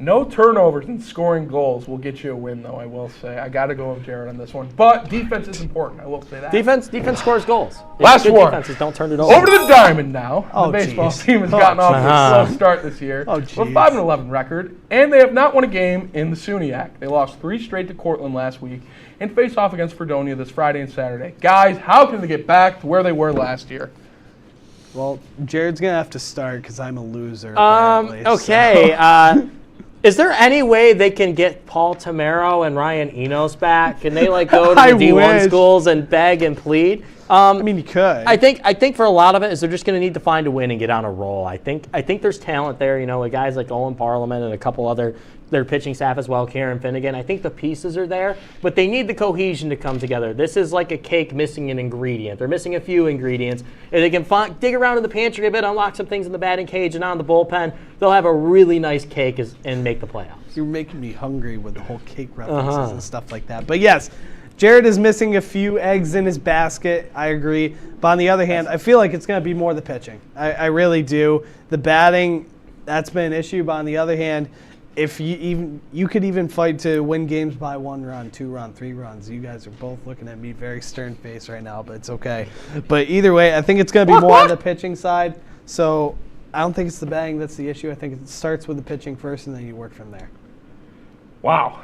No turnovers and scoring goals will get you a win, though, I will say. I got to go with Jared on this one. But defense is important, I will say that. Defense scores goals. Last good one. Defenses don't turn it over. Over to the Diamond now. Oh, the baseball geez. team has gotten off to a slow start this year. Oh, with a 5-11 record, and they have not won a game in the SUNYAC. They lost 3 straight to Cortland last week and face off against Fredonia this Friday and Saturday. Guys, how can they get back to where they were last year? Well, Jared's going to have to start because I'm a loser. Okay. So. Is there any way they can get Paul Tamaro and Ryan Enos back? Can they go to the D1 schools and beg and plead? I mean, you could. I think for a lot of it is they're just going to need to find a win and get on a roll. I think there's talent there, with guys like Owen Parliament and a couple other their pitching staff as well, Karen Finnegan. I think the pieces are there, but they need the cohesion to come together. This is like a cake missing an ingredient. They're missing a few ingredients. If they can dig around in the pantry a bit, unlock some things in the batting cage and on the bullpen, they'll have a really nice cake and make the playoffs. You're making me hungry with the whole cake references and stuff like that. But yes, Jared is missing a few eggs in his basket. I agree. But on the other hand, I feel like it's going to be more the pitching. I really do. The batting, that's been an issue. But on the other hand, if you could even fight to win games by 1 run, 2 run, 3 runs. You guys are both looking at me very stern face right now, but it's okay. But either way, I think it's going to be more on the pitching side. So I don't think it's the batting that's the issue. I think it starts with the pitching first, and then you work from there. Wow.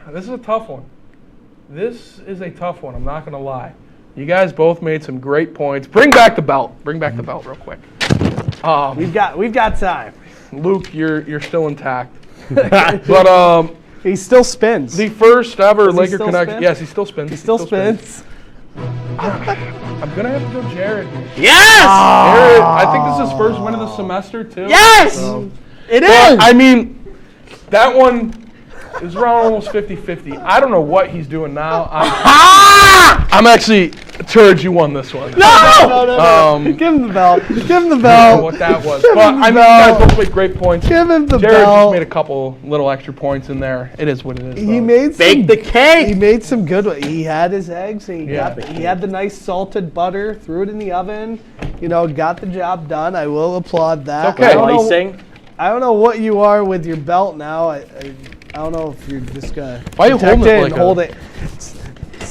This is a tough one. This is a tough one. I'm not going to lie. You guys both made some great points. Bring back the belt. Bring back the belt real quick. We've got time. Luke, you're still intact. But he still spins. The first ever Laker connection. Yes, he still spins. He still spins. I'm gonna have to go Jared. Yes! Jared, I think this is his first win of the semester too. Yes! It is! I mean, that one is around almost 50-50. I don't know what he's doing now. I'm actually Turge, you won this one. No! Give him the belt. Give him the belt. I don't know what that was. But I mean, you guys both made great points. Give him the Jared belt. just made a couple little extra points in there. It is what it is. He made Bake the cake. He made some good ones. He had his eggs. And he had the nice salted butter. Threw it in the oven. Got the job done. I will applaud that. It's okay. I don't know what you are with your belt now. I don't know if you're just gonna Why are you holding it? Hold it.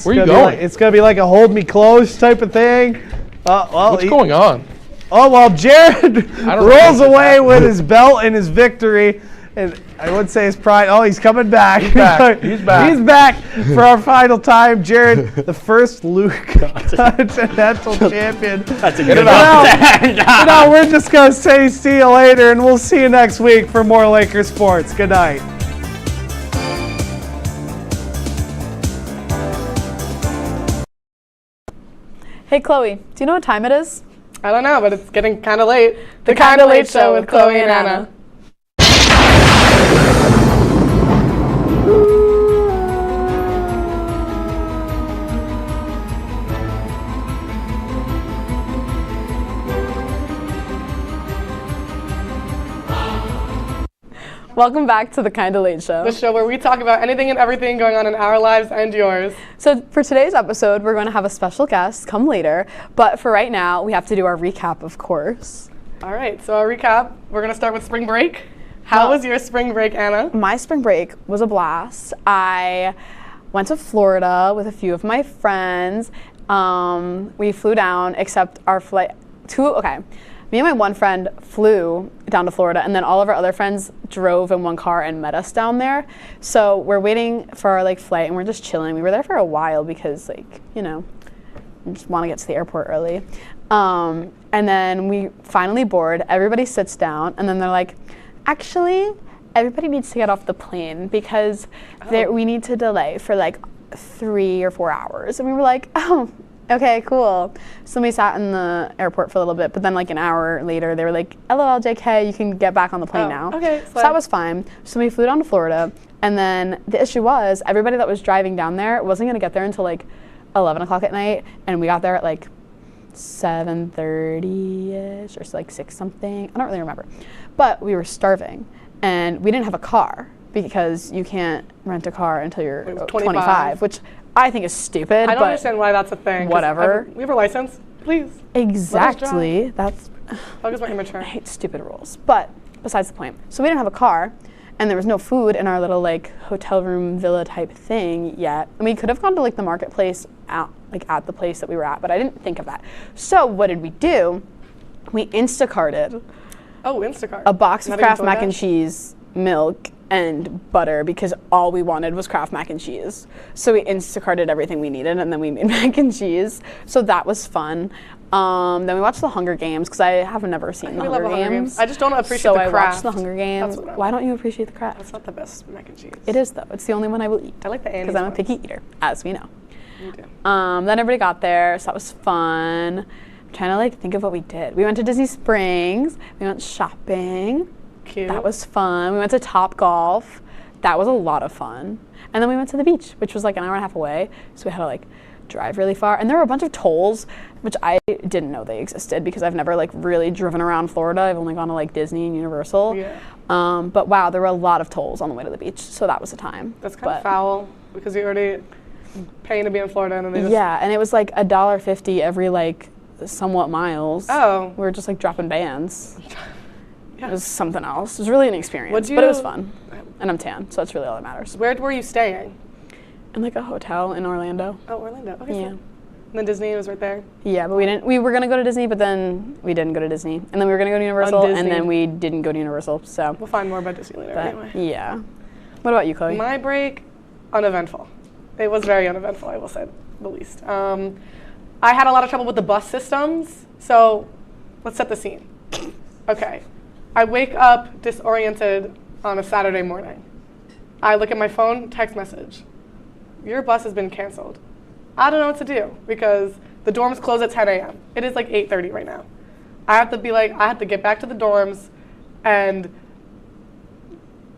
Where are you going? It's gonna be like a hold me close type of thing. What's going on? Oh well, Jared rolls away with his belt and his victory, and I would say his pride. Oh, he's coming back. He's back. He's back. He's back for our final time. Jared, the first Luke Continental champion. That's a good one. No, we're just gonna say see you later, and we'll see you next week for more Laker sports. Good night. Hey Chloe, do you know what time it is? I don't know, but it's getting kind of late. The Kind of Late Show with Chloe and Anna. Welcome back to the Kinda Late Show. The show where we talk about anything and everything going on in our lives and yours. So for today's episode, we're going to have a special guest come later, but for right now, we have to do our recap, of course. All right, so our recap, we're going to start with spring break. How was your spring break, Anna? My spring break was a blast. I went to Florida with a few of my friends. We flew down, except our flight, me and my one friend flew down to Florida, and then all of our other friends drove in one car and met us down there. So we're waiting for our flight, and we're just chilling. We were there for a while because we just want to get to the airport early. And then we finally board. Everybody sits down, and then they're like, actually, everybody needs to get off the plane because we need to delay for 3 or 4 hours. And we were like, oh. Okay, cool. So we sat in the airport for a little bit, but then an hour later, they were like, LOL, JK, you can get back on the plane now. Okay. So that was fine. So we flew down to Florida, and then the issue was everybody that was driving down there wasn't going to get there until 11 o'clock at night, and we got there at 7:30-ish or 6 something. I don't really remember. But we were starving, and we didn't have a car because you can't rent a car until you're 25, which I think is stupid. I don't understand why that's a thing. Whatever. We have a license, please. Exactly. That's. Focus on immature. I hate stupid rules. But besides the point. So we didn't have a car, and there was no food in our little hotel room villa type thing yet. And we could have gone to the marketplace at the place that we were at, but I didn't think of that. So what did we do? We Instacarted. Oh, Instacart. A box of Kraft mac and cheese, milk, and butter because all we wanted was Kraft mac and cheese. So we Instacarted everything we needed, and then we made mac and cheese. So that was fun. Then we watched the Hunger Games because I have never seen the Hunger Games. I just don't appreciate so the Kraft. So I watched the Hunger Games. Why don't you appreciate the Kraft? It's not the best mac and cheese. It is though. It's the only one I will eat. I like the Andes because I'm a picky eater, as we know. Then everybody got there, so that was fun. I'm trying to like think of what we did. We went to Disney Springs. We went shopping. Cute. That was fun. We went to Top Golf. That was a lot of fun. And then we went to the beach, which was like an hour and a half away. So we had to like drive really far. And there were a bunch of tolls, which I didn't know they existed because I've never like really driven around Florida. I've only gone to like Disney and Universal. Yeah. But wow, there were a lot of tolls on the way to the beach. So that was a time. That's kind of foul because you're already paying to be in Florida and then they just... Yeah, and it was like $1.50 every like somewhat miles. Oh. We were just like dropping bands. Yeah. It was something else. It was really an experience, but it was fun. And I'm tan, so that's really all that matters. Where were you staying? In like a hotel in Orlando. Oh, Orlando. Okay. Yeah. And then Disney was right there. Yeah, but we didn't. We were gonna go to Disney, but then we didn't go to Disney, and then we were gonna go to Universal, and then we didn't go to Universal. So we'll find more about Disney later. Anyway. Yeah. What about you, Chloe? My break, uneventful. It was very uneventful, I will say the least. I had a lot of trouble with the bus systems, so let's set the scene. Okay. I wake up disoriented on a Saturday morning. I look at my phone, text message. Your bus has been canceled. I don't know what to do because the dorms close at 10 a.m. It is like 8:30 right now. I have to get back to the dorms and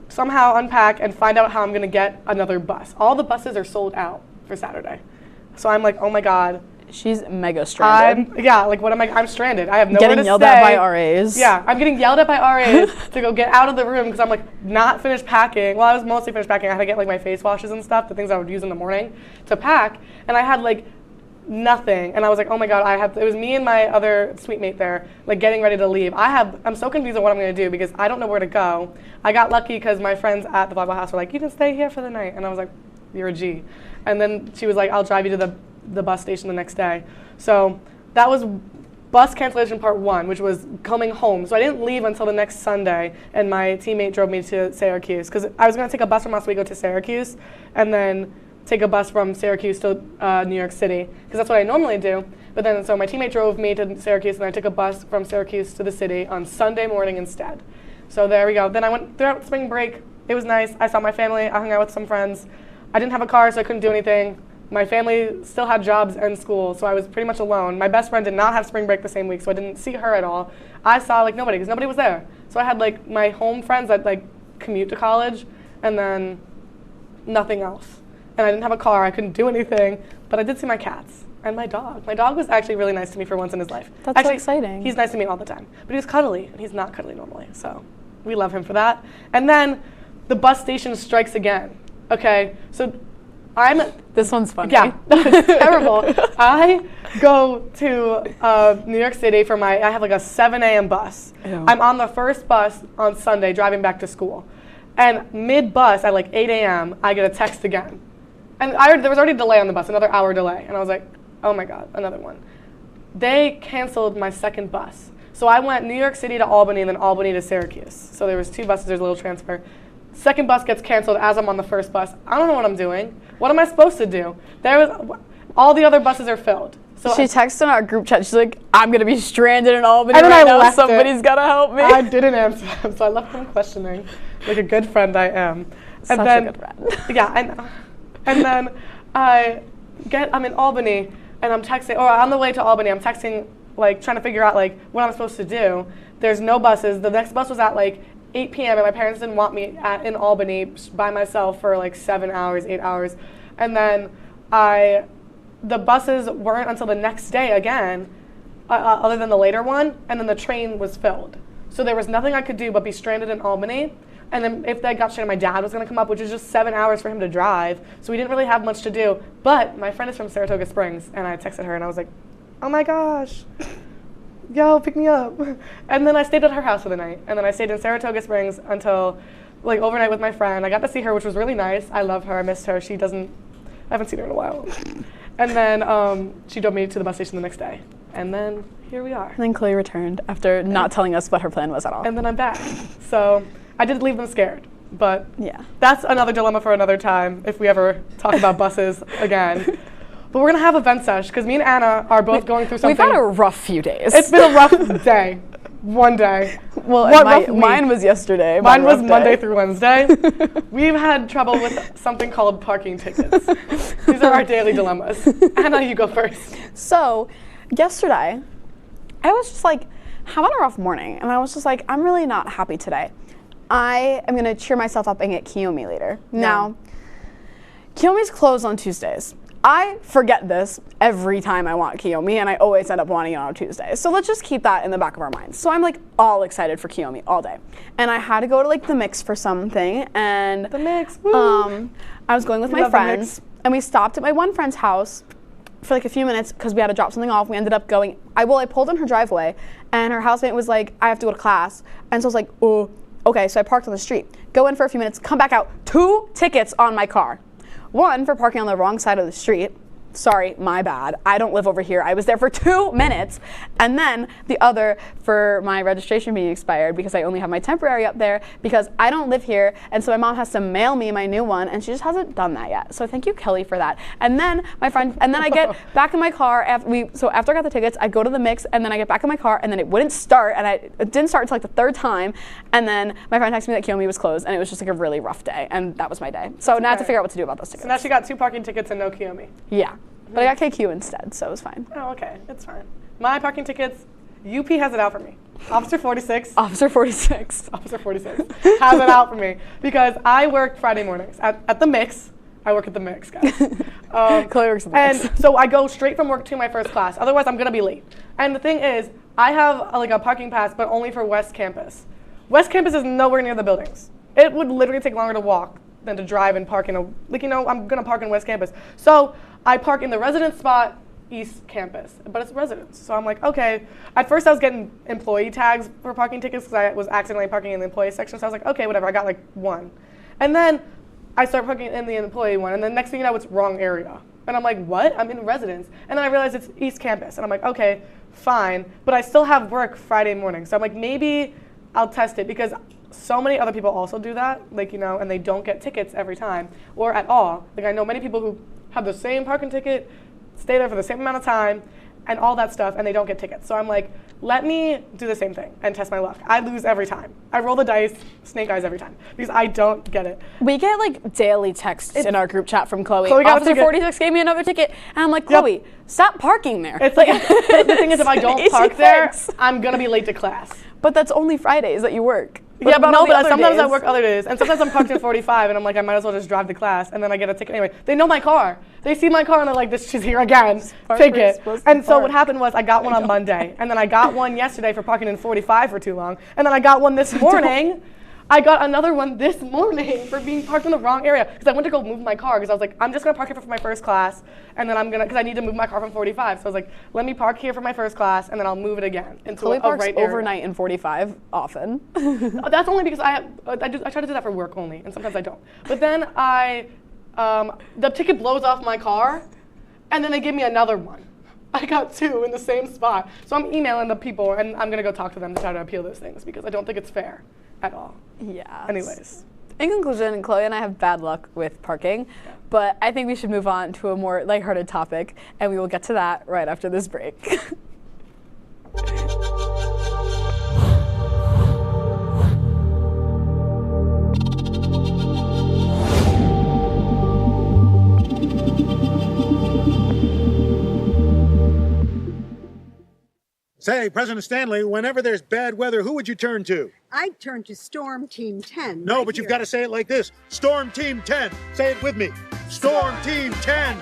somehow unpack and find out how I'm gonna get another bus. All the buses are sold out for Saturday. So I'm like, oh my God. She's mega stranded. I'm stranded. I have nowhere to stay. Getting yelled at by RAs. Yeah, I'm getting yelled at by RAs to go get out of the room because I'm like not finished packing. Well, I was mostly finished packing. I had to get like my face washes and stuff, the things I would use in the morning to pack. And I had like nothing. And I was like, oh my God, it was me and my other suite mate there, like getting ready to leave. I'm so confused on what I'm gonna do because I don't know where to go. I got lucky because my friends at the volleyball house were like, you can stay here for the night. And I was like, you're a G. And then she was like, I'll drive you to the bus station the next day. So that was bus cancellation part 1, which was coming home. So I didn't leave until the next Sunday, and my teammate drove me to Syracuse because I was going to take a bus from Oswego to Syracuse and then take a bus from Syracuse to New York City because that's what I normally do. But then so my teammate drove me to Syracuse and I took a bus from Syracuse to the city on Sunday morning instead. So there we go. Then I went throughout spring break. It was nice. I saw my family. I hung out with some friends. I didn't have a car, so I couldn't do anything. My family still had jobs and school, so I was pretty much alone. My best friend did not have spring break the same week, so I didn't see her at all. I saw like nobody, because nobody was there. So I had like my home friends that like commute to college, and then nothing else. And I didn't have a car, I couldn't do anything, but I did see my cats and my dog. My dog was actually really nice to me for once in his life. That's so exciting. He's nice to me all the time, but he's cuddly, and he's not cuddly normally, so we love him for that. And then the bus station strikes again. Okay, so this one's funny. Yeah, it's terrible. I go to New York City for I have like a 7 a.m. bus. Ew. I'm on the first bus on Sunday driving back to school. And mid-bus at like 8 a.m., I get a text again. And there was already a delay on the bus, another hour delay. And I was like, oh my God, another one. They canceled my second bus. So I went New York City to Albany and then Albany to Syracuse. So there was 2 buses, there's a little transfer. Second bus gets canceled as I'm on the first bus. I don't know what I'm doing. What am I supposed to do? All the other buses are filled. So she texted in our group chat. She's like, I'm going to be stranded in Albany and then right now. Left Somebody's got to help me. I didn't answer them, so I left them questioning, like a good friend I am. Such a good friend. Yeah, I know. And then I'm in Albany, and I'm texting, or on the way to Albany, I'm texting, like, trying to figure out, like, what I'm supposed to do. There's no buses. The next bus was at, like, 8 p.m. and my parents didn't want me in Albany by myself for like 7 hours, 8 hours. And then the buses weren't until the next day again, other than the later one, and then the train was filled. So there was nothing I could do but be stranded in Albany. And then if I got stranded, my dad was gonna come up, which is just 7 hours for him to drive. So we didn't really have much to do. But my friend is from Saratoga Springs, and I texted her and I was like, oh my gosh. Yo, pick me up. And then I stayed at her house for the night. And then I stayed in Saratoga Springs until, like, overnight with my friend. I got to see her, which was really nice. I love her. I missed her. I haven't seen her in a while. And then she drove me to the bus station the next day. And then here we are. And then Chloe returned after not telling us what her plan was at all. And then I'm back. So I did leave them scared. But yeah, that's another dilemma for another time if we ever talk about buses again. But we're going to have a vent sesh because me and Anna are both going through something. We've had a rough few days. It's been a rough day. One day. Well, what rough week? Mine was yesterday. Mine was rough Monday day. through Wednesday. We've had trouble with something called parking tickets. These are our daily dilemmas. Anna, you go first. So, yesterday, I was just like having a rough morning, and I was just like, I'm really not happy today. I am gonna cheer myself up and get Kiyomi later. Now, Kiyomi's closed on Tuesdays. I forget this every time I want Kiyomi, and I always end up wanting it on a Tuesday. So let's just keep that in the back of our minds. So I'm like all excited for Kiyomi all day. And I had to go to like the mix for something, and the mix, I was going with my friends, and we stopped at my one friend's house for like a few minutes because we had to drop something off. We ended up going, I pulled in her driveway, and her housemate was like, I have to go to class. And so I was like, oh, okay. So I parked on the street, go in for a few minutes, come back out, 2 tickets on my car. One for parking on the wrong side of the street. Sorry, my bad. I don't live over here. I was there for 2 minutes. And then the other for my registration being expired because I only have my temporary up there because I don't live here. And so my mom has to mail me my new one, and she just hasn't done that yet. So thank you, Kelly, for that. And then I get back in my car after I got the tickets, I go to the mix, and then I get back in my car, and then it wouldn't start, and it didn't start until like the 3rd time. And then my friend texted me that Kiyomi was closed, and it was just like a really rough day, and that was my day. So now I have to figure out what to do about those tickets. So now she got 2 parking tickets and no Kiyomi. Yeah. But I got KQ instead, so it was fine. Oh, okay. It's fine. My parking tickets, UP has it out for me. Officer 46. Officer 46. Officer 46 has it out for me because I work Friday mornings at the mix. I work at the mix, guys. Chloe works at the mix. And so I go straight from work to my first class. Otherwise, I'm going to be late. And the thing is, I have like a parking pass, but only for West Campus. West Campus is nowhere near the buildings. It would literally take longer to walk than to drive and park in I'm going to park in West Campus. So I park in the resident spot, East Campus, but it's residence. So I'm like, okay. At first I was getting employee tags for parking tickets because I was accidentally parking in the employee section. So I was like, okay, whatever. I got like 1. And then I start parking in the employee one, and then next thing you know, it's wrong area. And I'm like, what? I'm in residence. And then I realize it's East Campus. And I'm like, okay, fine. But I still have work Friday morning. So I'm like, maybe I'll test it because so many other people also do that, and they don't get tickets every time or at all. Like I know many people who have the same parking ticket, stay there for the same amount of time, and all that stuff, and they don't get tickets. So I'm like, let me do the same thing and test my luck. I lose every time. I roll the dice, snake eyes every time, because I don't get it. We get like daily texts in our group chat from Chloe. Chloe Officer 46 gave me another ticket, and I'm like, Chloe, stop parking there. It's like the thing is, if I don't park there, I'm gonna be late to class. But that's only Fridays that you work. But sometimes I work other days, and sometimes I'm parked at 45, and I'm like, I might as well just drive to class, and then I get a ticket anyway. They know my car. They see my car, and they're like, she's here again. Take it. And so what happened was I got one on Monday, and then I got one yesterday for parking in 45 for too long, and then I got one this morning. I got another one this morning for being parked in the wrong area because I went to go move my car because I was like, I'm just going to park here for my first class, and then because I need to move my car from 45. So I was like, let me park here for my first class, and then I'll move it again into Chloe a parks right area. overnight in 45 often. That's only because I try to do that for work only, and sometimes I don't. But then the ticket blows off my car, and then they give me another one. I got 2 in the same spot. So I'm emailing the people, and I'm going to go talk to them to try to appeal those things because I don't think it's fair at all. Yeah. Anyways. In conclusion, Chloe and I have bad luck with parking, but I think we should move on to a more lighthearted topic, and we will get to that right after this break. Say, President Stanley, whenever there's bad weather, who would you turn to? I'd turn to Storm Team 10. No, but you've got to say it like this. Storm Team 10. Say it with me. Storm Team 10.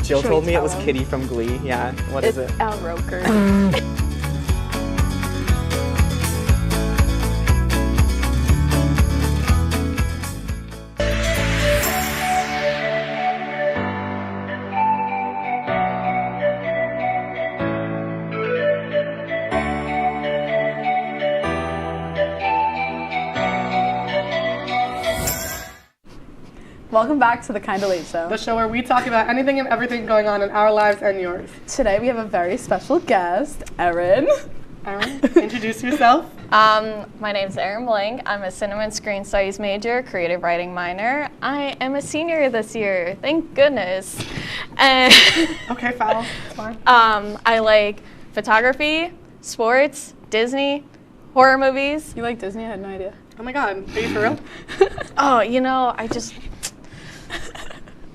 Jill Should told we me it tell was him? Kitty from Glee. Yeah. What is it? Al Roker. Welcome back to the Kinda Late Show. The show where we talk about anything and everything going on in our lives and yours. Today we have a very special guest, Erin. Erin, introduce yourself. My name's Erin Blank. I'm a cinema and screen studies major, creative writing minor. I am a senior this year, thank goodness. And okay, foul. It's fine. I like photography, sports, Disney, horror movies. You like Disney? I had no idea. Oh my god, are you for real? Oh, you know, I just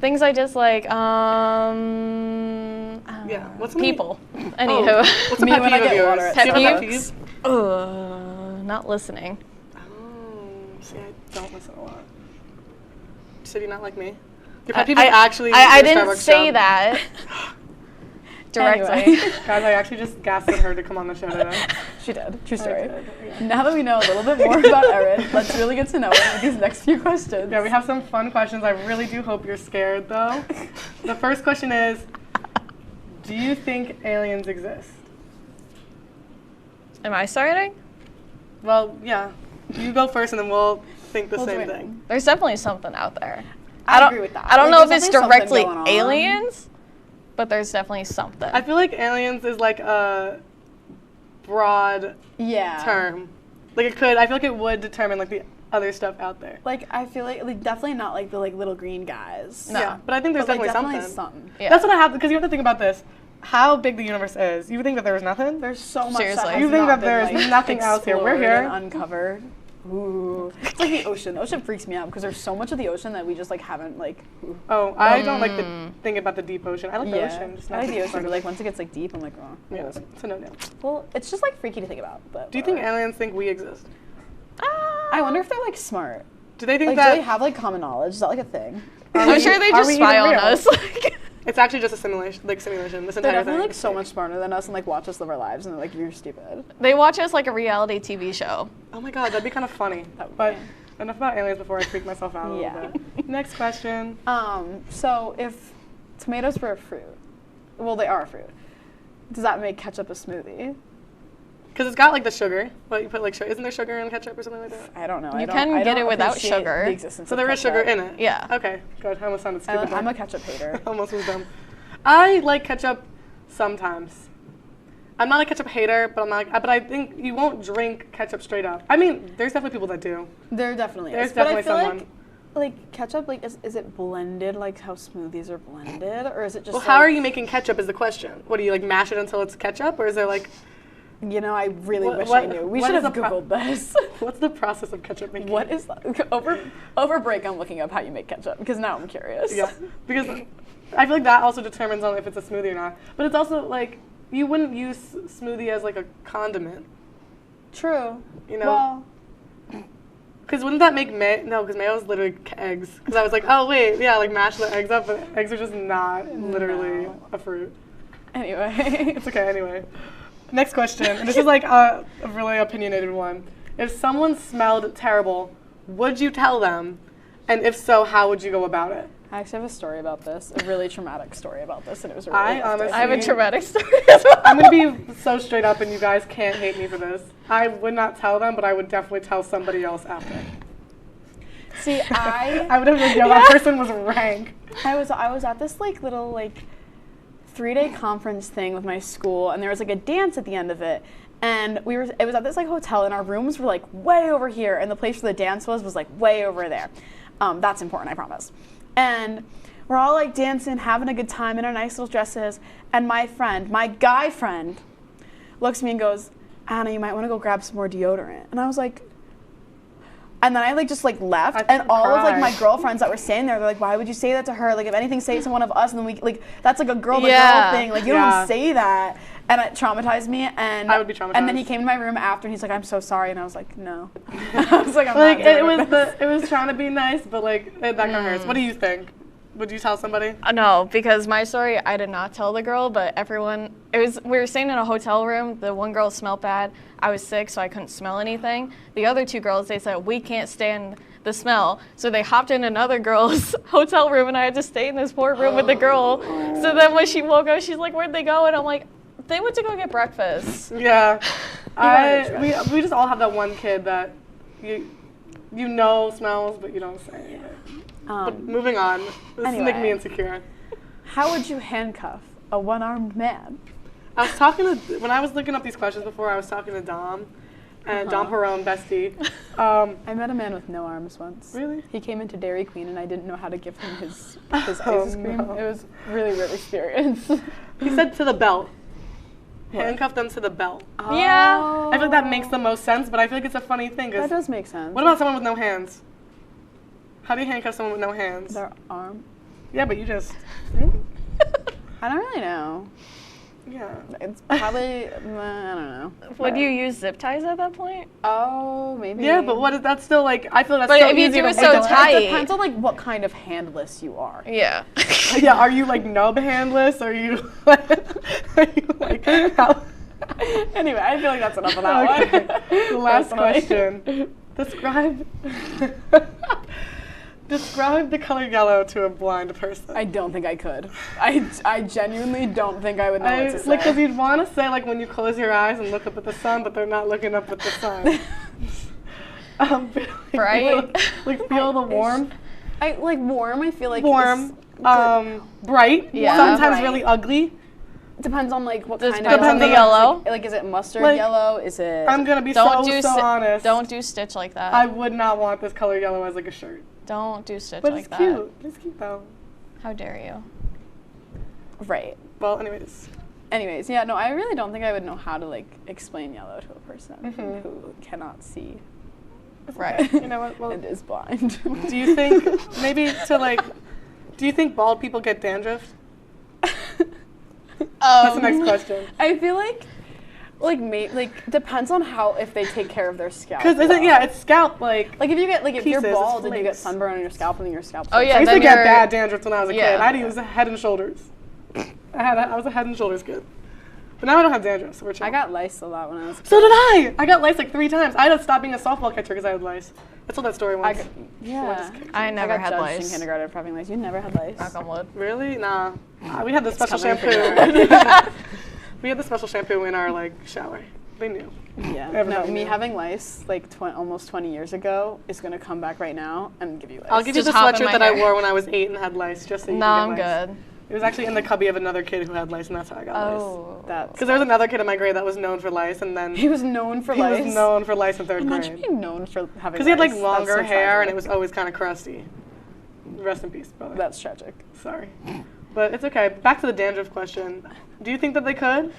things I dislike. Yeah. What's people? Oh, Anywho, what's a pet peeve of yours? Pet Do you have a pet peeves? peeve? Not listening. Oh, see, I don't listen a lot. So do you not like me? Your pet peeve is actually. I your didn't Starbucks say job. that directly. Anyway. Guys, I actually just gaslit her to come on the show today. She did. True story. did, yeah. Now that we know a little bit more about Erin, let's really get to know her with these next few questions. Yeah, we have some fun questions. I really do hope you're scared, though. The first question is, do you think aliens exist? Am I starting? Well, yeah. You go first, and then we'll think the same thing. There's definitely something out there. I agree with that. I don't Like, know if there's it's definitely something directly going on. aliens, but there's definitely something. I feel like aliens is like a broad term. Like it could, I feel like it would determine like the other stuff out there. Like I feel like definitely not like the little green guys. No. Yeah, but I think there's But, like, definitely something. Yeah. That's what I have, because you have to think about this. How big the universe is. You would think that there was nothing? There's so much. Seriously. That has You think not that there been, is like, nothing else here. We're explored here. and uncovered. Ooh. It's like the ocean. The ocean freaks me out because there's so much of the ocean that we just like haven't like. Oh, I don't like the thing about the deep ocean. I like the ocean. Just I not like the ocean, part but of like it. once it gets like deep, I'm like, oh. Yeah, it's a no-no. Well, it's just like freaky to think about. But Do you think aliens think we exist? I wonder if they're like smart. Do they think like, that? do they have like common knowledge? Is that like a thing? I'm sure they Are just we spy even on real? us. It's actually just a simulation. This They're entire definitely thing. like so much smarter than us and like watch us live our lives and they're like, you're stupid. They watch us like a reality TV show. Oh my god, that'd be kind of funny. But enough about aliens before I freak myself out a little bit. Next question. So if tomatoes were a fruit, well, they are a fruit. Does that make ketchup a smoothie? Because it's got like the sugar. But you put like sugar. Isn't there sugar in ketchup or something like that? I don't know. You can get it without appreciate sugar. the existence So of there is sugar ketchup. in it. Yeah. Okay. Good. I almost sounded stupid. I'm a ketchup hater. Almost was dumb. I like ketchup sometimes. I'm not a ketchup hater, but but I think you won't drink ketchup straight up. I mean, there's definitely people that do. There definitely There's is. But I definitely feel someone. like ketchup, like is it blended like how smoothies are blended, or is it just? Well, how are you making ketchup is the question. What do you like mash it until it's ketchup, or is there like? You know, I really wish I knew. We should have Googled this. What's the process of ketchup making? What is that? Over break, I'm looking up how you make ketchup because now I'm curious. Yeah, because I feel like that also determines on if it's a smoothie or not. But it's also like you wouldn't use smoothie as like a condiment. True. You know. Well. Because wouldn't that make mayo? No, because mayo is literally eggs. Because I was like, oh wait, yeah, like mash the eggs up, but eggs are just not literally a fruit. Anyway. It's okay. Anyway. Next question. And this is like a really opinionated one. If someone smelled terrible, would you tell them? And if so, how would you go about it? I actually have a story about this, a really traumatic story about this, and it was really I honestly, I have a traumatic story as well. I'm going to be so straight up, and you guys can't hate me for this. I would not tell them, but I would definitely tell somebody else after. See, I would have been like, yo, that person was rank. I was at this like little like 3-day conference thing with my school, and there was like a dance at the end of it. And it was at this like hotel, and our rooms were like way over here, and the place where the dance was like way over there. That's important, I promise. And we're all like dancing, having a good time in our nice little dresses. And my guy friend, looks at me and goes, Anna, you might want to go grab some more deodorant. And I was like, and then I like just like left, and all of like my girlfriends that were standing there, they're like, why would you say that to her? Like, if anything, say it to one of us, and then we like that's like a girl to girl thing. Like, you don't say that. And it traumatized me, and I would be traumatized. And then he came to my room after, and he's like, I'm so sorry, and I was like, no. I was like, I'm like not doing it was trying to be nice, but like that kind of hurts. What do you think? Would you tell somebody? No, because my story, I did not tell the girl, but everyone, we were staying in a hotel room. The one girl smelled bad. I was sick, so I couldn't smell anything. The other two girls, they said, we can't stand the smell. So they hopped in another girl's hotel room, and I had to stay in this poor room with the girl. So then when she woke up, she's like, where'd they go? And I'm like, they went to go get breakfast. Yeah. We just all have that one kid that you know smells, but you don't say it. But moving on. This is making me insecure. How would you handcuff a one-armed man? I was talking to, when I was looking up these questions before, I was talking to Dom, and Dom Perone, bestie. I met a man with no arms once. Really? He came into Dairy Queen, and I didn't know how to give him his ice cream. No. It was really weird experience. He said to the belt. Handcuff them to the belt. Oh. Yeah. I feel like that makes the most sense, but I feel like it's a funny thing. That does make sense. What about someone with no hands? How do you handcuff someone with no hands? Their arm. Yeah, but you just... I don't really know. Yeah. It's probably, I don't know. Would you use zip ties at that point? Oh, maybe. Yeah, but what is that still like? I feel that's but so if you easy do to it so tight. It depends on like what kind of handless you are. Yeah. Yeah, are you like nub handless? Are you like how? Anyway, I feel like that's enough of that Okay. one. The last question. Describe the color yellow to a blind person. I don't think I could. I genuinely don't think I would know what to say. Like, because you'd want to say, like, when you close your eyes and look up at the sun, but they're not looking up at the sun. Bright. Like, feel the warmth. I like warm. I feel like warm. Bright. Yeah. Sometimes bright. really ugly. Depends on like what Does kind depends of on the yellow. Like is it mustard Like, yellow? Is it? I'm gonna be so honest. Don't do Stitch like that. I would not want this color yellow as like a shirt. Don't do Stitch But like it's that. cute. It's cute though. How dare you? Right. Well, anyways. Yeah. No, I really don't think I would know how to like explain yellow to a person who cannot see. Right. You know what? Well, and is blind. Do you think maybe to like? Do you think bald people get dandruff? That's the next question. I feel like depends on how if they take care of their scalp. Because it's scalp like if you get if you're pieces, bald and you get flakes. sunburn on your scalp and then your scalp. Oh yeah, I used to then get you're- bad dandruff when I was a kid. Yeah. I had to use Head and Shoulders. I was a Head and Shoulders kid. But now I don't have dandruff, so we're chill. I got lice a lot when I was a kid. So did I! I got lice like 3 times. I had to stop being a softball catcher because I had lice. I told that story once. I never got had judged lice. in kindergarten for having lice. You never had lice. Knock on wood. Really? Nah. We had the special coming for shampoo. We had the special shampoo in our like shower. They knew. Yeah. Everybody No, me knew. having lice like almost 20 years ago is gonna come back right now and give you lice. I'll give you Just the hop in sweatshirt my that I hair. wore when I was 8 and had lice, just so you No, can I'm get lice. good. It was actually in the cubby of another kid who had lice, and that's how I got lice. Oh. That's Because there was another kid in my grade that was known for lice, and then he was known for he lice. was known for lice in 3rd Imagine grade. being known for having. Because he had like lice. longer That's so hair, and tragic. it was always kind of crusty. Rest in peace, brother. That's tragic. Sorry. But it's okay. Back to the dandruff question. Do you think that they could?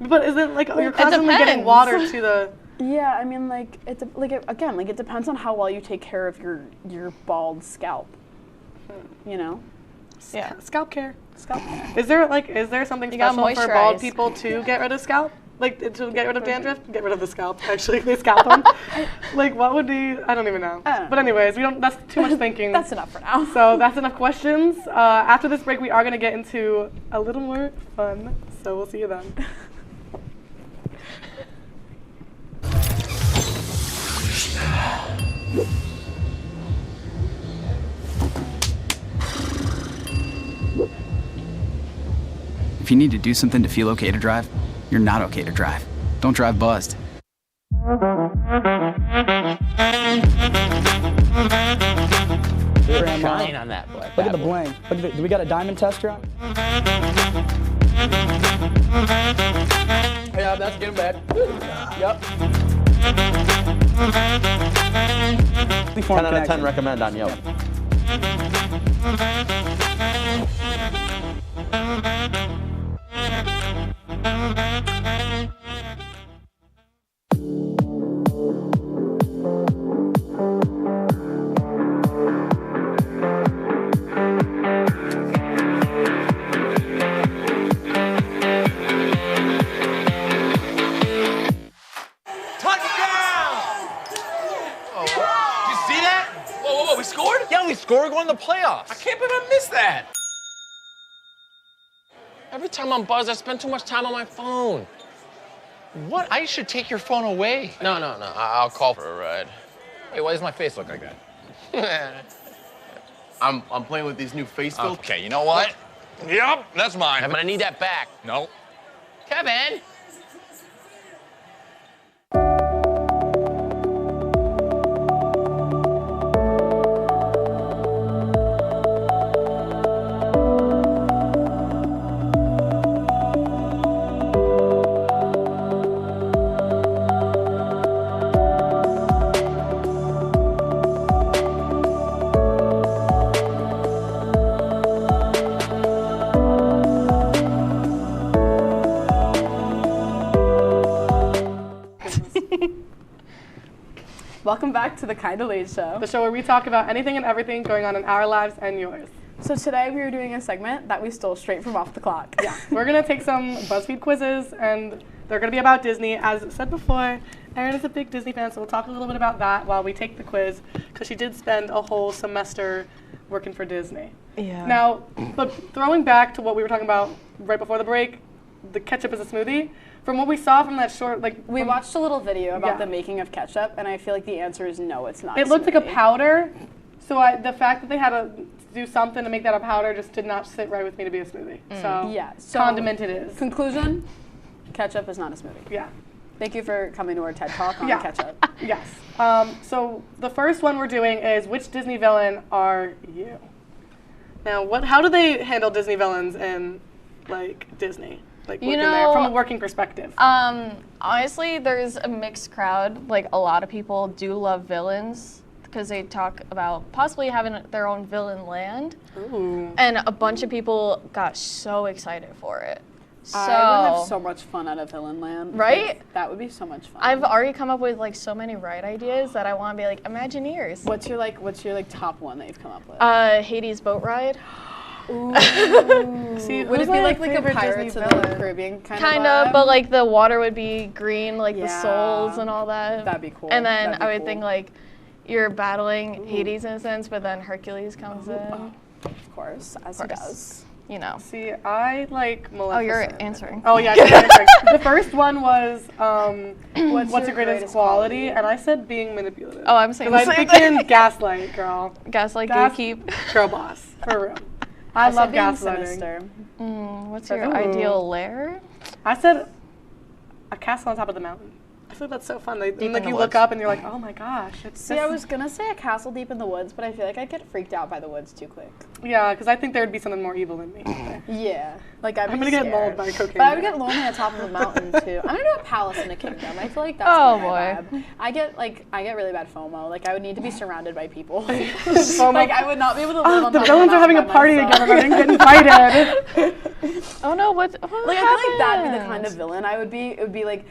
But is it like you're constantly getting depends. water to the... Yeah, I mean, like it depends on how well you take care of your bald scalp. You know. Yeah. Scalp care. Scalp care. Is there something You gotta special for bald moisturize. people to get rid of scalp? Like to get rid of dandruff? Get rid of the scalp. Actually, they scalp them. Like what would be? I don't even know. I don't But anyways, we don't. That's too much thinking. That's enough for now. So that's enough questions. After this break, we are gonna get into a little more fun. So we'll see you then. If you need to do something to feel okay to drive, you're not okay to drive. Don't drive buzzed. Shine on that boy. Look at the bling. Look at do we got a diamond tester on? Yeah, that's getting bad. Yep. 10 out of 10 recommend on Yelp. Did you see that? Whoa, we scored? Yeah, we scored. We're going to the playoffs. I can't did I miss that? Every time I'm buzzed, I spend too much time on my phone. What? I should take your phone away. No. I'll call for a ride. Hey, why does my face look like that? I'm playing with these new face filters. Okay, you know what? Yep, that's mine. I'm gonna need that back. No. Kevin! Welcome back to the Kinda Late Show. The show where we talk about anything and everything going on in our lives and yours. So today we are doing a segment that we stole straight from Off the Clock. Yeah, we're gonna take some BuzzFeed quizzes, and they're gonna be about Disney. As said before, Erin is a big Disney fan, so we'll talk a little bit about that while we take the quiz, because she did spend a whole semester working for Disney. Yeah. Now, but throwing back to what we were talking about right before the break, the ketchup is a smoothie. From what we saw from that short, we watched a little video about the making of ketchup, and I feel like the answer is no, it's not. It looked like a powder, so the fact that they had to do something to make that a powder just did not sit right with me to be a smoothie. So yeah, condiment it is. Conclusion: ketchup is not a smoothie. Yeah. Thank you for coming to our TED Talk on ketchup. Yes. So the first one we're doing is, which Disney villain are you? Now, how do they handle Disney villains in Disney? Working there from a working perspective. Honestly, there's a mixed crowd. A lot of people do love villains because they talk about possibly having their own villain land. Ooh. And a bunch of people got so excited for it. So, I would have so much fun at a villain land. Right? That would be so much fun. I've already come up with so many ride ideas that I want to be Imagineers. What's your top one that you've come up with? Hades boat ride. Ooh. See, would it be like a Pirates of the Caribbean kind of, but the water would be green, the souls and all that. That'd be cool. And then I would think you're battling Hades in a sense, but then Hercules comes in. Of course, as he does. You know. See, I like Maleficent. Oh, you're answering. Oh yeah, you're answering. The first one was what's your greatest quality? And I said being manipulative. Oh, I'm saying the same thing. Gaslight, girl. Gaslight, gatekeep. Girl boss, for real. I love gaslighting. Sinister. What's your ideal lair? I said a castle on top of the mountain. I feel like that's so fun. You look up and you're like, oh my gosh. See, I was gonna say a castle deep in the woods, but I feel like I'd get freaked out by the woods too quick. Yeah, because I think there would be something more evil in me. Yeah, I'm gonna get mauled by cocaine. But I would get lonely on top of a mountain too. I'm gonna do a palace in a kingdom. I feel like that's my vibe. I get really bad FOMO. I would need to be surrounded by people. I would not be able to live on top of a mountain. The villains are having a party together. I didn't get invited. Oh no! What I feel like that'd be the kind of villain I would be. It would be like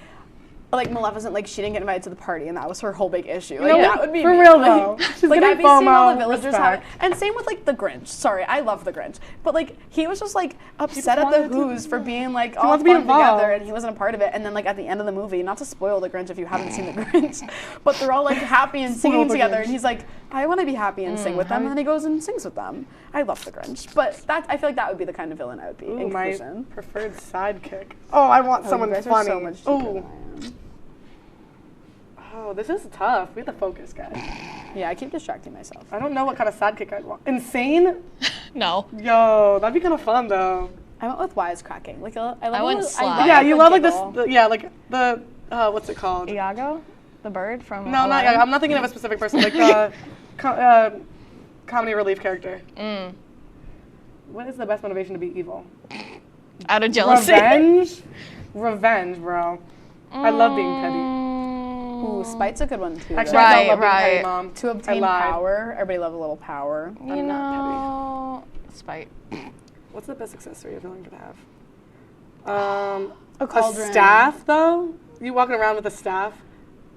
Maleficent, she didn't get invited to the party, and that was her whole big issue. That would be for me. real though. She's getting I'd be seeing all the villagers respect. and same with the Grinch. Sorry, I love the Grinch, but he was just upset at the Who's for being all fun together, and he wasn't a part of it. And then at the end of the movie, not to spoil the Grinch if you haven't seen the Grinch, but they're all happy and singing together, and he's I want to be happy and sing with them, and then he goes and sings with them. I love the Grinch, but I feel like that would be the kind of villain I would be. Ooh, my preferred sidekick. Oh, I want someone funny. So much cheaper. Oh, this is tough. We have to focus, guys. Yeah, I keep distracting myself. I don't know what kind of sidekick I'd want. Insane? No. Yo, that'd be kind of fun though. I went with wisecracking. I went Sly. Yeah, you love the what's it called? Iago, the bird from. No, not Iago. I'm not thinking of a specific person. The comedy relief character. What is the best motivation to be evil? Out of jealousy. Revenge, bro. I love being petty. Ooh, spite's a good one too. Actually, I don't love being petty, Mom. To obtain power. Everybody loves a little power. I'm not petty. Spite. What's the best accessory a villain could have? A cauldron. A staff, though? You walking around with a staff?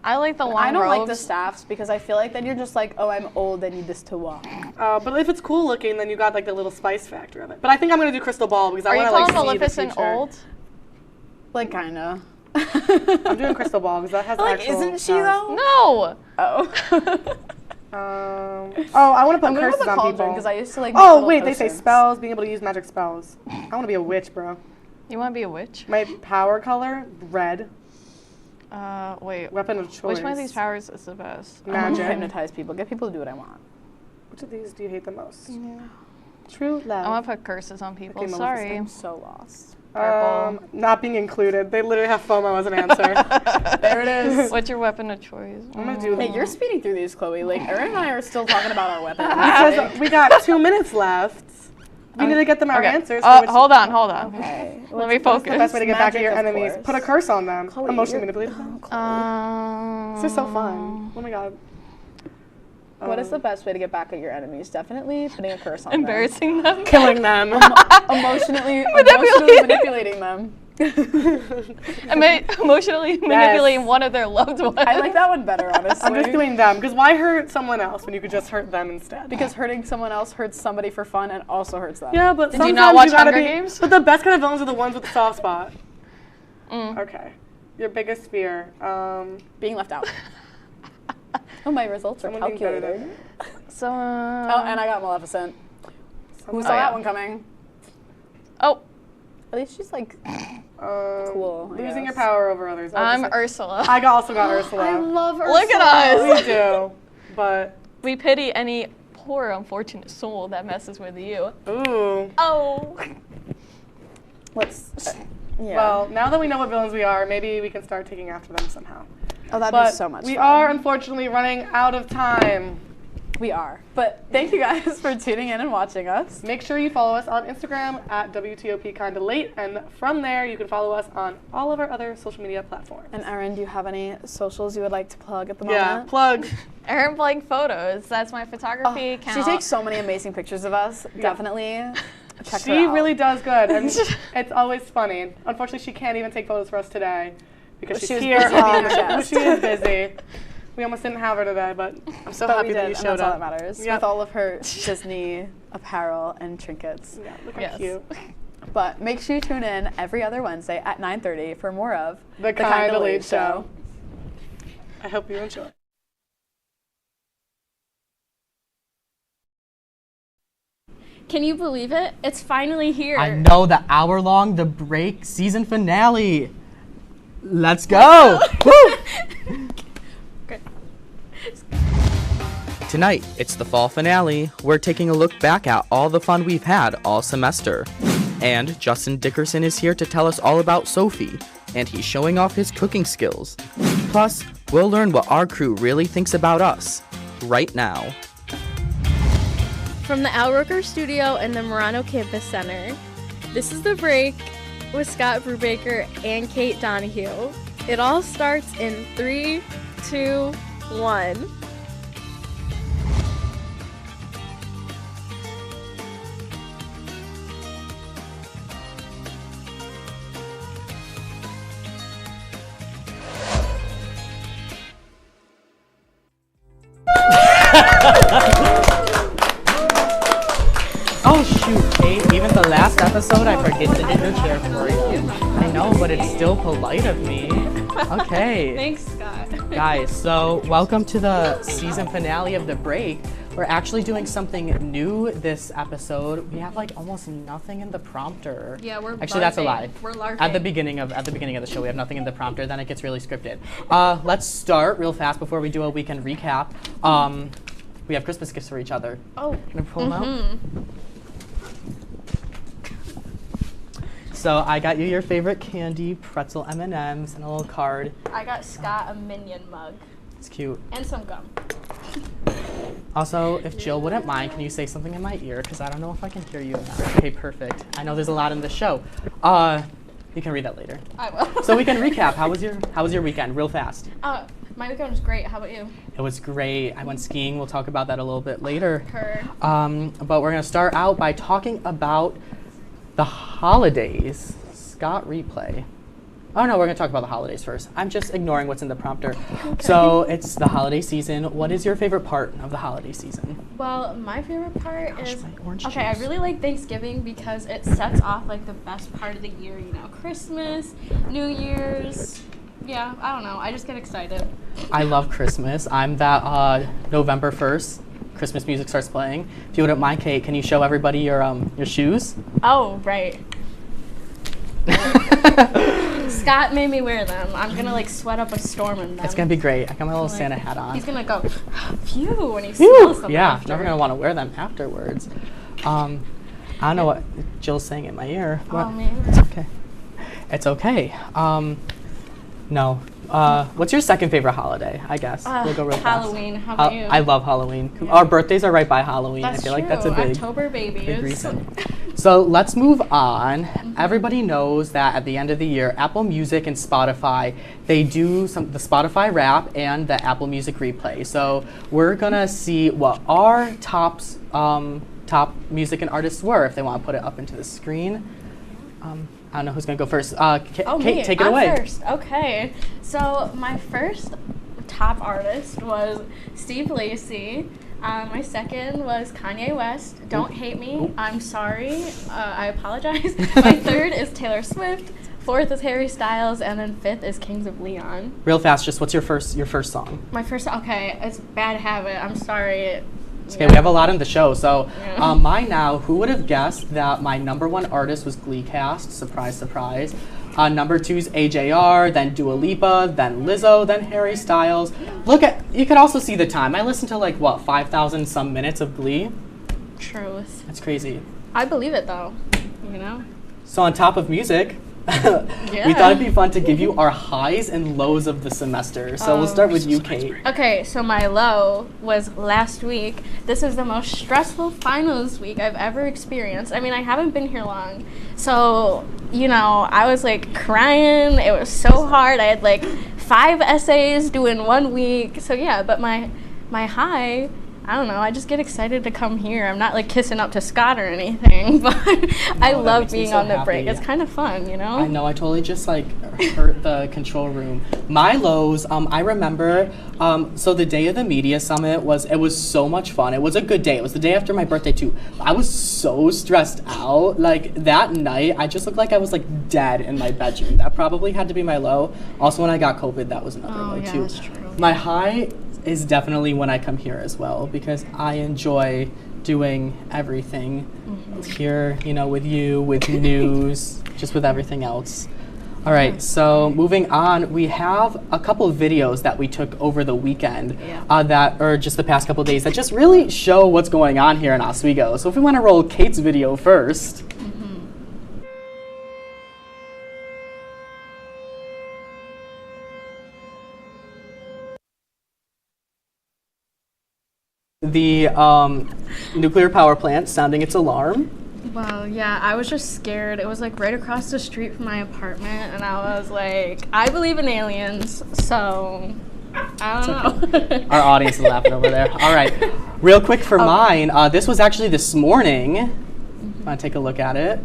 I like the long I don't robes. like the staffs because I feel like then you're just oh, I'm old, I need this to walk. But if it's cool looking, then you got the little spice factor of it. But I think I'm going to do crystal ball because I want to see the future. Are you calling Maleficent old? Kinda. I'm doing crystal ball because that has actual isn't she powers. though? No. Oh. I want to put curses on people. Because I used to like. Oh wait, they say spells, being able to use magic spells. I want to be a witch, bro. You want to be a witch? My power color, red. Wait. Weapon of choice. Which one of these powers is the best? Magic. Hypnotize people. Get people to do what I want. Which of these do you hate the most? Yeah. True love. I want to put curses on people. Okay, Sorry. I'm so lost. Purple. Not being included. They literally have FOMO as an answer. There it is. What's your weapon of choice? I'm gonna do. Hey, you're speeding through these, Chloe. Like, Erin and I are still talking about our weapons. Because we got 2 minutes left. We need to get them our answers. Hold on. Okay. Let me focus. What's the best way to get back at Magic, your of enemies? course. Put a curse on them. Chloe, Emotionally you're- manipulate them. This is so fun. Oh my god. What is the best way to get back at your enemies? Definitely putting a curse on Embarrassing them. Killing them. Emotionally manipulating them. Emotionally manipulating one of their loved ones. I like that one better, honestly. I'm just doing them. Because why hurt someone else when you could just hurt them instead? Because hurting someone else hurts somebody for fun and also hurts them. Yeah, but Did you sometimes not watch gotta Hunger be, Games? But the best kind of villains are the ones with the soft spot. Okay. Your biggest fear. Being left out. Oh, my results are Someone being better calculated. So. Oh, and I got Maleficent. Who saw that one coming? Oh. At least she's like cool. I Losing your guess. power over others. I'm Ursula. I also got Ursula. I love Ursula. Look at us. We do. But we pity any poor unfortunate soul that messes with you. ooh. Oh. Let's. Yeah. Well, now that we know what villains we are, maybe we can start taking after them somehow. Oh, that'd But be so much we fun. are unfortunately running out of time. We are. But thank you guys for tuning in and watching us. Make sure you follow us on Instagram at WTOP Kinda Late, and from there you can follow us on all of our other social media platforms. And Erin, do you have any socials you would like to plug at the moment? Yeah, plug. Erin Blank Photos. That's my photography account. She takes so many amazing pictures of us. Definitely check her She out. really does good, and it's always funny. Unfortunately, she can't even take photos for us today because She she's was here busy being on a the show. guest. She is busy. We almost didn't have her today, but I'm so happy that you showed and that's all up. that matters. Yeah. With all of her Disney apparel and trinkets. Yeah, look how cute. But make sure you tune in every other Wednesday at 9:30 for more of The Kinda Late Show. I hope you enjoy. Can you believe it? It's finally here. I know, the hour-long The Break season finale. Let's go! Woo! Tonight, it's the fall finale. We're taking a look back at all the fun we've had all semester. And Justin Dickerson is here to tell us all about Sophie, and he's showing off his cooking skills. Plus, we'll learn what our crew really thinks about us right now. From the Outrooker Studio and the Murano Campus Center, this is The Break with Scott Brubaker and Kate Donahue. It all starts in 3, 2, 1. Oh shoot, Kate, even the last episode I forget to get your chair for you. I know, but it's still polite of me. Okay. Thanks, Scott. Guys, so welcome to the season finale of The Break. We're actually doing something new this episode. We have like almost nothing in the prompter. Yeah, we're actually that's a larping. lie. We're larping. At the beginning of the show, we have nothing in the prompter. Then it gets really scripted. Let's start real fast before we do a weekend recap. We have Christmas gifts for each other. Oh. Can I pull them out? So I got you your favorite candy, pretzel M&Ms, and a little card. I got Scott a Minion mug. It's cute. And some gum. Also, if Jill wouldn't mind, can you say something in my ear? Because I don't know if I can hear you or not. Okay, perfect. I know there's a lot in the show. You can read that later. I will. So we can recap. How was your weekend, real fast? My weekend was great. How about you? It was great. I went skiing. We'll talk about that a little bit later. Heard. But we're gonna start out by talking about the holidays. Scott, replay. Oh no, we're gonna talk about the holidays first. I'm just ignoring what's in the prompter. Okay. So it's the holiday season. What is your favorite part of the holiday season? Well, my favorite part is orange okay. I juice. really like Thanksgiving because it sets off like the best part of the year. You know, Christmas, New Year's, Yeah, I don't know. I just get excited. I love Christmas. I'm that November 1st, Christmas music starts playing. If you wouldn't mind, Kate, can you show everybody your shoes? Oh, right. Scott made me wear them. I'm gonna like sweat up a storm in them. It's gonna be great. I got my little Santa hat on. He's gonna go, phew, when he smells them. Yeah, after. never gonna want to wear them afterwards. I don't know what Jill's saying in my ear. What? Oh man. It's okay. It's okay. No. What's your second favorite holiday? I guess we'll go real Halloween. fast. How about you? I love Halloween. Yeah. Our birthdays are right by Halloween. That's I feel like true. that's a big October babies. big reason. So let's move on. Everybody knows that at the end of the year, Apple Music and Spotify, they do the Spotify Wrap and the Apple Music Replay. So we're gonna see what our top music and artists were, if they want to put it up into the screen. I don't know who's gonna go first. Kate, take it away. I'm first. Okay. So my first top artist was Steve Lacy. My second was Kanye West. Don't hate me. I'm sorry. I apologize. My third is Taylor Swift. Fourth is Harry Styles, and then fifth is Kings of Leon. Real fast, just what's your first song? My first. Okay, it's Bad Habit. I'm sorry. Okay, we have a lot in the show. So Yeah. mine now, who would have guessed that my number one artist was Glee Cast? Surprise, surprise. Number two is AJR, then Dua Lipa, then Lizzo, then Harry Styles. You can also see the time. I listened to 5,000 some minutes of Glee. Truth. That's crazy. I believe it though. You know. So on top of music, we thought it'd be fun to give you our highs and lows of the semester. So we'll start with you, Kate. Okay, so my low was last week. This is the most stressful finals week I've ever experienced. I mean, I haven't been here long. So, I was crying. It was so hard. I had 5 essays due in 1 week. So yeah, but my high, I don't know, I just get excited to come here. I'm not kissing up to Scott or anything, but I love being on the break. It's kind of fun, I know, I totally just hurt the control room. My lows, I remember, so the day of the media summit it was so much fun. It was a good day. It was the day after my birthday too. I was so stressed out. That night, I just looked like I was dead in my bedroom. That probably had to be my low. Also, when I got COVID, that was another low too. That's true. My high is definitely when I come here as well, because I enjoy doing everything here, with you, with news, just with everything else. All right, so moving on, we have a couple of videos that we took over the weekend or just the past couple of days that just really show what's going on here in Oswego. So if we want to roll Kate's video first. The nuclear power plant sounding its alarm. Well, yeah, I was just scared. It was right across the street from my apartment, and I was I believe in aliens, so I don't know. Our audience is laughing over there. All right, real quick for mine, this was actually this morning. Want to take a look at it?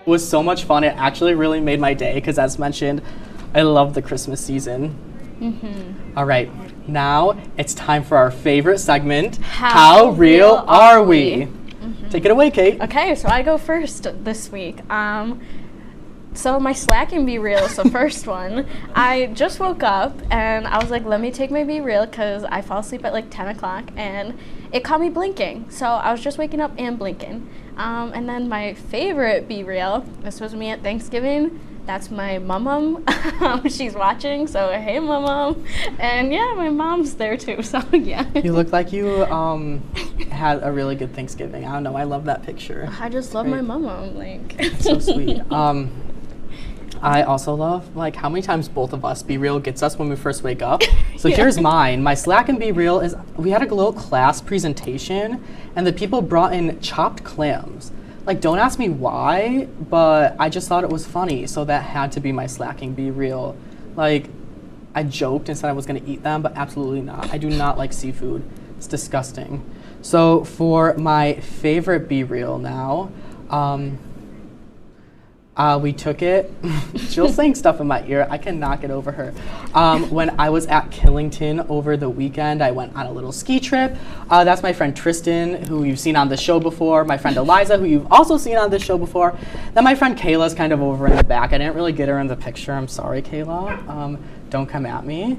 It was so much fun. It actually really made my day because, as mentioned, I love the Christmas season. All right, now it's time for our favorite segment, How Real Are We? Take it away, Kate. Okay, so I go first this week. So my Slack and Be Real is the first one. I just woke up and I was let me take my Be Real because I fall asleep at 10 o'clock and it caught me blinking. So I was just waking up and blinking. And then my favorite Be Real, this was me at Thanksgiving. That's my mum. She's watching, so hey mum. And yeah, my mom's there too, so yeah. You look like you had a really good Thanksgiving. I don't know, I love that picture. I just love my mum. That's so sweet. I also love how many times both of us Be Real gets us when we first wake up. So here's mine. My Slack and Be Real is we had a little class presentation and the people brought in chopped clams. Don't ask me why, but I just thought it was funny. So that had to be my Slack and Be Real. I joked and said I was gonna eat them, but absolutely not. I do not like seafood. It's disgusting. So for my favorite Be Real now, We took it. Jill's saying stuff in my ear. I cannot get over her. When I was at Killington over the weekend, I went on a little ski trip. That's my friend Tristan, who you've seen on the show before. My friend Eliza, who you've also seen on this show before. Then my friend Kayla's kind of over in the back. I didn't really get her in the picture. I'm sorry, Kayla. Don't come at me.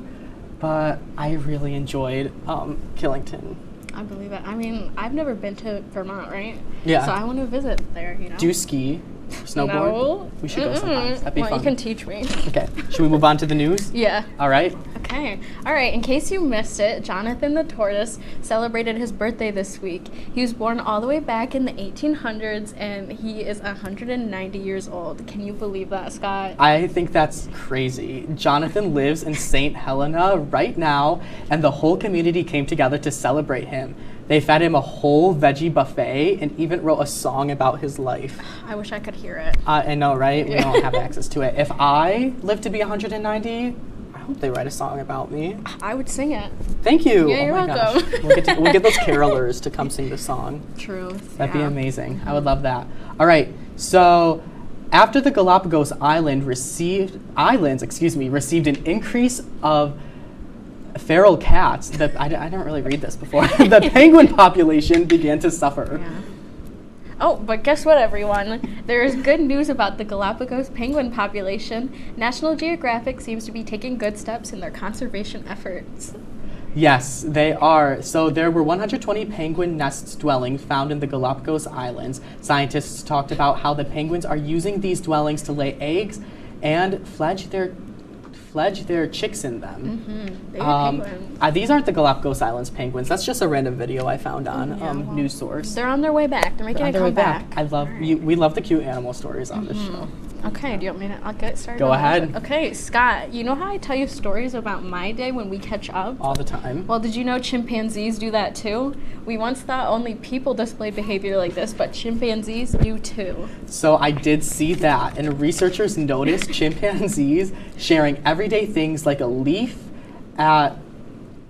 But I really enjoyed Killington. I believe it. I mean, I've never been to Vermont, right? Yeah. So I want to visit there, you know? Do you ski? Snowboard? No. We should go sometimes. That'd be well, fun. you can teach me. Okay. Should we move on to the news? Yeah. All right. Okay. All right. In case you missed it, Jonathan the Tortoise celebrated his birthday this week. He was born all the way back in the 1800s, and he is 190 years old. Can you believe that, Scott? I think that's crazy. Jonathan lives in St. Helena right now, and the whole community came together to celebrate him. They fed him a whole veggie buffet and even wrote a song about his life. I wish I could hear it. I know, right? We don't have access to it. If I live to be 190, I hope they write a song about me. I would sing it. Thank you. Yeah, you're welcome. Gosh. We'll get those carolers to come sing the song. True. That'd be amazing. I would love that. All right. So after the Galapagos received an increase of feral cats, I didn't really read this before, the penguin population began to suffer. Yeah. Oh, but guess what, everyone? There is good news about the Galapagos penguin population. National Geographic seems to be taking good steps in their conservation efforts. Yes, they are. So there were 120 penguin nest dwellings found in the Galapagos Islands. Scientists talked about how the penguins are using these dwellings to lay eggs and fledge their chicks in them. Mm-hmm. These aren't the Galapagos Islands penguins. That's just a random video I found on News Source. They're on their way back. They're making a comeback. I love we love the cute animal stories on this show. Okay, do you want me to? I'll get started. Go ahead. Okay, Scott, you know how I tell you stories about my day when we catch up? All the time. Well, did you know chimpanzees do that too? We once thought only people displayed behavior like this, but chimpanzees do too. So I did see that, and researchers noticed chimpanzees sharing everyday things like a leaf at,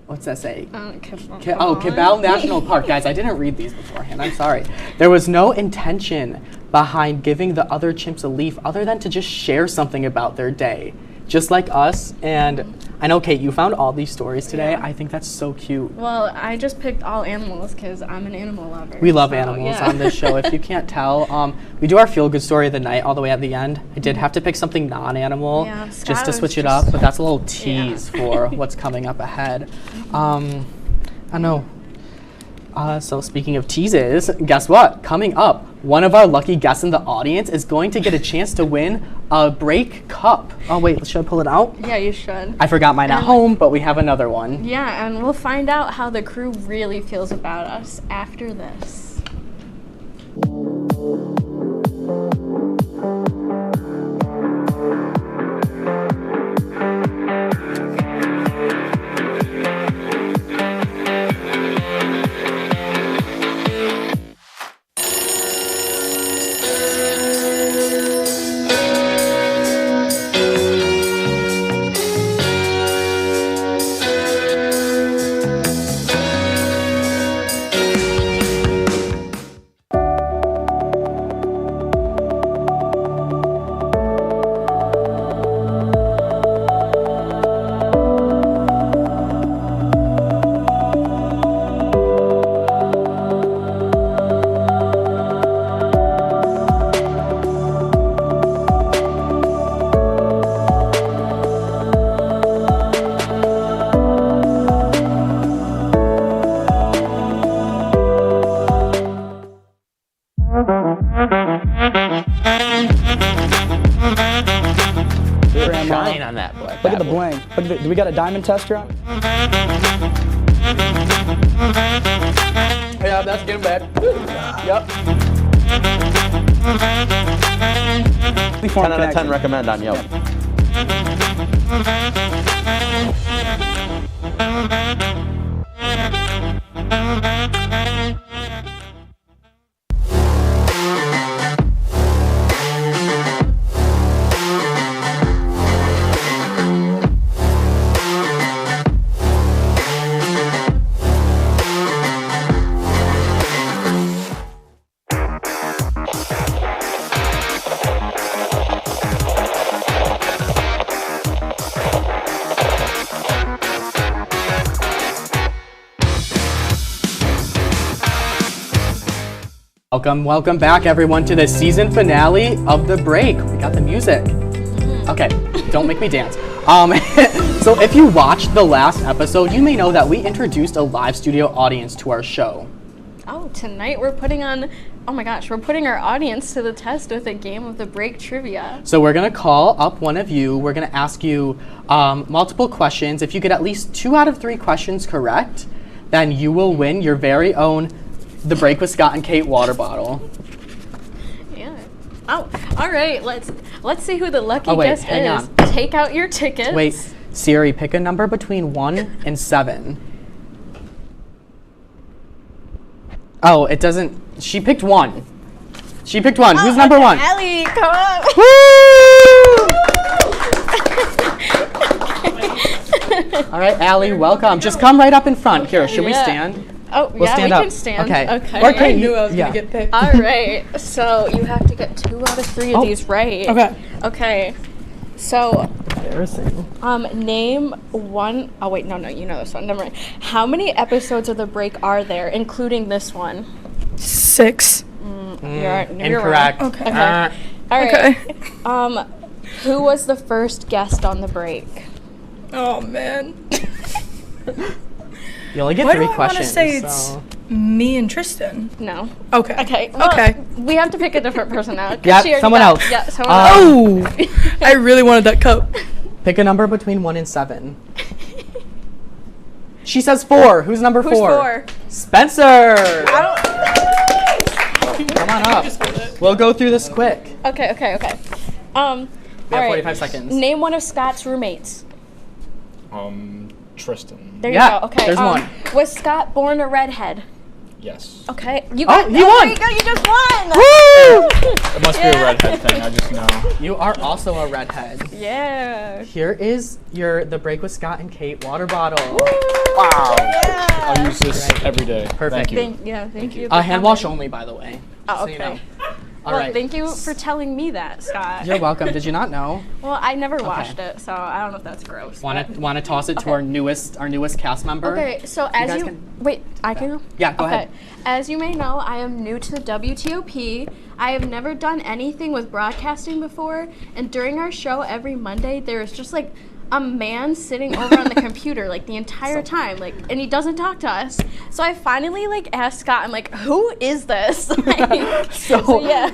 what's that say? Cabell National Park. Guys, I didn't read these beforehand. I'm sorry. There was no intention behind giving the other chimps a leaf other than to just share something about their day. Just like us. And I know, Kate, you found all these stories today. Yeah. I think that's so cute. Well, I just picked all animals because I'm an animal lover. We love animals on this show. If you can't tell, we do our feel-good story of the night all the way at the end. I did have to pick something non-animal just to switch it up, but that's a little tease for what's coming up ahead. I know. So speaking of teases, guess what? Coming up, one of our lucky guests in the audience is going to get a chance to win a Break Cup. Oh wait, should I pull it out? Yeah, you should. I forgot mine at home, but we have another one. Yeah, and we'll find out how the crew really feels about us after this. Shine on that boy. Look at the bling. Look at the, do we got a diamond tester on? Yeah, that's getting bad. Yep. 10 out of 10 recommend on Yelp. Welcome back, everyone, to the season finale of The Break. We got the music. Okay, don't make me dance. So if you watched the last episode, you may know that we introduced a live studio audience to our show. Oh, tonight we're putting our audience to the test with a game of The Break trivia. So we're gonna call up one of you. We're gonna ask you multiple questions. If you get at least 2 out of 3 questions correct, then you will win your very own The Break with Scott and Kate water bottle. Yeah. Oh, all right. Let's see who the lucky guest hang is. on. Take out your tickets. Wait, Siri, pick a number between 1 and 7. Oh, it doesn't. She picked 1. Who's number 1? Allie, come on. All right, Allie, welcome. Just come right up in front. Here, should we stand? Oh, We'll yeah, stand we up. can stand. Okay. Okay. I knew I was gonna get picked. All right. So you have to get 2 out of 3 of these right. Okay. Okay. So, embarrassing. Name one. Oh wait, no, you know this one. Never mind. How many episodes of The Break are there, including this one? 6. You're incorrect. wrong. Okay. All right. Who was the first guest on The Break? Oh man. You only get Why 3 do I questions. want to say it's me and Tristan? No. Okay. Okay. Well, Okay. We have to pick a different person out. 'cause Yeah, she already someone got- else. Yeah, someone else. Oh, I really wanted that cup. Pick a number between 1 and 7. She says 4. Who's number 4? Who's 4? Spencer. Come on up. We'll go through this quick. Okay. We have all right. 45 seconds. Name one of Scott's roommates. Tristan. There Yeah, you go. Okay. there's one. Was Scott born a redhead? Yes. Okay. You Oh, got. you won. There you go. You just won. It must be a redhead thing, I just know. You are also a redhead. Yeah. Here is your The Break with Scott and Kate water bottle. Wow. I'll use this every day. Perfect. Thank you. Thank you. Hand wash only, by the way. Oh, so okay. you know. All Well, right. thank you for telling me that, Scott. You're welcome. Did you not know? Well, I never watched it, so I don't know if that's gross. Want but- to toss it to Okay. our newest cast member? Okay, so guys as you can- wait, I can go? Yeah, go ahead. As you may know, I am new to the WTOP. I have never done anything with broadcasting before, and during our show every Monday, there is just like a man sitting over on the computer like the entire time, like, and he doesn't talk to us. So I finally like asked Scott, I'm like, who is this? Like, so yeah.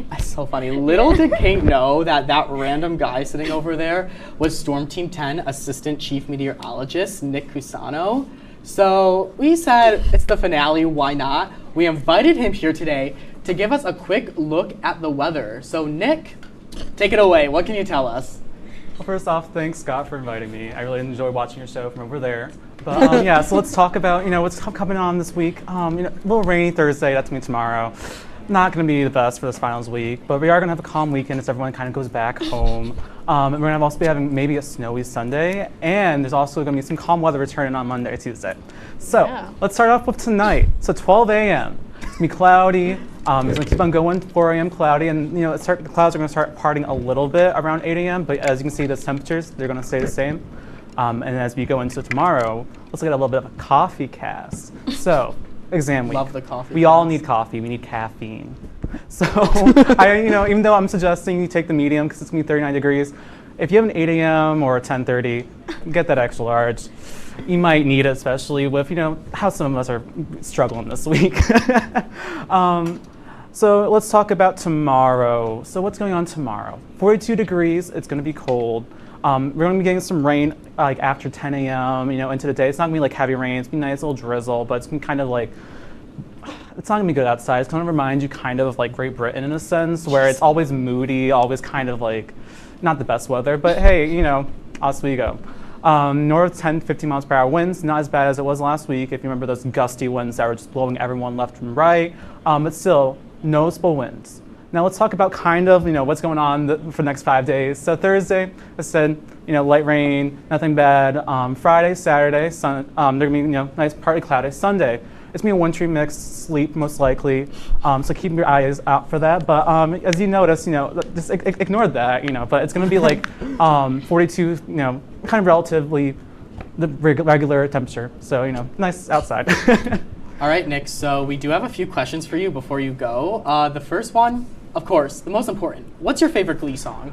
That's so funny. Little did Kate know that random guy sitting over there was Storm Team 10 Assistant Chief Meteorologist Nick Cusano. So we said it's the finale, why not? We invited him here today to give us a quick look at the weather. So Nick, take it away. What can you tell us? Well, first off, thanks Scott for inviting me. I really enjoy watching your show from over there. But yeah, so let's talk about what's coming on this week. A little rainy Thursday. That's me tomorrow. Not going to be the best for this finals week, but we are going to have a calm weekend as everyone kind of goes back home. And we're going to also be having maybe a snowy Sunday, and there's also going to be some calm weather returning on Monday, Tuesday. So let's start off with tonight. So 12 a.m. It's going to be cloudy. It's going to keep on going, 4 a.m. cloudy, and the clouds are going to start parting a little bit around 8 a.m., but as you can see, the temperatures, they're going to stay the same. And as we go into tomorrow, let's look at a little bit of a coffee cast. So, exam week. Love the coffee. We all need coffee. We need caffeine. So, even though I'm suggesting you take the medium because it's going to be 39 degrees, if you have an 8 a.m. or a 10:30, get that extra large. You might need it, especially with, how some of us are struggling this week. So let's talk about tomorrow. So what's going on tomorrow? 42 degrees, it's gonna be cold. We're gonna be getting some rain like after 10 a.m., into the day. It's not gonna be like heavy rain, it's gonna be nice little drizzle, but it's gonna kind of like, it's not gonna be good outside. It's gonna remind you kind of like Great Britain in a sense, where it's always moody, always kind of like, not the best weather, but hey, Oswego. North 10, 15 miles per hour winds, not as bad as it was last week, if you remember those gusty winds that were just blowing everyone left and right, but still, noticeable winds. Now let's talk about kind of, what's going on for the next 5 days. So Thursday, I said, light rain, nothing bad. Friday, Saturday, they're gonna be, nice partly cloudy. Sunday, it's gonna be a wintry mix, sleep most likely. So keep your eyes out for that. But as you notice, just ignore that, but it's gonna be like 42, kind of relatively the regular temperature. So, nice outside. All right, Nick, so we do have a few questions for you before you go. The first one, of course, the most important. What's your favorite Glee song?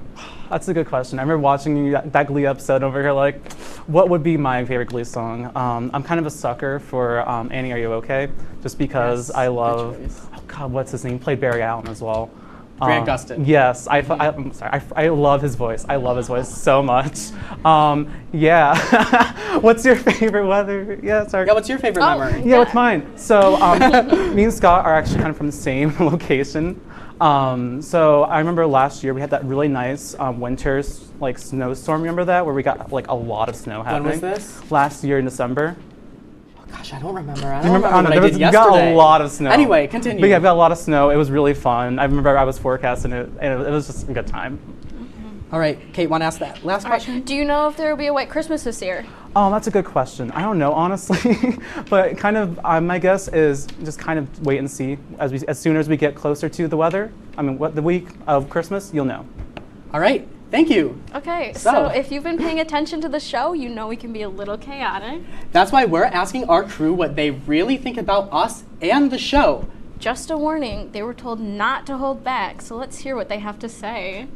That's a good question. I remember watching that Glee episode over here, like, what would be my favorite Glee song? I'm kind of a sucker for Annie, Are You Okay? Just because I love, oh God, what's his name? He played Barry Allen as well. Grant Gustin. Yes, I'm sorry. I love his voice. I love his voice so much. Yeah. What's your favorite weather? Yeah, sorry. Yeah, what's your favorite memory? Yeah, what's mine? So me and Scott are actually kind of from the same location. So I remember last year we had that really nice winter like snowstorm. Remember that, where we got like a lot of snow happening? When was this? Last year in December. Gosh, I don't remember. I don't remember what I did we yesterday. got a lot of snow. Anyway, continue. But yeah, we got a lot of snow. It was really fun. I remember I was forecasting it, and it was just a good time. All right, Kate, want to ask that last question? Do you know if there will be a white Christmas this year? Oh, that's a good question. I don't know, honestly. But kind of, my guess is just kind of wait and see. As soon as we get closer to the weather, I mean, the week of Christmas, you'll know. All right. Thank you. Okay, so if you've been paying attention to the show, you know we can be a little chaotic. That's why we're asking our crew what they really think about us and the show. Just a warning, they were told not to hold back, so let's hear what they have to say.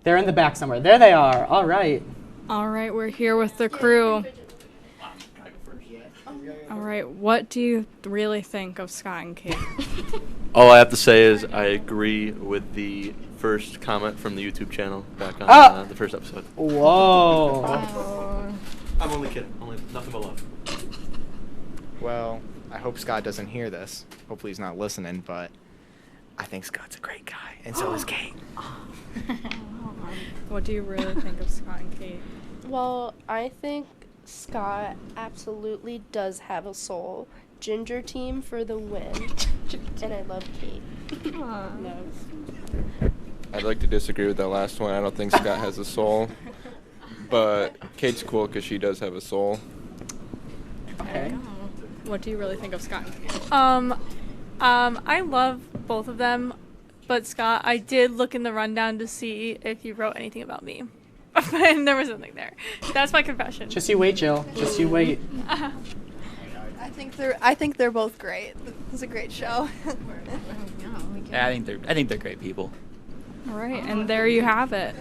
They're in the back somewhere. There they are. All right. All right, we're here with the crew. All right, what do you really think of Scott and Kate? All I have to say is I agree with the first comment from the YouTube channel back on the first episode. Whoa. I'm only kidding. Only nothing but love. Well, I hope Scott doesn't hear this. Hopefully he's not listening, but I think Scott's a great guy, and so is Kate. What do you really think of Scott and Kate? Well, I think Scott absolutely does have a soul. Ginger team for the win. And I love Kate. I'd like to disagree with that last one. I don't think Scott has a soul. But Kate's cool because she does have a soul. Okay. What do you really think of Scott and Kate? I love both of them, but Scott, I did look in the rundown to see if you wrote anything about me. And there was nothing there. That's my confession. Just you wait, Jill. Just you wait. I think they're both great. It's a great show. Yeah, I think they're great people. All right, and there you have it.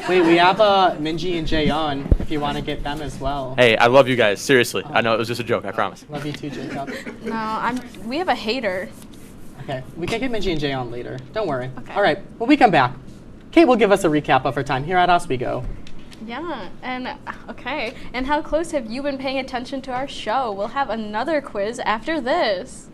Wait, we have Minji and Jay on if you want to get them as well. Hey, I love you guys. Seriously. I know it was just a joke. I promise. Love you too, Jacob. No, we have a hater. Okay, we can get Minji and Jay on later. Don't worry. Okay. All right, when we come back, Kate will give us a recap of her time here at Oswego. Yeah, and okay. And how close have you been paying attention to our show? We'll have another quiz after this.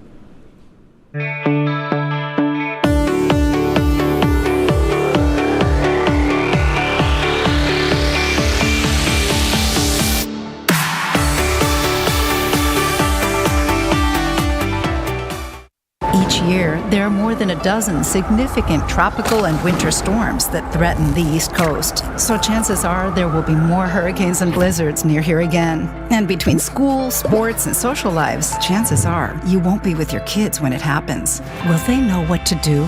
Each year, there are more than a dozen significant tropical and winter storms that threaten the East Coast. So chances are there will be more hurricanes and blizzards near here again. And between school, sports, and social lives, chances are you won't be with your kids when it happens. Will they know what to do?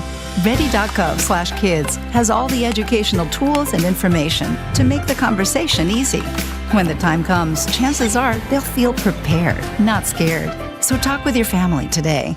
Ready.gov/kids has all the educational tools and information to make the conversation easy. When the time comes, chances are they'll feel prepared, not scared. So talk with your family today.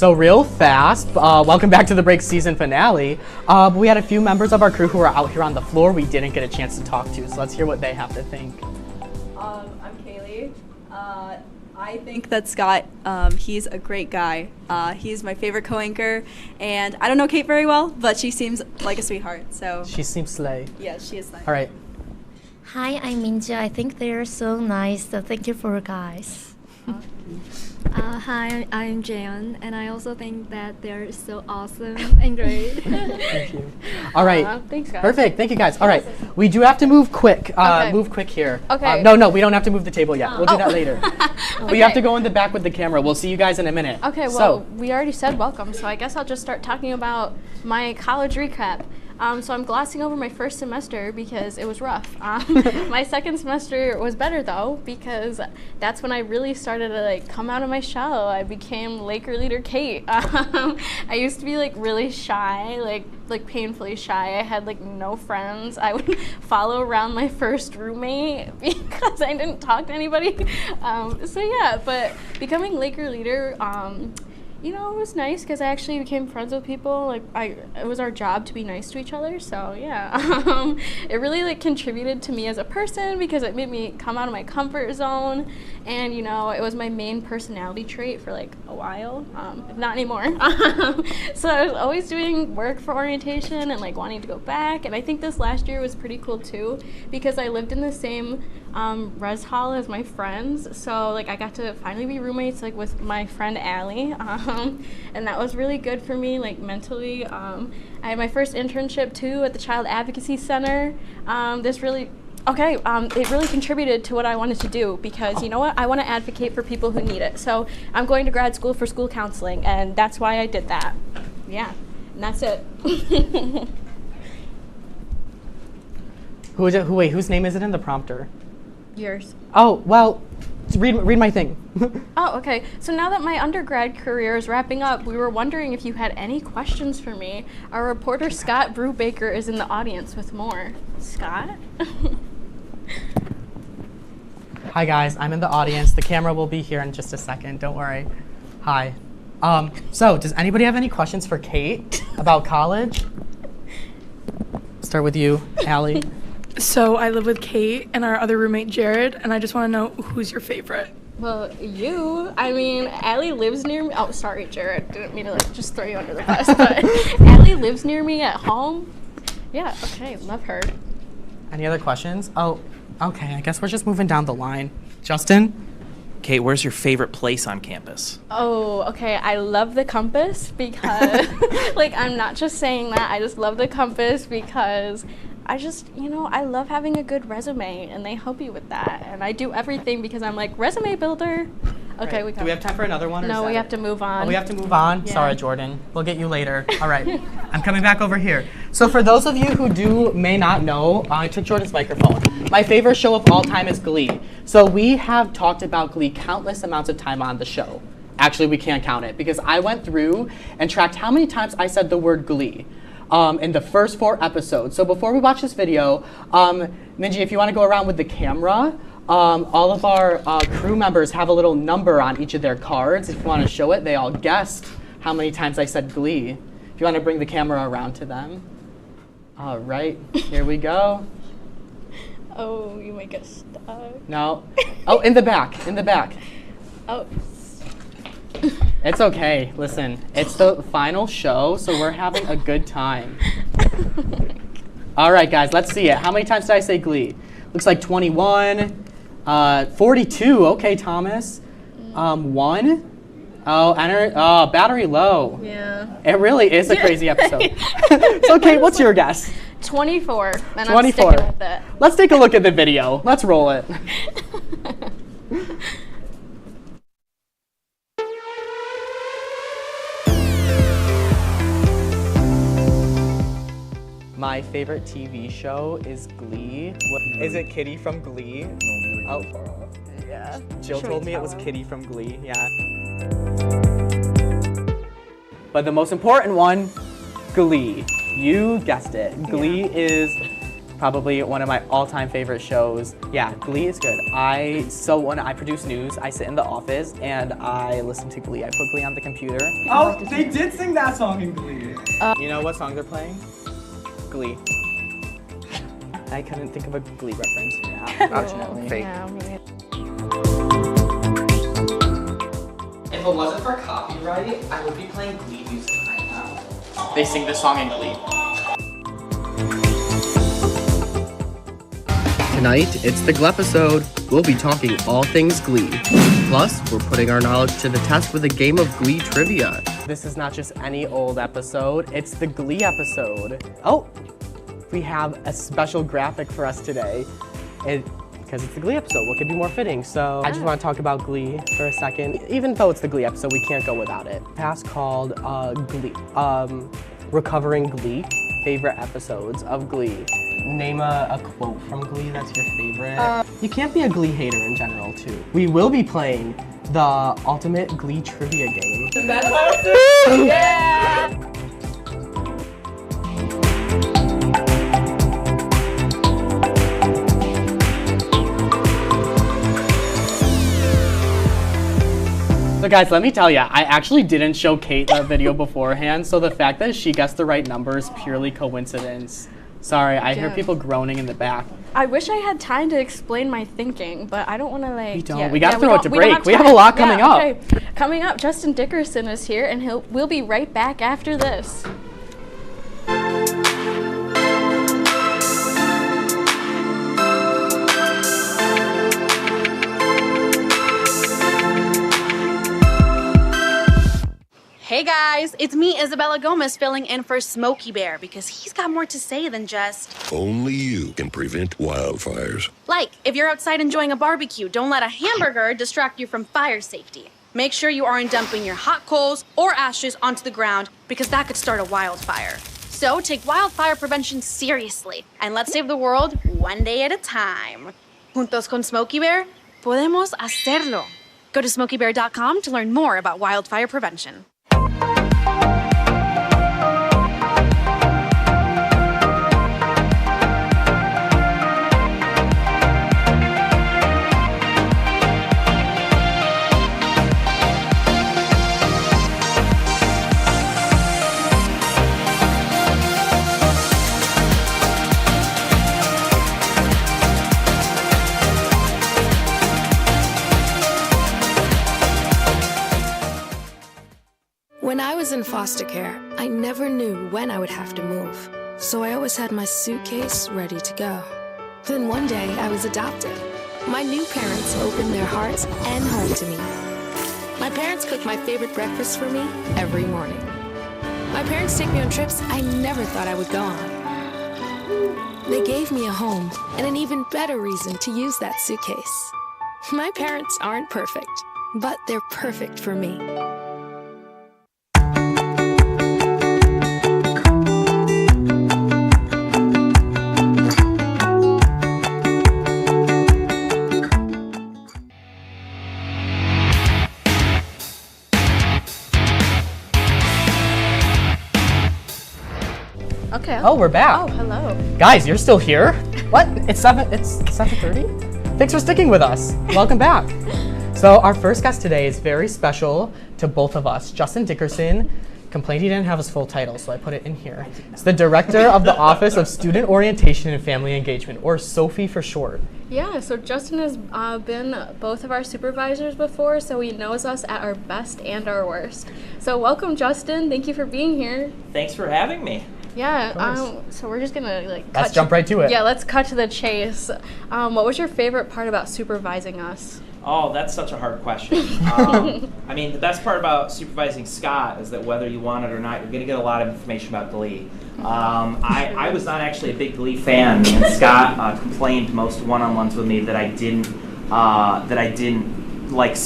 So real fast, welcome back to the break season finale. We had a few members of our crew who were out here on the floor we didn't get a chance to talk to, so let's hear what they have to think. I'm Kaylee. I think that Scott, he's a great guy. He's my favorite co-anchor, and I don't know Kate very well, but she seems like a sweetheart, so. She seems slay. Yeah, she is slay. All right. Hi, I'm Minja. I think they're so nice, so thank you for guys. Hi, I'm Jayon, and I also think that they're so awesome and great. Thank you. All right. Thanks, guys. Perfect. Thank you, guys. All right. We do have to move quick. Okay. Move quick here. Okay. No, we don't have to move the table yet. We'll do that later. Okay. We have to go in the back with the camera. We'll see you guys in a minute. Okay, well, we already said welcome, so I guess I'll just start talking about my college recap. So I'm glossing over my first semester because it was rough. My second semester was better though, because that's when I really started to like come out of my shell. I became Laker leader Kate. I used to be like really shy, like painfully shy. I had like no friends. I would follow around my first roommate because I didn't talk to anybody. So yeah, but becoming Laker leader, you know, it was nice because I actually became friends with people. Like, it was our job to be nice to each other. So yeah, it really like contributed to me as a person because it made me come out of my comfort zone, and you know, it was my main personality trait for like a while. Not anymore. So I was always doing work for orientation and like wanting to go back. And I think this last year was pretty cool too because I lived in the same res hall as my friends. So like I got to finally be roommates like with my friend Allie. And that was really good for me, like mentally. I had my first internship too at the Child Advocacy Center. It really contributed to what I wanted to do because you know what? I want to advocate for people who need it. So I'm going to grad school for school counseling, and that's why I did that. Yeah, and that's it. Who is it? Wait, whose name is it in the prompter? Yours. Oh, well, read my thing. Oh, okay. So now that my undergrad career is wrapping up, we were wondering if you had any questions for me. Our reporter Scott Brubaker is in the audience with more. Scott? Hi guys, I'm in the audience. The camera will be here in just a second, don't worry. Hi. So does anybody have any questions for Kate about college? Start with you, Allie. So I live with Kate and our other roommate Jared, and I just want to know who's your favorite. Well, you. I mean, Allie lives near me. Oh, sorry, Jared. Didn't mean to like just throw you under the bus, but Allie lives near me at home. Yeah, okay, love her. Any other questions? Oh, okay, I guess we're just moving down the line. Justin? Kate, where's your favorite place on campus? Oh, okay, I love the Compass because, like, I'm not just saying that, I just love the Compass because I just, you know, I love having a good resume, and they help you with that. And I do everything because I'm like, resume builder. Okay, right. Do we have time for another one? No, we have to move on. Oh, we have to move on? Yeah. Sorry, Jordan. We'll get you later. All right. I'm coming back over here. So for those of you who may not know, I took Jordan's microphone. My favorite show of all time is Glee. So we have talked about Glee countless amounts of time on the show. Actually, we can't count it because I went through and tracked how many times I said the word Glee. In the first 4 episodes. So before we watch this video, Minji, if you want to go around with the camera, all of our crew members have a little number on each of their cards. If you want to show it, they all guessed how many times I said Glee. If you want to bring the camera around to them. All right, here we go. Oh, you make us stuck. No. Oh, in the back, in the back. Oh. It's okay. Listen, it's the final show, so we're having a good time. All right, guys, let's see it. How many times did I say Glee? Looks like 21, 42. Okay, Thomas. 1. Oh, battery low. Yeah. It really is a crazy episode. So, Kate, what's your guess? 24. And 24. I'm sticking with it. Let's take a look at the video. Let's roll it. My favorite TV show is Glee. Is it Kitty from Glee? Oh, yeah. Jill told me it was Kitty from Glee, yeah. But the most important one, Glee. You guessed it. Glee is Probably one of my all-time favorite shows. Yeah, Glee is good. So when I produce news, I sit in the office and I listen to Glee. I put Glee on the computer. Oh, they did sing that song in Glee. You know what song they're playing? Glee. I couldn't think of a Glee reference. Yeah, unfortunately. Fake. If it wasn't for copyright, I would be playing Glee music right now. They sing this song in Glee. Tonight, it's the Glepisode. We'll be talking all things Glee. Plus, we're putting our knowledge to the test with a game of Glee trivia. This is not just any old episode, it's the Glee episode. Oh, we have a special graphic for us today. Because it's the Glee episode, what could be more fitting? So I just want to talk about Glee for a second. Even though it's the Glee episode, we can't go without it. Past called Glee, Recovering Glee, favorite episodes of Glee. Name a quote from Glee that's your favorite. You can't be a Glee hater in general, too. We will be playing the ultimate Glee trivia game. Yeah! So guys, let me tell you, I actually didn't show Kate that video beforehand, so the fact that she guessed the right number is purely coincidence. Sorry, I hear people groaning in the back. I wish I had time to explain my thinking, but I don't want to like. We don't. We gotta throw it to break. We have a lot coming up. Okay. Coming up, Justin Dickerson is here, and we'll be right back after this. Hey guys, it's me, Isabella Gomez, filling in for Smokey Bear because he's got more to say than just... Only you can prevent wildfires. Like, if you're outside enjoying a barbecue, don't let a hamburger distract you from fire safety. Make sure you aren't dumping your hot coals or ashes onto the ground because that could start a wildfire. So take wildfire prevention seriously and let's save the world one day at a time. Juntos con Smokey Bear, podemos hacerlo. Go to smokeybear.com to learn more about wildfire prevention. When I was in foster care, I never knew when I would have to move, so I always had my suitcase ready to go. Then one day, I was adopted. My new parents opened their hearts and home to me. My parents cook my favorite breakfast for me every morning. My parents take me on trips I never thought I would go on. They gave me a home and an even better reason to use that suitcase. My parents aren't perfect, but they're perfect for me. Okay. Oh, we're back. Oh, hello. Guys, you're still here? What? It's 7:30? Thanks for sticking with us. Welcome back. So our first guest today is very special to both of us. Justin Dickerson complained he didn't have his full title, so I put it in here. It's the Director of the Office of Student Orientation and Family Engagement, or SOFI for short. Yeah, so Justin has been both of our supervisors before, so he knows us at our best and our worst. So welcome, Justin. Thank you for being here. Thanks for having me. Yeah, so we're just gonna let's jump right to it. Yeah, let's cut to the chase. What was your favorite part about supervising us? Oh, that's such a hard question. I mean, the best part about supervising Scott is that whether you want it or not, you're going to get a lot of information about Glee. I was not actually a big Glee fan, and Scott complained most one-on-ones with me that I didn't like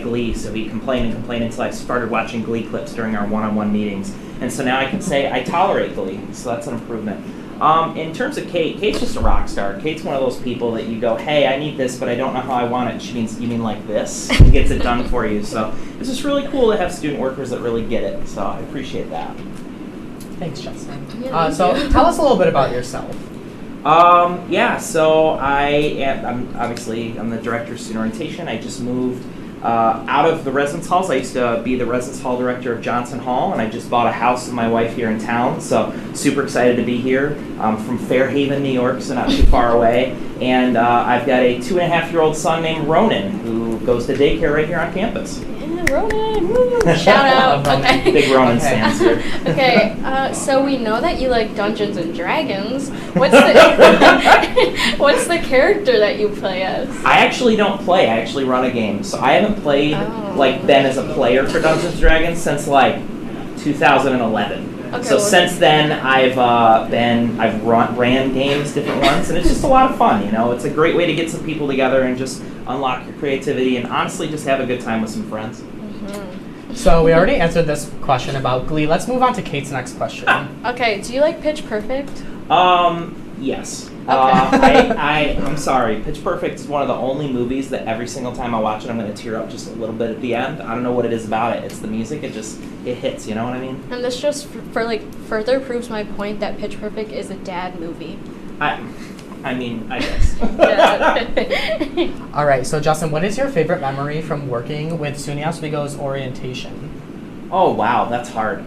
Glee. So he complained until I started watching Glee clips during our one-on-one meetings, and so now I can say I tolerate Glee. So that's an improvement. In terms of Kate, Kate's just a rock star. Kate's one of those people that you go, hey, I need this, but I don't know how I want it. She means, you mean like this? She gets it done for you. So it's just really cool to have student workers that really get it. So I appreciate that. Thanks, Justin. Yeah, so tell us a little bit about yourself. Yeah, so I'm the director of student orientation. I just moved out of the residence halls. I used to be the residence hall director of Johnson Hall, and I just bought a house with my wife here in town, so super excited to be here. I'm from Fairhaven, New York, so not too far away. And I've got a 2.5-year-old son named Ronan who goes to daycare right here on campus. Yeah, Ronan, woo! Shout out. Okay. Big Ronan stands here. Okay, so we know that you like Dungeons and Dragons. What's the what's the character that you play as? I actually don't play. I actually run a game. So I haven't played been as a player for Dungeons and Dragons since 2011. Okay, So since then I've ran games, different ones, and it's just a lot of fun. It's a great way to get some people together and just unlock your creativity and honestly just have a good time with some friends. So we already answered this question about Glee. Let's move on to Kate's next question. Okay, do you like Pitch Perfect? Yes. Okay. I'm sorry. Pitch Perfect is one of the only movies that every single time I watch it, I'm going to tear up just a little bit at the end. I don't know what it is about it. It's the music. It hits. You know what I mean? And this just further proves my point that Pitch Perfect is a dad movie. I guess. All right, so Justin, what is your favorite memory from working with SUNY Oswego's orientation? Oh, wow, that's hard.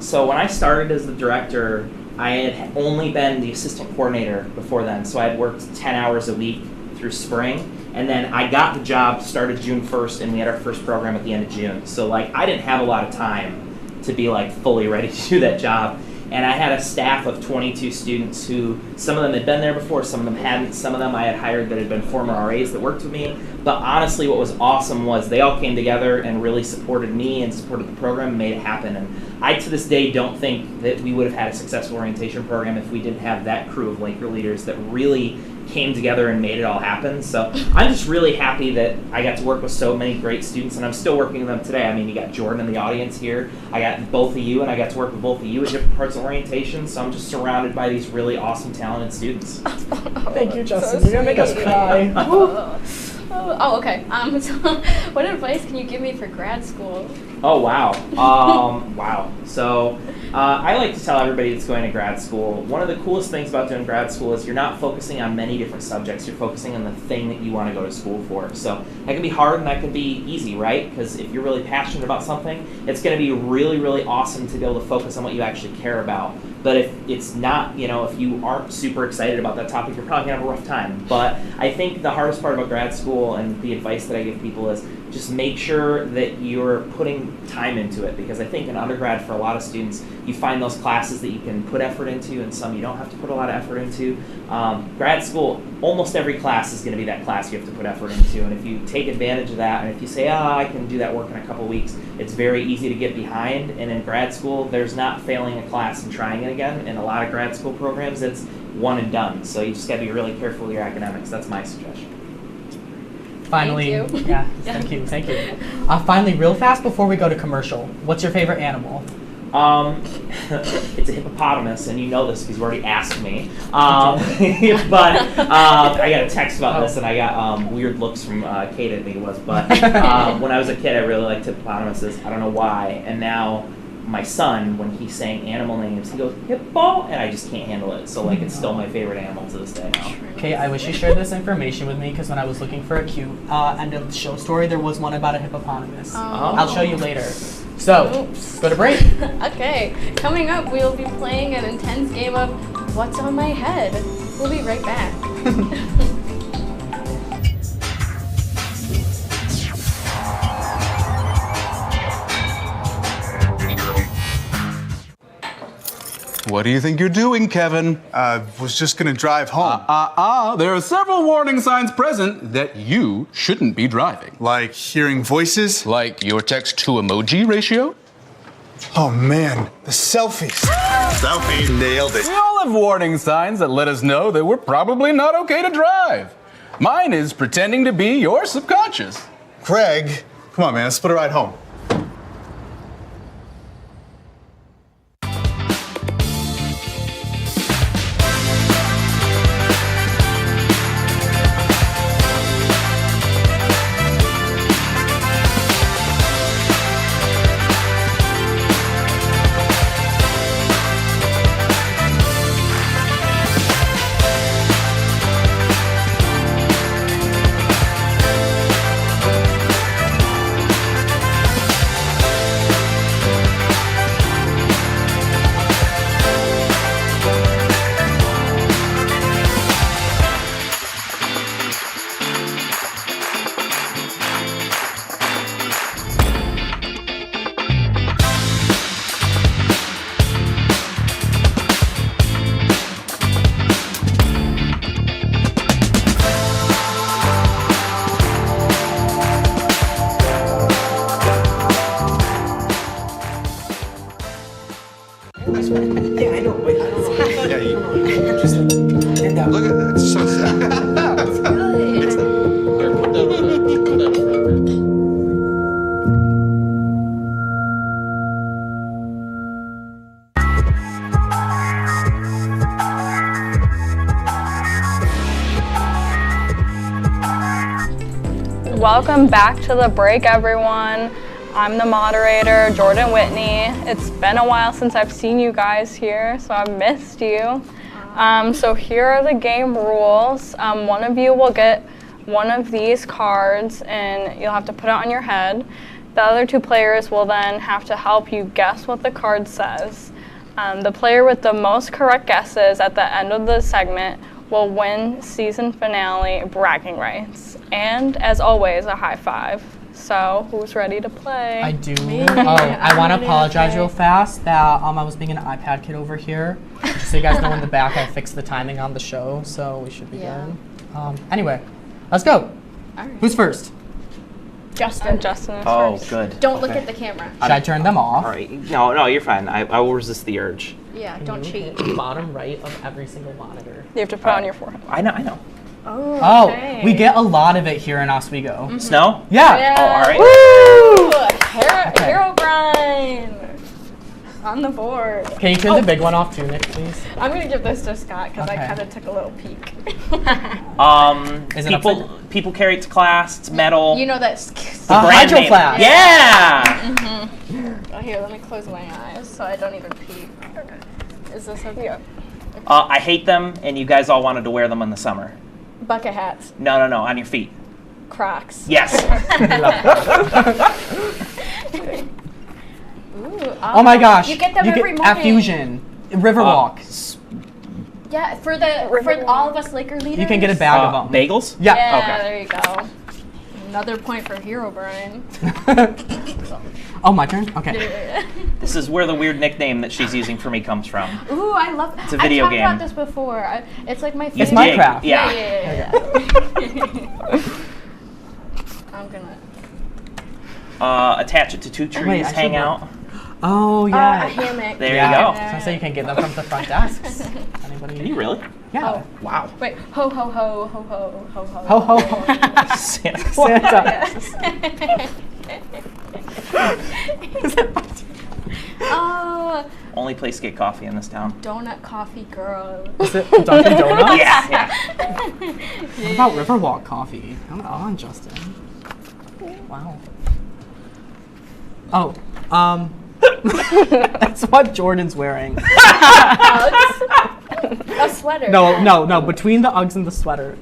So when I started as the director, I had only been the assistant coordinator before then. So I had worked 10 hours a week through spring. And then I got the job, started June 1st, and we had our first program at the end of June. So I didn't have a lot of time to be fully ready to do that job. And I had a staff of 22 students who, some of them had been there before, some of them hadn't, some of them I had hired that had been former RAs that worked with me. But honestly, what was awesome was they all came together and really supported me and supported the program and made it happen. And I, to this day, don't think that we would have had a successful orientation program if we didn't have that crew of Laker leaders that really came together and made it all happen. So I'm just really happy that I got to work with so many great students, and I'm still working with them today. I mean, you got Jordan in the audience here. I got both of you, and I got to work with both of you at different parts of orientation, so I'm just surrounded by these really awesome, talented students. Thank you, Justin. You're going to make us cry. Oh, okay. So what advice can you give me for grad school? Oh, wow. Wow. So I like to tell everybody that's going to grad school, one of the coolest things about doing grad school is you're not focusing on many different subjects. You're focusing on the thing that you want to go to school for. So that can be hard and that can be easy, right? Because if you're really passionate about something, it's going to be really, really awesome to be able to focus on what you actually care about. But if it's not, if you aren't super excited about that topic, you're probably going to have a rough time. But I think the hardest part about grad school and the advice that I give people is just make sure that you're putting time into it, because I think in undergrad for a lot of students, you find those classes that you can put effort into and some you don't have to put a lot of effort into. Grad school, almost every class is going to be that class you have to put effort into, and if you take advantage of that and if you say, I can do that work in a couple weeks, it's very easy to get behind. And in grad school, there's not failing a class and trying it again. In a lot of grad school programs, it's one and done, so you just got to be really careful with your academics. That's my suggestion. Finally, Thank you. yeah, thank you. Finally, real fast before we go to commercial, what's your favorite animal? It's a hippopotamus, and you know this because you already asked me. But I got a text about this, and I got weird looks from Kate, I think it was. But when I was a kid, I really liked hippopotamuses. I don't know why. And now my son, when he's saying animal names, he goes, hippo, and I just can't handle it. So it's still my favorite animal to this day now. Okay, I wish you shared this information with me, because when I was looking for a cute end of the show story, there was one about a hippopotamus. I'll show you later. So, go to break. Okay, coming up, we'll be playing an intense game of What's on My Head. We'll be right back. What do you think you're doing, Kevin? Was just gonna drive home. There are several warning signs present that you shouldn't be driving. Like hearing voices? Like your text-to-emoji ratio? Oh man, the selfies. Selfie, nailed it. We all have warning signs that let us know that we're probably not okay to drive. Mine is pretending to be your subconscious. Craig, come on man, let's split a ride home. Just stand down. Look at that. It's so sad. That's good. Here, put that over there. Welcome back to The Break, everyone. I'm the moderator, Jordan Whitney. It's been a while since I've seen you guys here, so I've missed you. So here are the game rules. One of you will get one of these cards, and you'll have to put it on your head. The other two players will then have to help you guess what the card says. The player with the most correct guesses at the end of the segment will win season finale bragging rights. And as always, a high five. So who's ready to play? I do. I want to apologize real fast that I was being an iPad kid over here. Just so you guys know in the back, I fixed the timing on the show, so we should be good. Anyway, let's go. All right. Who's first? Justin. Justin is Oh, first. good. Don't look at the camera. Should I turn them off? All right. No, you're fine. I will resist the urge. Yeah, don't cheat. Bottom right of every single monitor. You have to put it on your forehead. I know. Oh, okay. We get a lot of it here in Oswego. Mm-hmm. Snow? Yeah. Oh, all right. Woo! Hero Brian on the board. Can you turn the big one off too, Nick, please? I'm gonna give this to Scott because I Okay. kind of took a little peek. Is it People carry it to class. It's metal. You know that. The brand Hydro name. Flask. Yeah. Oh, here, let me close my eyes so I don't even peek. Is this okay? I hate them, and you guys all wanted to wear them in the summer. Bucket hats. No, on your feet. Crocs. Yes. Ooh, Oh my gosh. You get them every morning. At Fusion. Riverwalk. Yeah, for all of us Laker leaders. You can get a bag of them. Bagels? Yeah. Yeah, there you go. Another point for Hero Brian. Oh, my turn? Okay. This is where the weird nickname that she's using for me comes from. Ooh, I love. It's a video game. I've talked about this before. It's like my favorite. It's Minecraft. Yeah. I'm gonna Attach it to two trees, wait, I hang should out. Oh, yeah. a hammock. There yeah. you go. I was gonna say you can get them from the front desks. Anybody? Can you really? Yeah. Oh. Wow. Wait, ho ho ho ho ho ho ho. Ho ho ho. Santa. Oh, Only place to get coffee in this town. donut coffee girl. Is it Dunkin' Donuts? Yeah. What about Riverwalk coffee? Come on, Justin. Wow. Oh, that's what Jordan's wearing. A sweater. No. Between the Uggs and the sweater.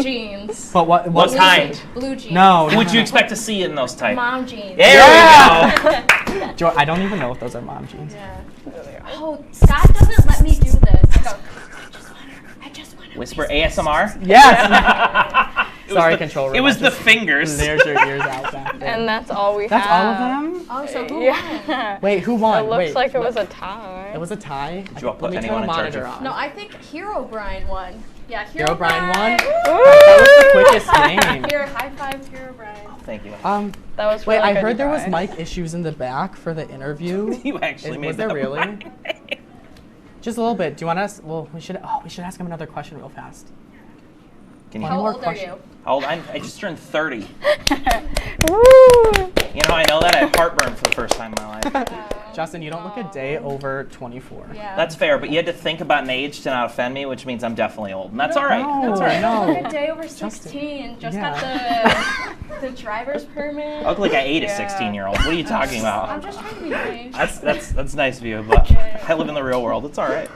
Jeans. But what? What kind? Blue jeans. No. Who would you expect to see in those type? Mom jeans. There we go. I don't even know if those are mom jeans. Yeah. Oh, Scott doesn't let me do this. I go, I just want to Whisper ASMR? Yes. Sorry, control room. It was the fingers. There's your ears out back there. And that's all we That's have. all of them? Oh, so who won? Yeah. Wait, who won? It looks Wait, like it was a tie. It was a tie? Did you all put Let me anyone turn in the charge monitor of- on. No, I think Hero Brian won. Yeah, Hero Brian won? Woo! That was the quickest game. Here, high five, Hero Brian. Thank you. That was Wait, really I good, heard you there was guys. mic issues in the back for the interview. You actually made Was there that really? Just a little bit. Do you want us? Well, we should ask him another question real fast. Can you? How old are you? How old? I just turned 30. Woo! You know, I know that I have heartburn for the first time in my life. Justin, you don't look a day over 24. Yeah. That's fair, but you had to think about an age to not offend me, which means I'm definitely old, and that's all right. No, That's all right. no. Look a day over 16. Just got the driver's permit. I look like I ate a 16-year-old. What are you talking I'm about? just trying to be nice. That's nice of you, but I live in the real world. It's all right.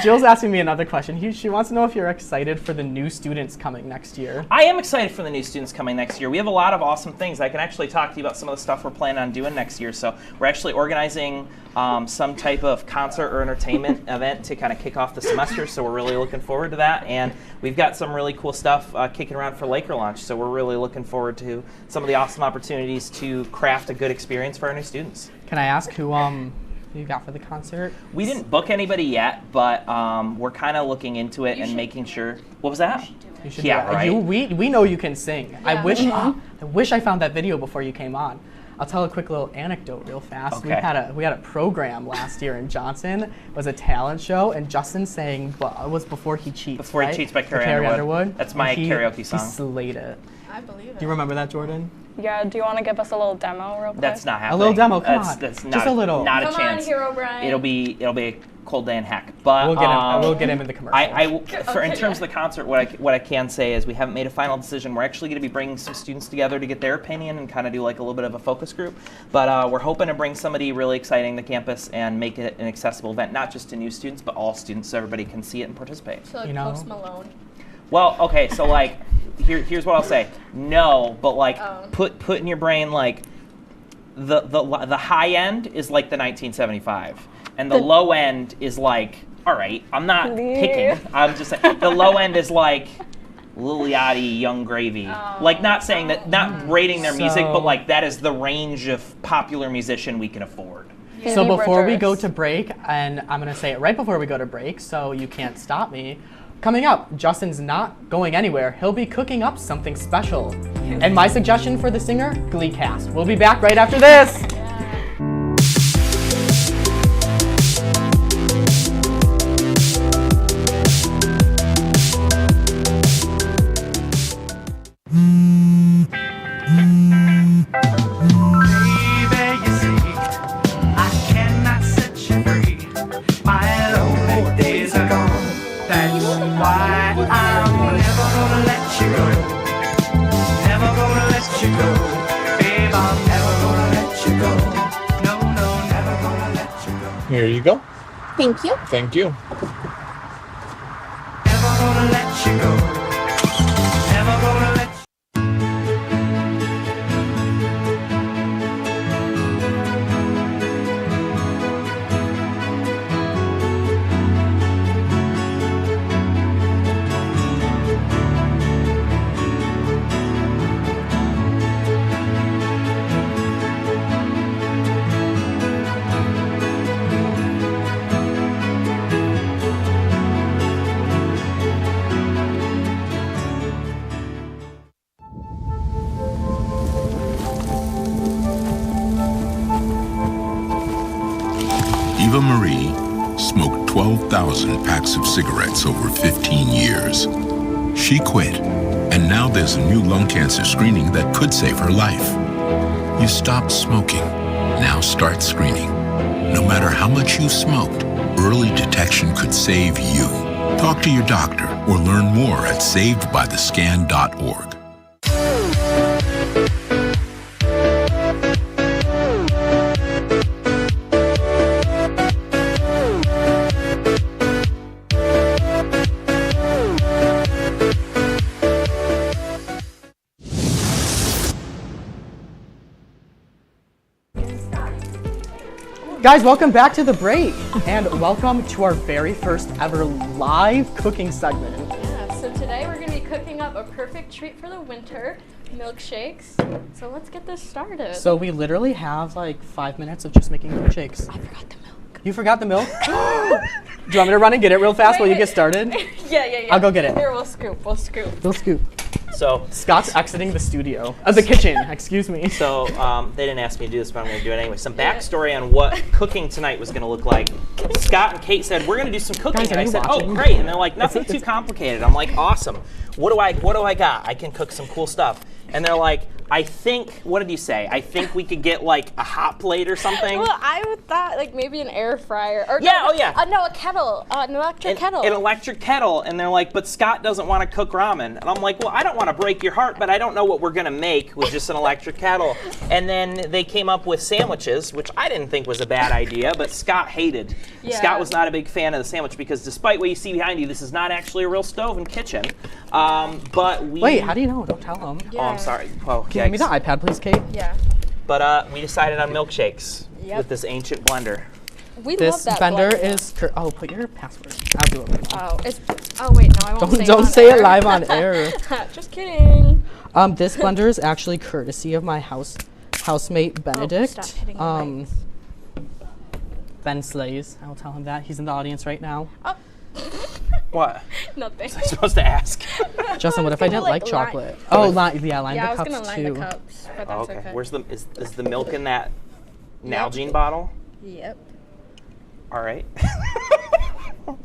Jill's asking me another question. She wants to know if you're excited for the new students coming next year. I am excited for the new students coming next year. We have a lot of awesome things. I can actually talk to you about some of the stuff we're planning on doing next year. So we're actually organizing some type of concert or entertainment event to kind of kick off the semester. So we're really looking forward to that. And we've got some really cool stuff kicking around for Laker Launch. So we're really looking forward to some of the awesome opportunities to craft a good experience for our new students. Can I ask who you got for the concert? We didn't book anybody yet, but we're kind of looking into it and making sure. What was that? You should Yeah, do it. right. We know you can sing. Yeah. I wish I found that video before you came on. I'll tell a quick little anecdote real fast. Okay. We had a program last year in Johnson. It was a talent show, and Justin sang, it was Before He Cheats, Before He right? Cheats by For Carrie Underwood. That's my karaoke song. He slayed it. I believe it. Do you remember that, Jordan? Yeah, do you want to give us a little demo real quick? That's not happening. A little demo, come on. That's not Just a little. Not a Come chance. on, Hero Brian. It'll be a cold day in heck. But We'll get him in the commercial. In terms of the concert, what I can say is we haven't made a final decision. We're actually going to be bringing some students together to get their opinion and kind of do like a little bit of a focus group. But we're hoping to bring somebody really exciting to campus and make it an accessible event, not just to new students, but all students, so everybody can see it and participate. So like Post Malone. Well, okay, so like, here's what I'll say. No, but like, put in your brain like, the high end is like the 1975, and the low end is like, all right, I'm not picking. I'm just saying the low end is like Lil Yachty, Young Gravy. Like, not saying that, not rating their music, but like that is the range of popular musician we can afford. So before we go to break, and I'm going to say it right before we go to break, so you can't stop me. Coming up, Justin's not going anywhere. He'll be cooking up something special. And my suggestion for the singer, Glee cast. We'll be back right after this. Here you go. Thank you. Thank you. Never gonna let you go. Never gonna let you Eva Marie smoked 12,000 packs of cigarettes over 15 years. She quit, and now there's a new lung cancer screening that could save her life. You stopped smoking. Now start screening. No matter how much you smoked, early detection could save you. Talk to your doctor or learn more at savedbythescan.org. Guys, welcome back to the break, and welcome to our very first ever live cooking segment. Yeah, so today we're going to be cooking up a perfect treat for the winter, milkshakes. So let's get this started. So we literally have like 5 minutes of just making milkshakes. I forgot the milk. You forgot the milk? Do you want me to run and get it real fast while you get started? Yeah. I'll go get it. Here, we'll scoop. We'll scoop. So Scott's exiting the studio. The kitchen, excuse me. So they didn't ask me to do this, but I'm going to do it anyway. Some backstory on what cooking tonight was going to look like. Scott and Kate said, we're going to do some cooking. Guys, and I are you said, watching? oh, great. And they're like, nothing too complicated. I'm like, awesome. What do I got? I can cook some cool stuff. And they're like, I think, what did you say? I think we could get like a hot plate or something. Well, I would thought like maybe an air fryer. Or Yeah, no, a kettle, an electric kettle. An electric kettle. And they're like, but Scott doesn't want to cook ramen. And I'm like, well, I don't want to break your heart, but I don't know what we're going to make with just an electric kettle. And then they came up with sandwiches, which I didn't think was a bad idea, but Scott hated. Yeah. Scott was not a big fan of the sandwich because despite what you see behind you, this is not actually a real stove and kitchen. But we... Wait, how do you know? Don't tell them. Oh, I'm sorry. Oh, Can you give me the iPad, please, Kate? Yeah. But we decided on milkshakes Yep. with this ancient blender. We This love that blender blender. is... Oh, put your password. I'll do it right now. Oh, wait, no, I won't Don't say it live on air. Just kidding. This blender is actually courtesy of my housemate Benedict. stop hitting the mics. Ben Slays. I'll tell him that. He's in the audience right now. What? Nothing. Was I supposed to ask? Justin, what if I didn't like chocolate? Oh, line the Yeah, I was cups gonna line too. the cups, but Oh, that's okay. Where's the is the milk in that Nalgene bottle? Yep. All right. Go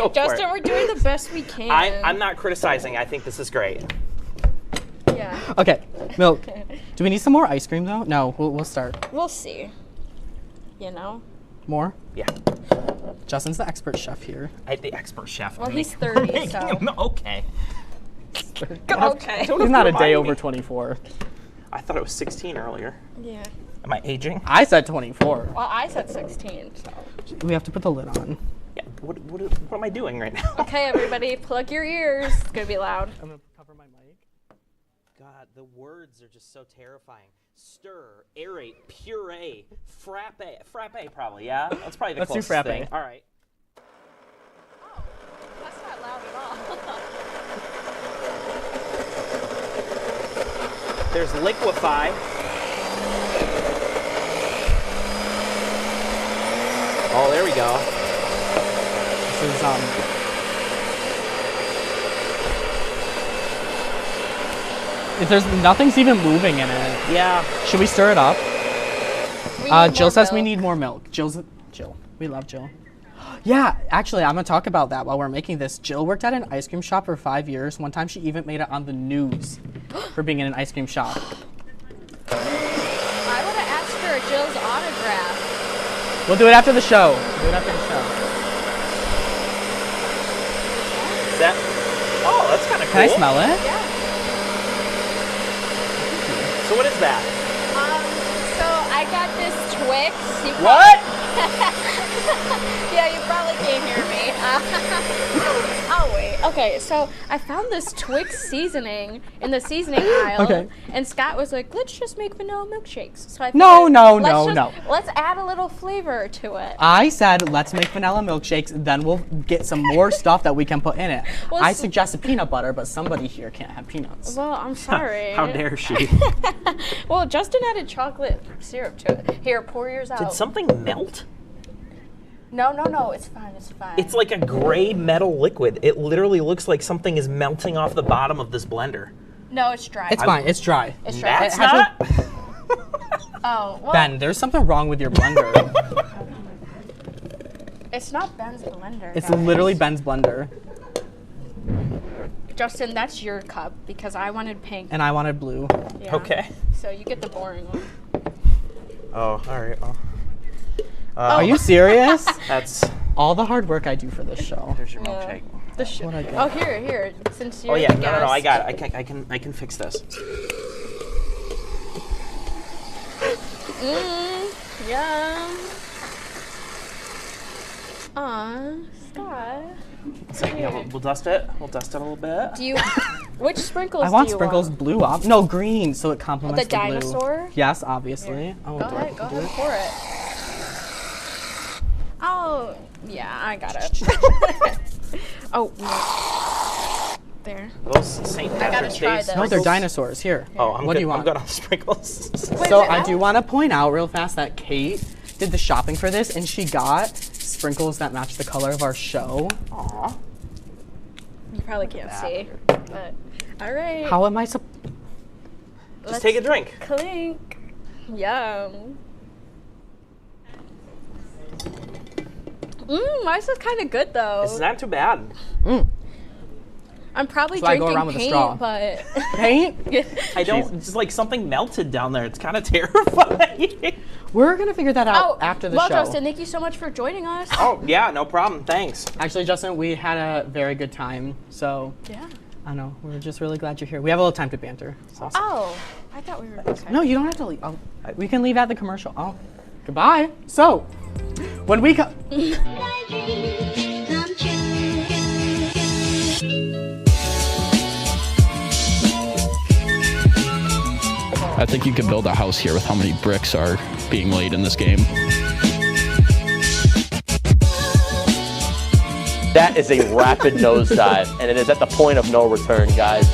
for Justin, it. we're doing the best we can. I'm not criticizing. I think this is great. Yeah. Okay, milk. Do we need some more ice cream though? No, we'll start. We'll see. You know? More? Yeah. Justin's the expert chef here. The expert chef. Well, I'm he's making- 30, so. Okay. Okay. He's not a day over 24. I thought it was 16 earlier. Yeah. Am I aging? I said 24. Well, I said 16, so. We have to put the lid on. Yeah. What am I doing right now? Okay, everybody, plug your ears. It's gonna be loud. I'm gonna cover my mic. God, the words are just so terrifying. Stir, aerate, puree, frappe probably, yeah? That's probably the Let's do closest frappe. thing. All right. That's not loud at all. There's liquefy. Oh, there we go. This is if there's nothing's even moving in it. Yeah. Should we stir it up? Jill says we need more milk. Jill. We love Jill. Yeah, actually, I'm gonna talk about that while we're making this. Jill worked at an ice cream shop for 5 years. One time, she even made it on the news for being in an ice cream shop. I would have asked for Jill's autograph. We'll do it after the show. Is that? Oh, that's kind of cool. Can I smell it? Yeah. So what is that? So I got this Twix. What? Yeah, you probably can't hear me. Oh, wait. Okay, so I found this Twix seasoning in the seasoning aisle. Okay. And Scott was like, let's just make vanilla milkshakes. So I No, figured, no, let's no, just- no. Let's add a little flavor to it. I said, let's make vanilla milkshakes, then we'll get some more stuff that we can put in it. Well, I suggested peanut butter, but somebody here can't have peanuts. Well, I'm sorry. How dare she? Well, Justin added chocolate syrup to it. Here, pour yours out. Did something melt? No, it's fine, it's fine. It's like a gray metal liquid. It literally looks like something is melting off the bottom of this blender. No, it's dry. It's fine, it's dry. It's dry. That's not? Oh, well. Ben, there's something wrong with your blender. It's not Ben's blender. It's guys. literally Ben's blender. Justin, that's your cup because I wanted pink. And I wanted blue. Yeah. Okay. So you get the boring one. Oh, all right. Well. Are you serious? That's all the hard work I do for this show. There's your milkshake. Oh, here. Since you're Oh yeah, the no, I guest. got it. I can fix this. Yum. Aw, Scott. So, yeah, we'll dust it. We'll dust it a little bit. Do you? Which sprinkles? I want do you sprinkles want? blue up. No, green, so it complements The the blue. dinosaur? Yes, obviously. Oh, Go ahead, pour it. Oh, yeah, I got it. Oh, no. There. Those St. I gotta Patrick's try Day this. No, they're dinosaurs. Here. Oh, I'm what good. do you want? I'm good on sprinkles. So I do want to point out real fast that Kate did the shopping for this, and she got sprinkles that match the color of our show. Aw. You probably can't see, but all right. How am I Just take a drink. Clink. Yum. Mine's is kind of good though. It's not too bad. I'm probably So I go drinking around with a paint, straw. but Paint? I don't. It's like something melted down there. It's kind of terrifying. We're gonna figure that out after the well, show. Justin, thank you so much for joining us. Oh yeah, no problem. Thanks. Actually, Justin, we had a very good time. So Yeah. I know we're just really glad you're here. We have a little time to banter. So. Oh, I thought we were. Okay. No, you don't have to leave. Oh, we can leave at the commercial. Oh, goodbye. So, when we come. I think you could build a house here with how many bricks are being laid in this game. That is a rapid nosedive, and it is at the point of no return, guys.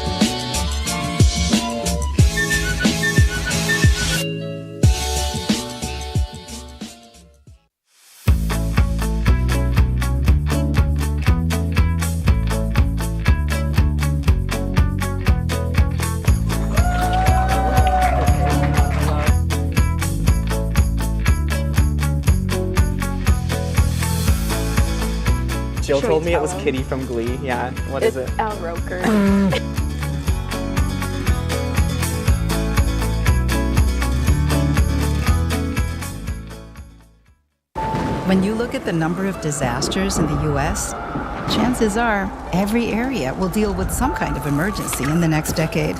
Jill Should we told me it tell was him? Kitty from Glee. Yeah, what is it? Al Roker. When you look at the number of disasters in the U.S., chances are every area will deal with some kind of emergency in the next decade.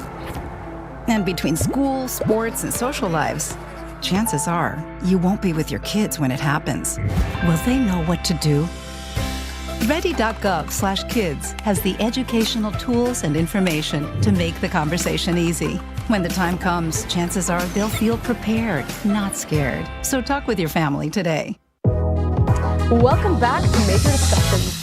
And between school, sports, and social lives, chances are you won't be with your kids when it happens. Will they know what to do? Ready.gov/kids has the educational tools and information to make the conversation easy. When the time comes, chances are they'll feel prepared, not scared. So talk with your family today. Welcome back to Major Discussions.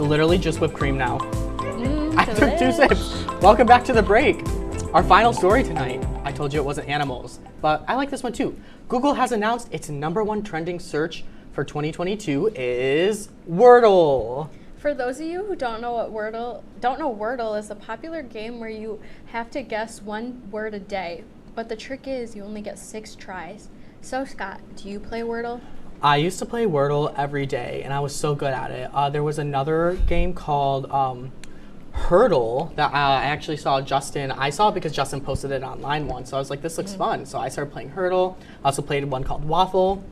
Literally just whipped cream now. I took 2 sips. Welcome back to the break. Our final story tonight. I told you it wasn't animals, but I like this one too. Google has announced its #1 trending search for 2022 is Wordle. For those of you who don't know Wordle is a popular game where you have to guess one word a day, but the trick is you only get 6 tries. So Scott, do you play Wordle? I used to play Wordle every day, and I was so good at it. There was another game called Hurdle that I actually saw Justin. I saw it because Justin posted it online once, so I was like, this looks fun. So I started playing Hurdle. I also played one called Waffle.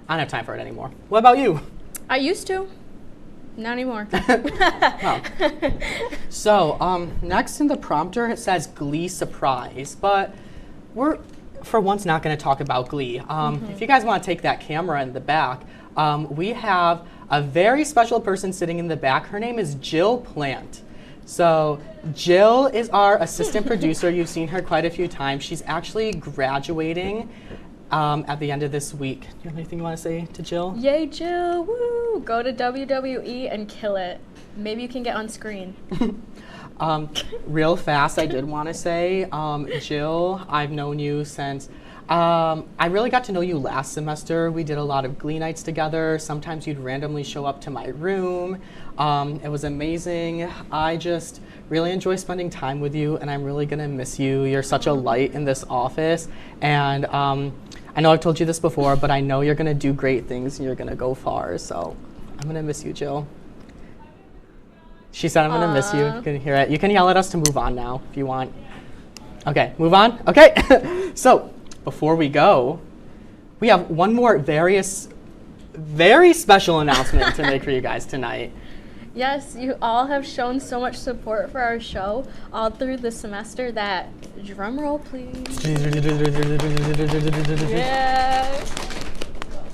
I don't have time for it anymore. What about you? I used to. Not anymore. Wow. So next in the prompter, it says Glee surprise, but we're for once not going to talk about Glee. If you guys want to take that camera in the back, we have a very special person sitting in the back. Her name is Jill Plant. So Jill is our assistant producer. You've seen her quite a few times. She's actually graduating at the end of this week. Do you have anything you want to say to Jill? Yay, Jill! Woo! Go to WWE and kill it. Maybe you can get on screen. Real fast, I did want to say, Jill, I've known you since, I really got to know you last semester. We did a lot of Glee nights together. Sometimes you'd randomly show up to my room. It was amazing. I just really enjoy spending time with you, and I'm really gonna miss you. You're such a light in this office, and I know I've told you this before, but I know you're gonna do great things and you're gonna go far, so I'm gonna miss you, Jill. She said, I'm gonna miss you. You can hear it. You can yell at us to move on now if you want. Okay, move on? Okay. So, before we go, we have one more very special announcement to make for you guys tonight. Yes, you all have shown so much support for our show all through the semester that, drum roll please. Yeah.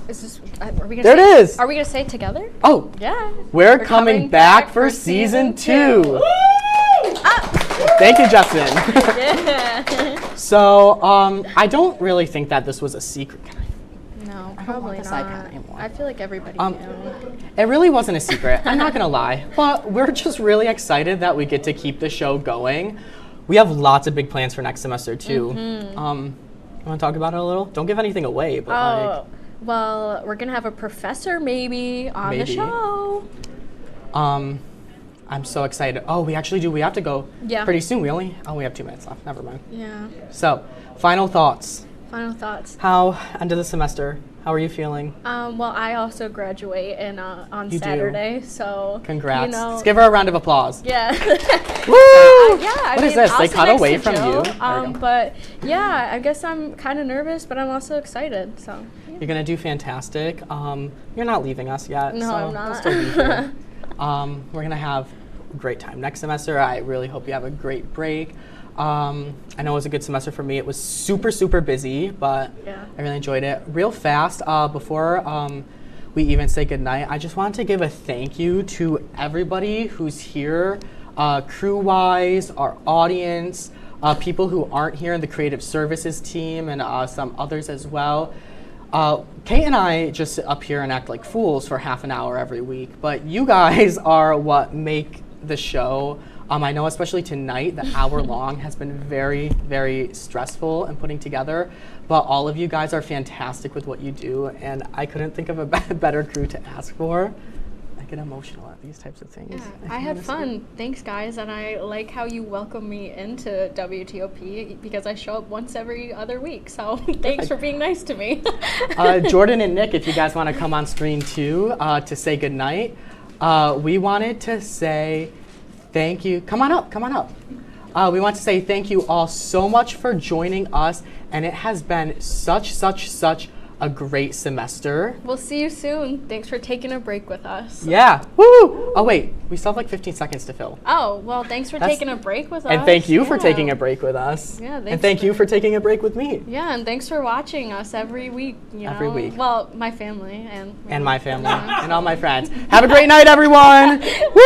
Is this, are we gonna There say, it is! Are we going to say it together? Oh! Yeah. We're coming back for season 2. Thank you, Justin. Yeah. So, I don't really think that this was a secret. No, I don't probably want this not. iPad anymore. I feel like everybody knew. It really wasn't a secret, I'm not gonna lie, but we're just really excited that we get to keep the show going. We have lots of big plans for next semester too. You wanna talk about it a little? Don't give anything away, but well, we're gonna have a professor maybe on the show. I'm so excited. Oh, we actually do. We have to go pretty soon. We have 2 minutes left. Never mind. Yeah. So, final thoughts. Final thoughts. How, end of the semester, how are you feeling? Well, I also graduate on You Saturday, so Congrats. You know, Let's give her a round of applause. Yeah. Woo! What is this? I'll They sit cut next away to from Jill, you? There we go. But yeah, I guess I'm kind of nervous, but I'm also excited. So. You're gonna do fantastic. You're not leaving us yet. No, so I'm not. We'll still be here. We're gonna have a great time next semester. I really hope you have a great break. I know it was a good semester for me. It was super, super busy, but I really enjoyed it. Real fast, before we even say goodnight, I just wanted to give a thank you to everybody who's here, crew-wise, our audience, people who aren't here in the creative services team, and some others as well. Kate and I just sit up here and act like fools for half an hour every week, but you guys are what make the show. I know especially tonight, the hour long has been very, very stressful and putting together, but all of you guys are fantastic with what you do, and I couldn't think of a better crew to ask for. I get emotional at these types of things. Yeah, I had fun. Thanks, guys, and I like how you welcome me into WTOP because I show up once every other week, so thanks for being nice to me. Jordan and Nick, if you guys want to come on screen too to say goodnight, we wanted to say thank you. Come on up, come on up. We want to say thank you all so much for joining us, and it has been such a great semester. We'll see you soon. Thanks for taking a break with us. Yeah. Woo! Oh wait, we still have like 15 seconds to fill. Oh, well, thanks for taking a break with us. And thank you for taking a break with us. Yeah, and thank you for taking a break with me. Yeah, and thanks for watching us every week. Every week. Well, my family and my family and all my friends. Have a great night, everyone. Woo!